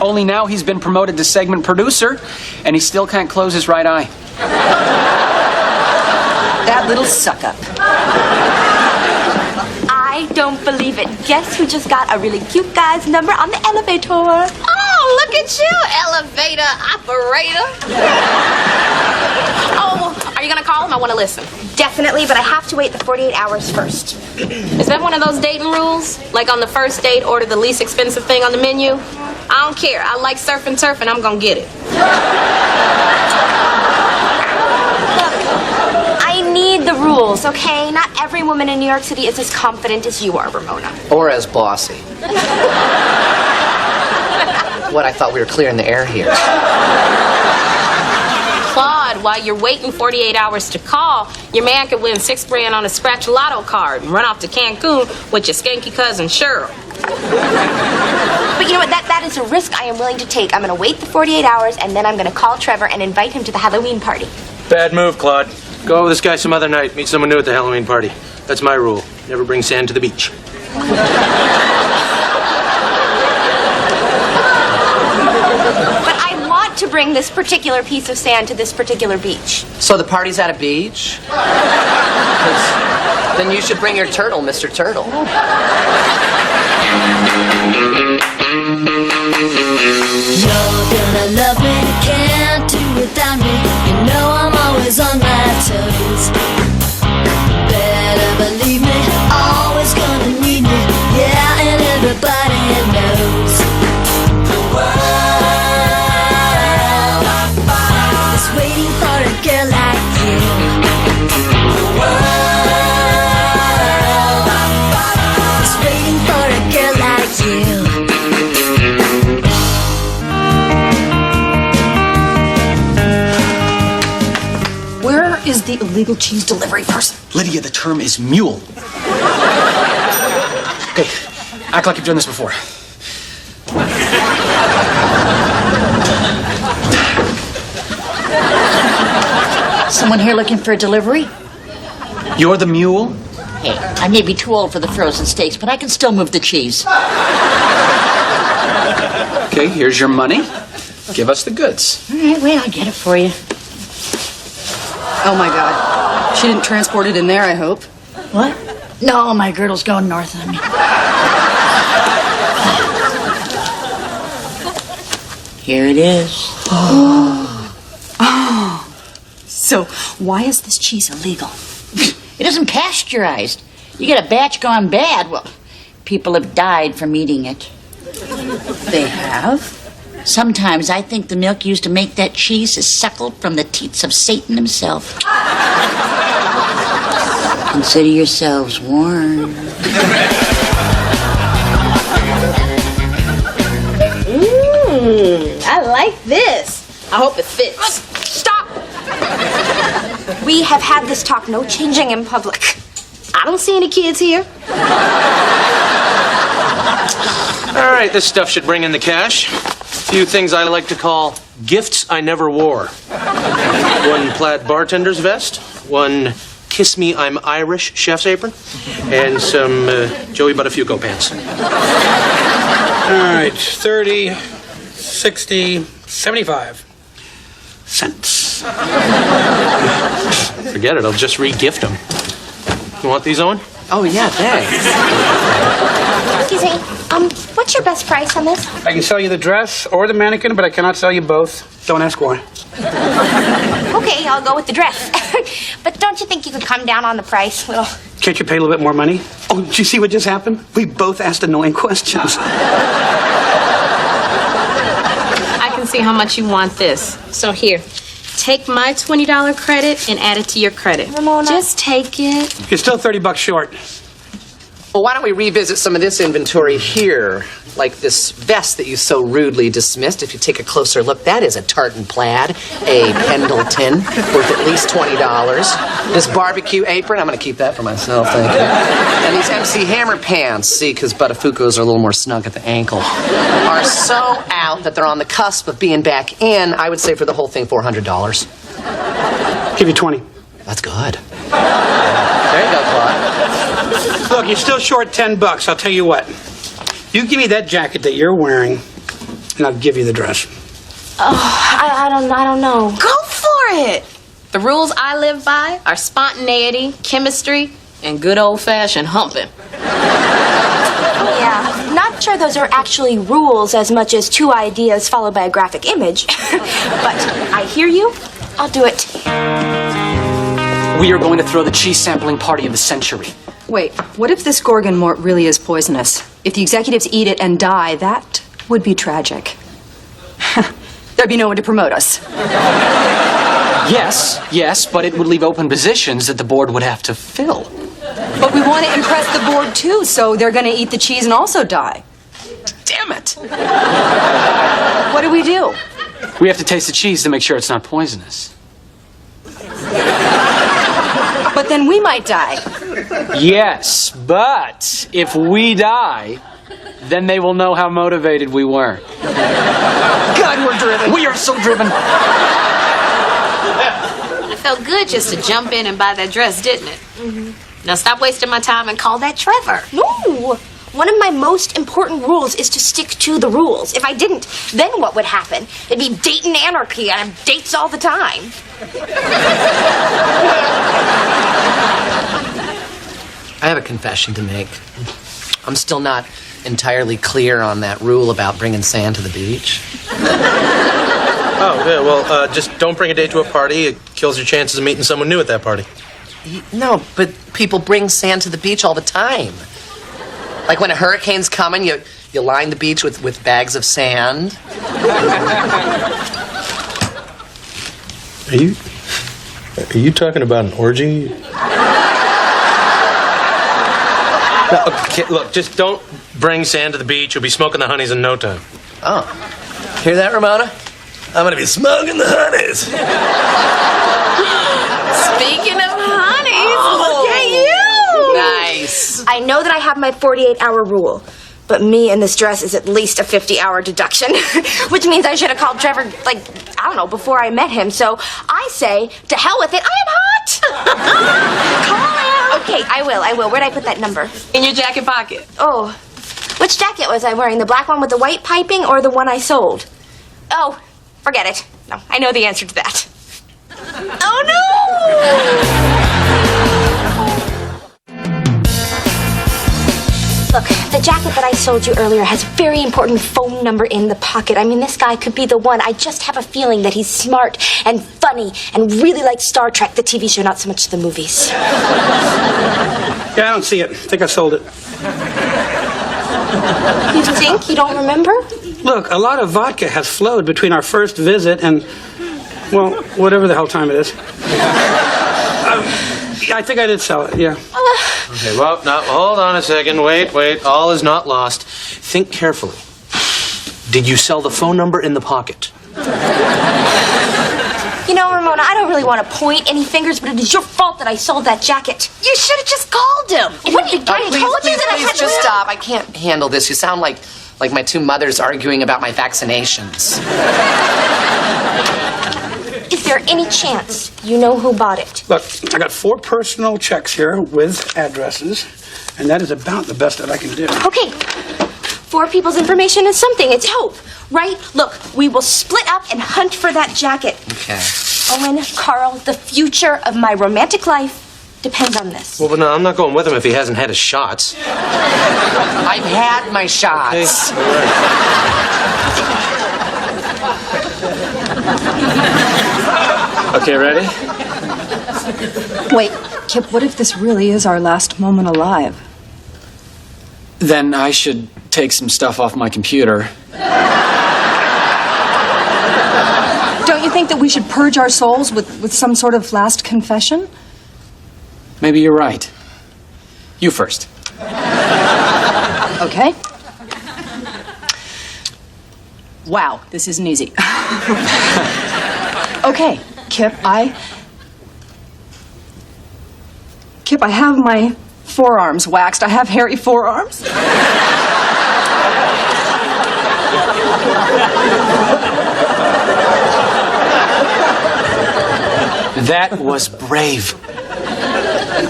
Only now he's been promoted to segment producer, and he still can't close his right eye. That little suck-up. I don't believe it. Guess who just got a really cute guy's number on the elevator? Oh, look at you, elevator operator. Oh, are you gonna call him? I want to listen. Definitely, but I have to wait the 48 hours first. Is that one of those dating rules? Like on the first date, order the least expensive thing on the menu? I don't care. I like surf and turf, and I'm gonna get it. I need the rules, okay? Not every woman in New York City is as confident as you are, Ramona. Or as bossy. What, I thought we were clearing the air here. Claude, while you're waiting 48 hours to call, your man could win $6 grand on a scratch lotto card and run off to Cancun with your skanky cousin Cheryl. But you know what? That is a risk I am willing to take. I'm going to wait the 48 hours, and then I'm going to call Trevor and invite him to the Halloween party. Bad move, Claude. Go out with this guy some other night. Meet someone new at the Halloween party. That's my rule. Never bring sand to the beach. But I want to bring this particular piece of sand to this particular beach. So the party's at a beach? 'Cause then you should bring your turtle, Mr. Turtle. You're gonna love me, can't do without me. You know I'm always on my toes. Better believe me, always gonna need me. Yeah, and everybody knows. The world is waiting for a girl like you. The world is waiting for a girl like you. Where is the illegal cheese delivery person? Lydia, the term is mule. Okay, act like you've done this before. Someone here looking for a delivery? You're the mule? Hey, I may be too old for the frozen steaks, but I can still move the cheese. Okay, here's your money. Give us the goods. All right, wait, I'll get it for you. Oh my God. She didn't transport it in there, I hope. What? No, my girdle's going north on me. Here it is. So, why is this cheese illegal? It isn't pasteurized. You get a batch gone bad, well, people have died from eating it. They have? Sometimes I think the milk used to make that cheese is suckled from the teats of Satan himself. Consider yourselves warned. I like this. I hope it fits. Stop! We have had this talk, no changing in public. I don't see any kids here. All right, this stuff should bring in the cash. A few things I like to call gifts I never wore. One plaid bartender's vest, one Kiss Me I'm Irish chef's apron, and some Joey Buttafuoco pants. All right, 30, 60, 75 cents. Forget it, I'll just re-gift them. You want these, Owen? Oh, yeah, thanks. Excuse me, what's your best price on this? I can sell you the dress or the mannequin, but I cannot sell you both. Don't ask why. Okay, I'll go with the dress. But don't you think you could come down on the price? Well, Can't you pay a little bit more money? Oh, did you see what just happened? We both asked annoying questions. I can see how much you want this. So here, take my $20 credit and add it to your credit. Ramona. Just take it. You're still $30 short. Well, why don't we revisit some of this inventory here? Like this vest that you so rudely dismissed. If you take a closer look, that is a tartan plaid, a Pendleton, worth at least $20. This barbecue apron, I'm going to keep that for myself, thank you. And these MC Hammer pants, see, because Buttafuocos are a little more snug at the ankle, are so out that they're on the cusp of being back in. I would say for the whole thing, $400. Give you 20. That's good. There you go, Claude. Look, you're still short $10. I'll tell you what. You give me that jacket that you're wearing, and I'll give you the dress. Oh, I don't know. Go for it. The rules I live by are spontaneity, chemistry, and good old-fashioned humping. Yeah, not sure those are actually rules as much as two ideas followed by a graphic image. But I hear you. I'll do it. We are going to throw the cheese sampling party of the century. Wait, what if this Gorgon mort really is poisonous? If the executives eat it and die, that would be tragic. There'd be no one to promote us. Yes, but it would leave open positions that the board would have to fill. But we want to impress the board too, so they're going to eat the cheese and also die. Damn Damn it! What do we do? We have to taste the cheese to make sure it's not poisonous. But then we might die. Yes, but if we die, then they will know how motivated we were. God, we're driven. We are so driven. It felt good just to jump in and buy that dress, didn't it? Now stop wasting my time and call that Trevor. No! One of my most important rules is to stick to the rules. If I didn't, then what would happen? It'd be dating anarchy. I'd have dates all the time. I have a confession to make. I'm still not entirely clear on that rule about bringing sand to the beach. Oh, yeah, well, just don't bring a date to a party. It kills your chances of meeting someone new at that party. No, but people bring sand to the beach all the time. Like when a hurricane's coming, you line the beach with bags of sand. Are you talking about an orgy? No, okay, look, just don't bring sand to the beach. You'll be smoking the honeys in no time. Oh. Hear that, Ramona? I'm gonna be smoking the honeys. Speaking of honeys, look at you. Nice. I know that I have my 48-hour rule, but me in this dress is at least a 50-hour deduction, which means I should have called Trevor, like, I don't know, before I met him. So I say, to hell with it, I am hot. Call him. Okay, I will. Where'd I put that number? In your jacket pocket. Oh, which jacket was I wearing? The black one with the white piping or the one I sold? Oh, forget it. No, I know the answer to that. Oh, no! Look, the jacket that I sold you earlier has a very important phone number in the pocket. I mean, this guy could be the one. I just have a feeling that he's smart and funny and really likes Star Trek, the TV show, not so much the movies. Yeah, I don't see it. I think I sold it. You think? You don't remember? Look, a lot of vodka has flowed between our first visit and, well, whatever the hell time it is. I think I did sell it, yeah. Okay, well, now, hold on a second. Wait. All is not lost. Think carefully. Did you sell the phone number in the pocket? You know, Ramona, I don't really want to point any fingers, but it is your fault that I sold that jacket. You should have just called him. What? I told you that I had just stop. I can't handle this. You sound like my two mothers arguing about my vaccinations. Is there any chance you know who bought it? Look, I got 4 personal checks here with addresses, and that is about the best that I can do. Okay. 4 people's information is something. It's hope, right? Look, we will split up and hunt for that jacket. Okay. Owen, Carl, the future of my romantic life depends on this. Well, but no, I'm not going with him if he hasn't had his shots. I've had my shots. Okay, ready? Wait, Kip, what if this really is our last moment alive? Then I should take some stuff off my computer. Don't you think that we should purge our souls with some sort of last confession? Maybe you're right. You first. Okay. Wow, this isn't easy. Okay, Kip, I have my forearms waxed. I have hairy forearms. That was brave.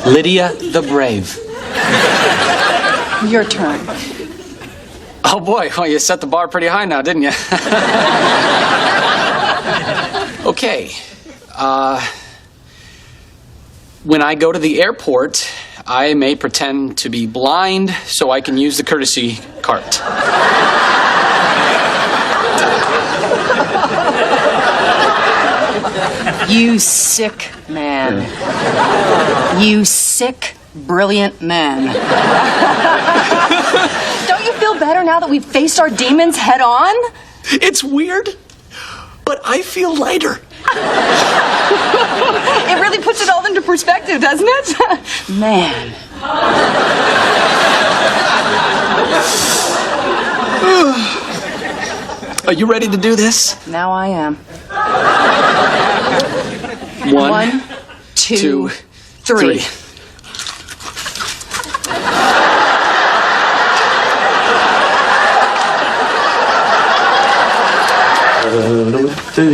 Lydia the Brave. Your turn. Oh boy, well, you set the bar pretty high now, didn't you? Okay. When I go to the airport, I may pretend to be blind so I can use the courtesy cart. You sick man. You sick, brilliant man. Don't you feel better now that we've faced our demons head on? It's weird, but I feel lighter. It really puts it all into perspective, doesn't it? Man. Are you ready to do this? Now I am. One, two, three.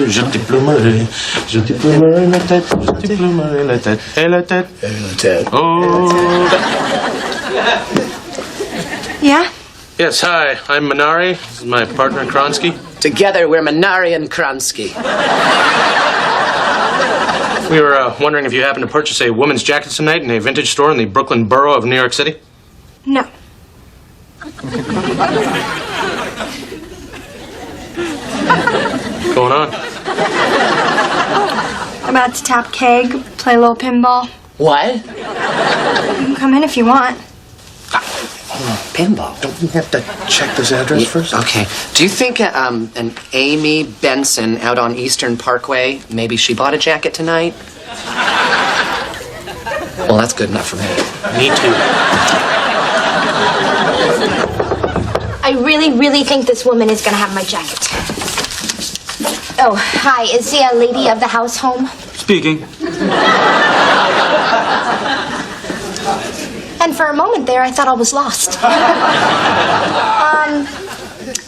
Je diplomerai la tête, je diplomerai la tête, et la tête, et la tête. Oh. Yeah? Yes, hi, I'm Minari. This is my partner, Kronsky. Together, we're Minari and Kronsky. We were wondering if you happened to purchase a woman's jacket tonight in a vintage store in the Brooklyn borough of New York City? No. What's going on? About to tap keg, play a little pinball. What? You can come in if you want. Pinball. Don't we have to check this address first? Okay. Do you think an Amy Benson out on Eastern Parkway, maybe she bought a jacket tonight? Well, that's good enough for me. Me too. I really, really think this woman is gonna have my jacket. Oh, hi. Is the lady of the house home? Speaking. And for a moment there, I thought I was lost.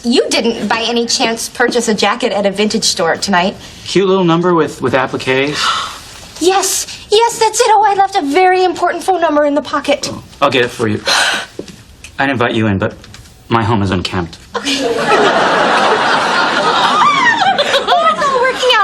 You didn't, by any chance, purchase a jacket at a vintage store tonight? Cute little number with applique. Yes, that's it. Oh, I left a very important phone number in the pocket. I'll get it for you. I'd invite you in, but my home is unkempt.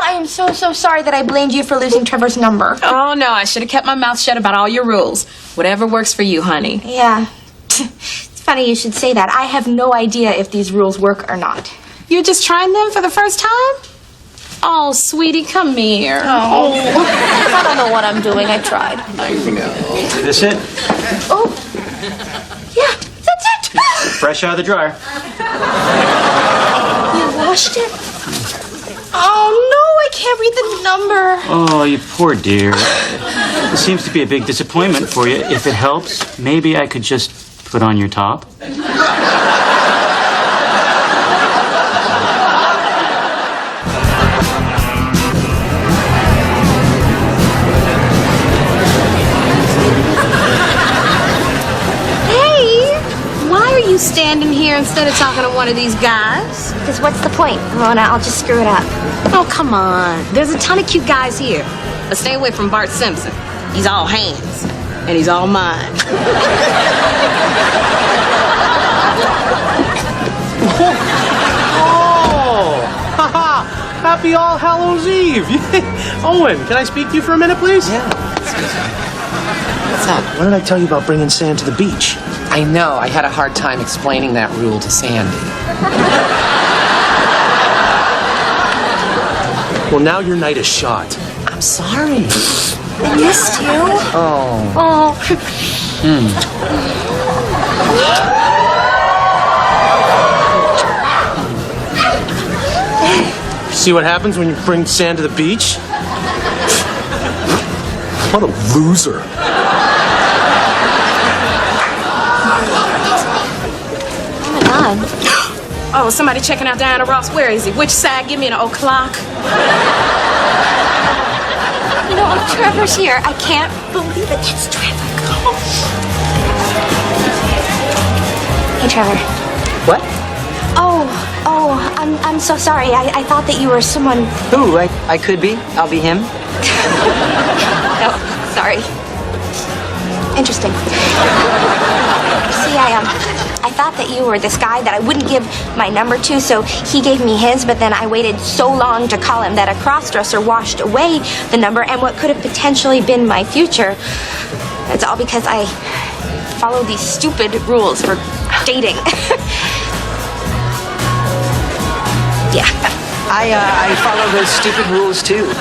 I am so sorry that I blamed you for losing Trevor's number. Oh, no, I should have kept my mouth shut about all your rules. Whatever works for you, honey. Yeah. It's funny you should say that. I have no idea if these rules work or not. You're just trying them for the first time? Oh, sweetie, come here. Oh. I don't know what I'm doing. I tried. I know. This it? Oh. Yeah, that's it. Fresh out of the dryer. You washed it? Oh, no, I can't read the number. Oh, you poor dear. This seems to be a big disappointment for you. If it helps, maybe I could just put on your top. You standing here instead of talking to one of these guys? Because what's the point, Ramona? I'll just screw it up. Oh, come on. There's a ton of cute guys here. But stay away from Bart Simpson. He's all hands. And he's all mine. Oh! Haha! Happy All Hallows Eve! Owen, can I speak to you for a minute, please? Yeah. What's up? What did I tell you about bringing Sand to the beach? I know. I had a hard time explaining that rule to Sandy. Well, now your night is shot. I'm sorry. I missed you. Oh. See what happens when you bring Sand to the beach? What a loser. Oh, somebody checking out Diana Ross. Where is he? Which side? Give me an o'clock. You know, Trevor's here. I can't believe it. It's Trevor. Hey, Trevor. What? I'm so sorry. I thought that you were someone. Who? I could be. I'll be him. No, sorry. Interesting. See, I thought that you were this guy that I wouldn't give my number to, so he gave me his, but then I waited so long to call him that a crossdresser washed away the number and what could have potentially been my future. It's all because I followed these stupid rules for dating. Yeah. I follow those stupid rules too.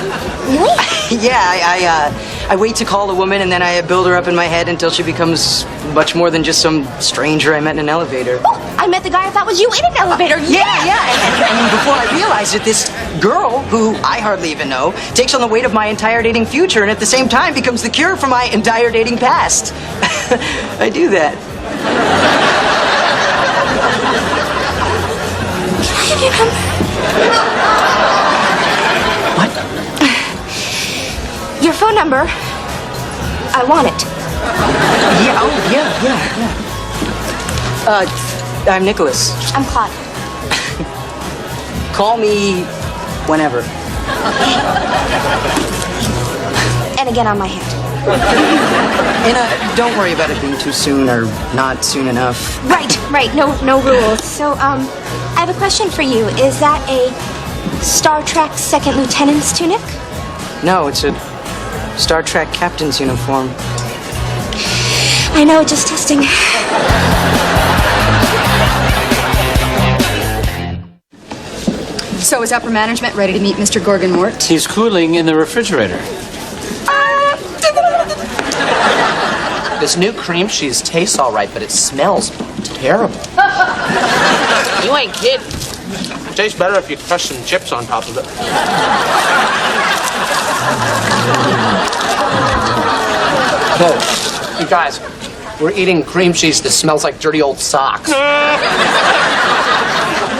Really? Yeah, I wait to call a woman and then I build her up in my head until she becomes much more than just some stranger I met in an elevator. Oh, I met the guy I thought was you in an elevator. Yeah. And before I realized it, this girl, who I hardly even know, takes on the weight of my entire dating future and at the same time becomes the cure for my entire dating past. I do that. have your number. What? Your phone number. I want it. Yeah, oh, yeah. I'm Nicholas. I'm Claude. Call me whenever. And again on my hand. And don't worry about it being too soon or not soon enough. Right. No rules. So, I have a question for you. Is that a Star Trek second lieutenant's tunic? No, it's a Star Trek captain's uniform. I know, just testing. So is upper management ready to meet Mr. Gorgon-Mort? He's cooling in the refrigerator. This new cream cheese tastes all right, but it smells terrible. You ain't kidding. Tastes better if you crush some chips on top of it. Oh, you guys, we're eating cream cheese that smells like dirty old socks.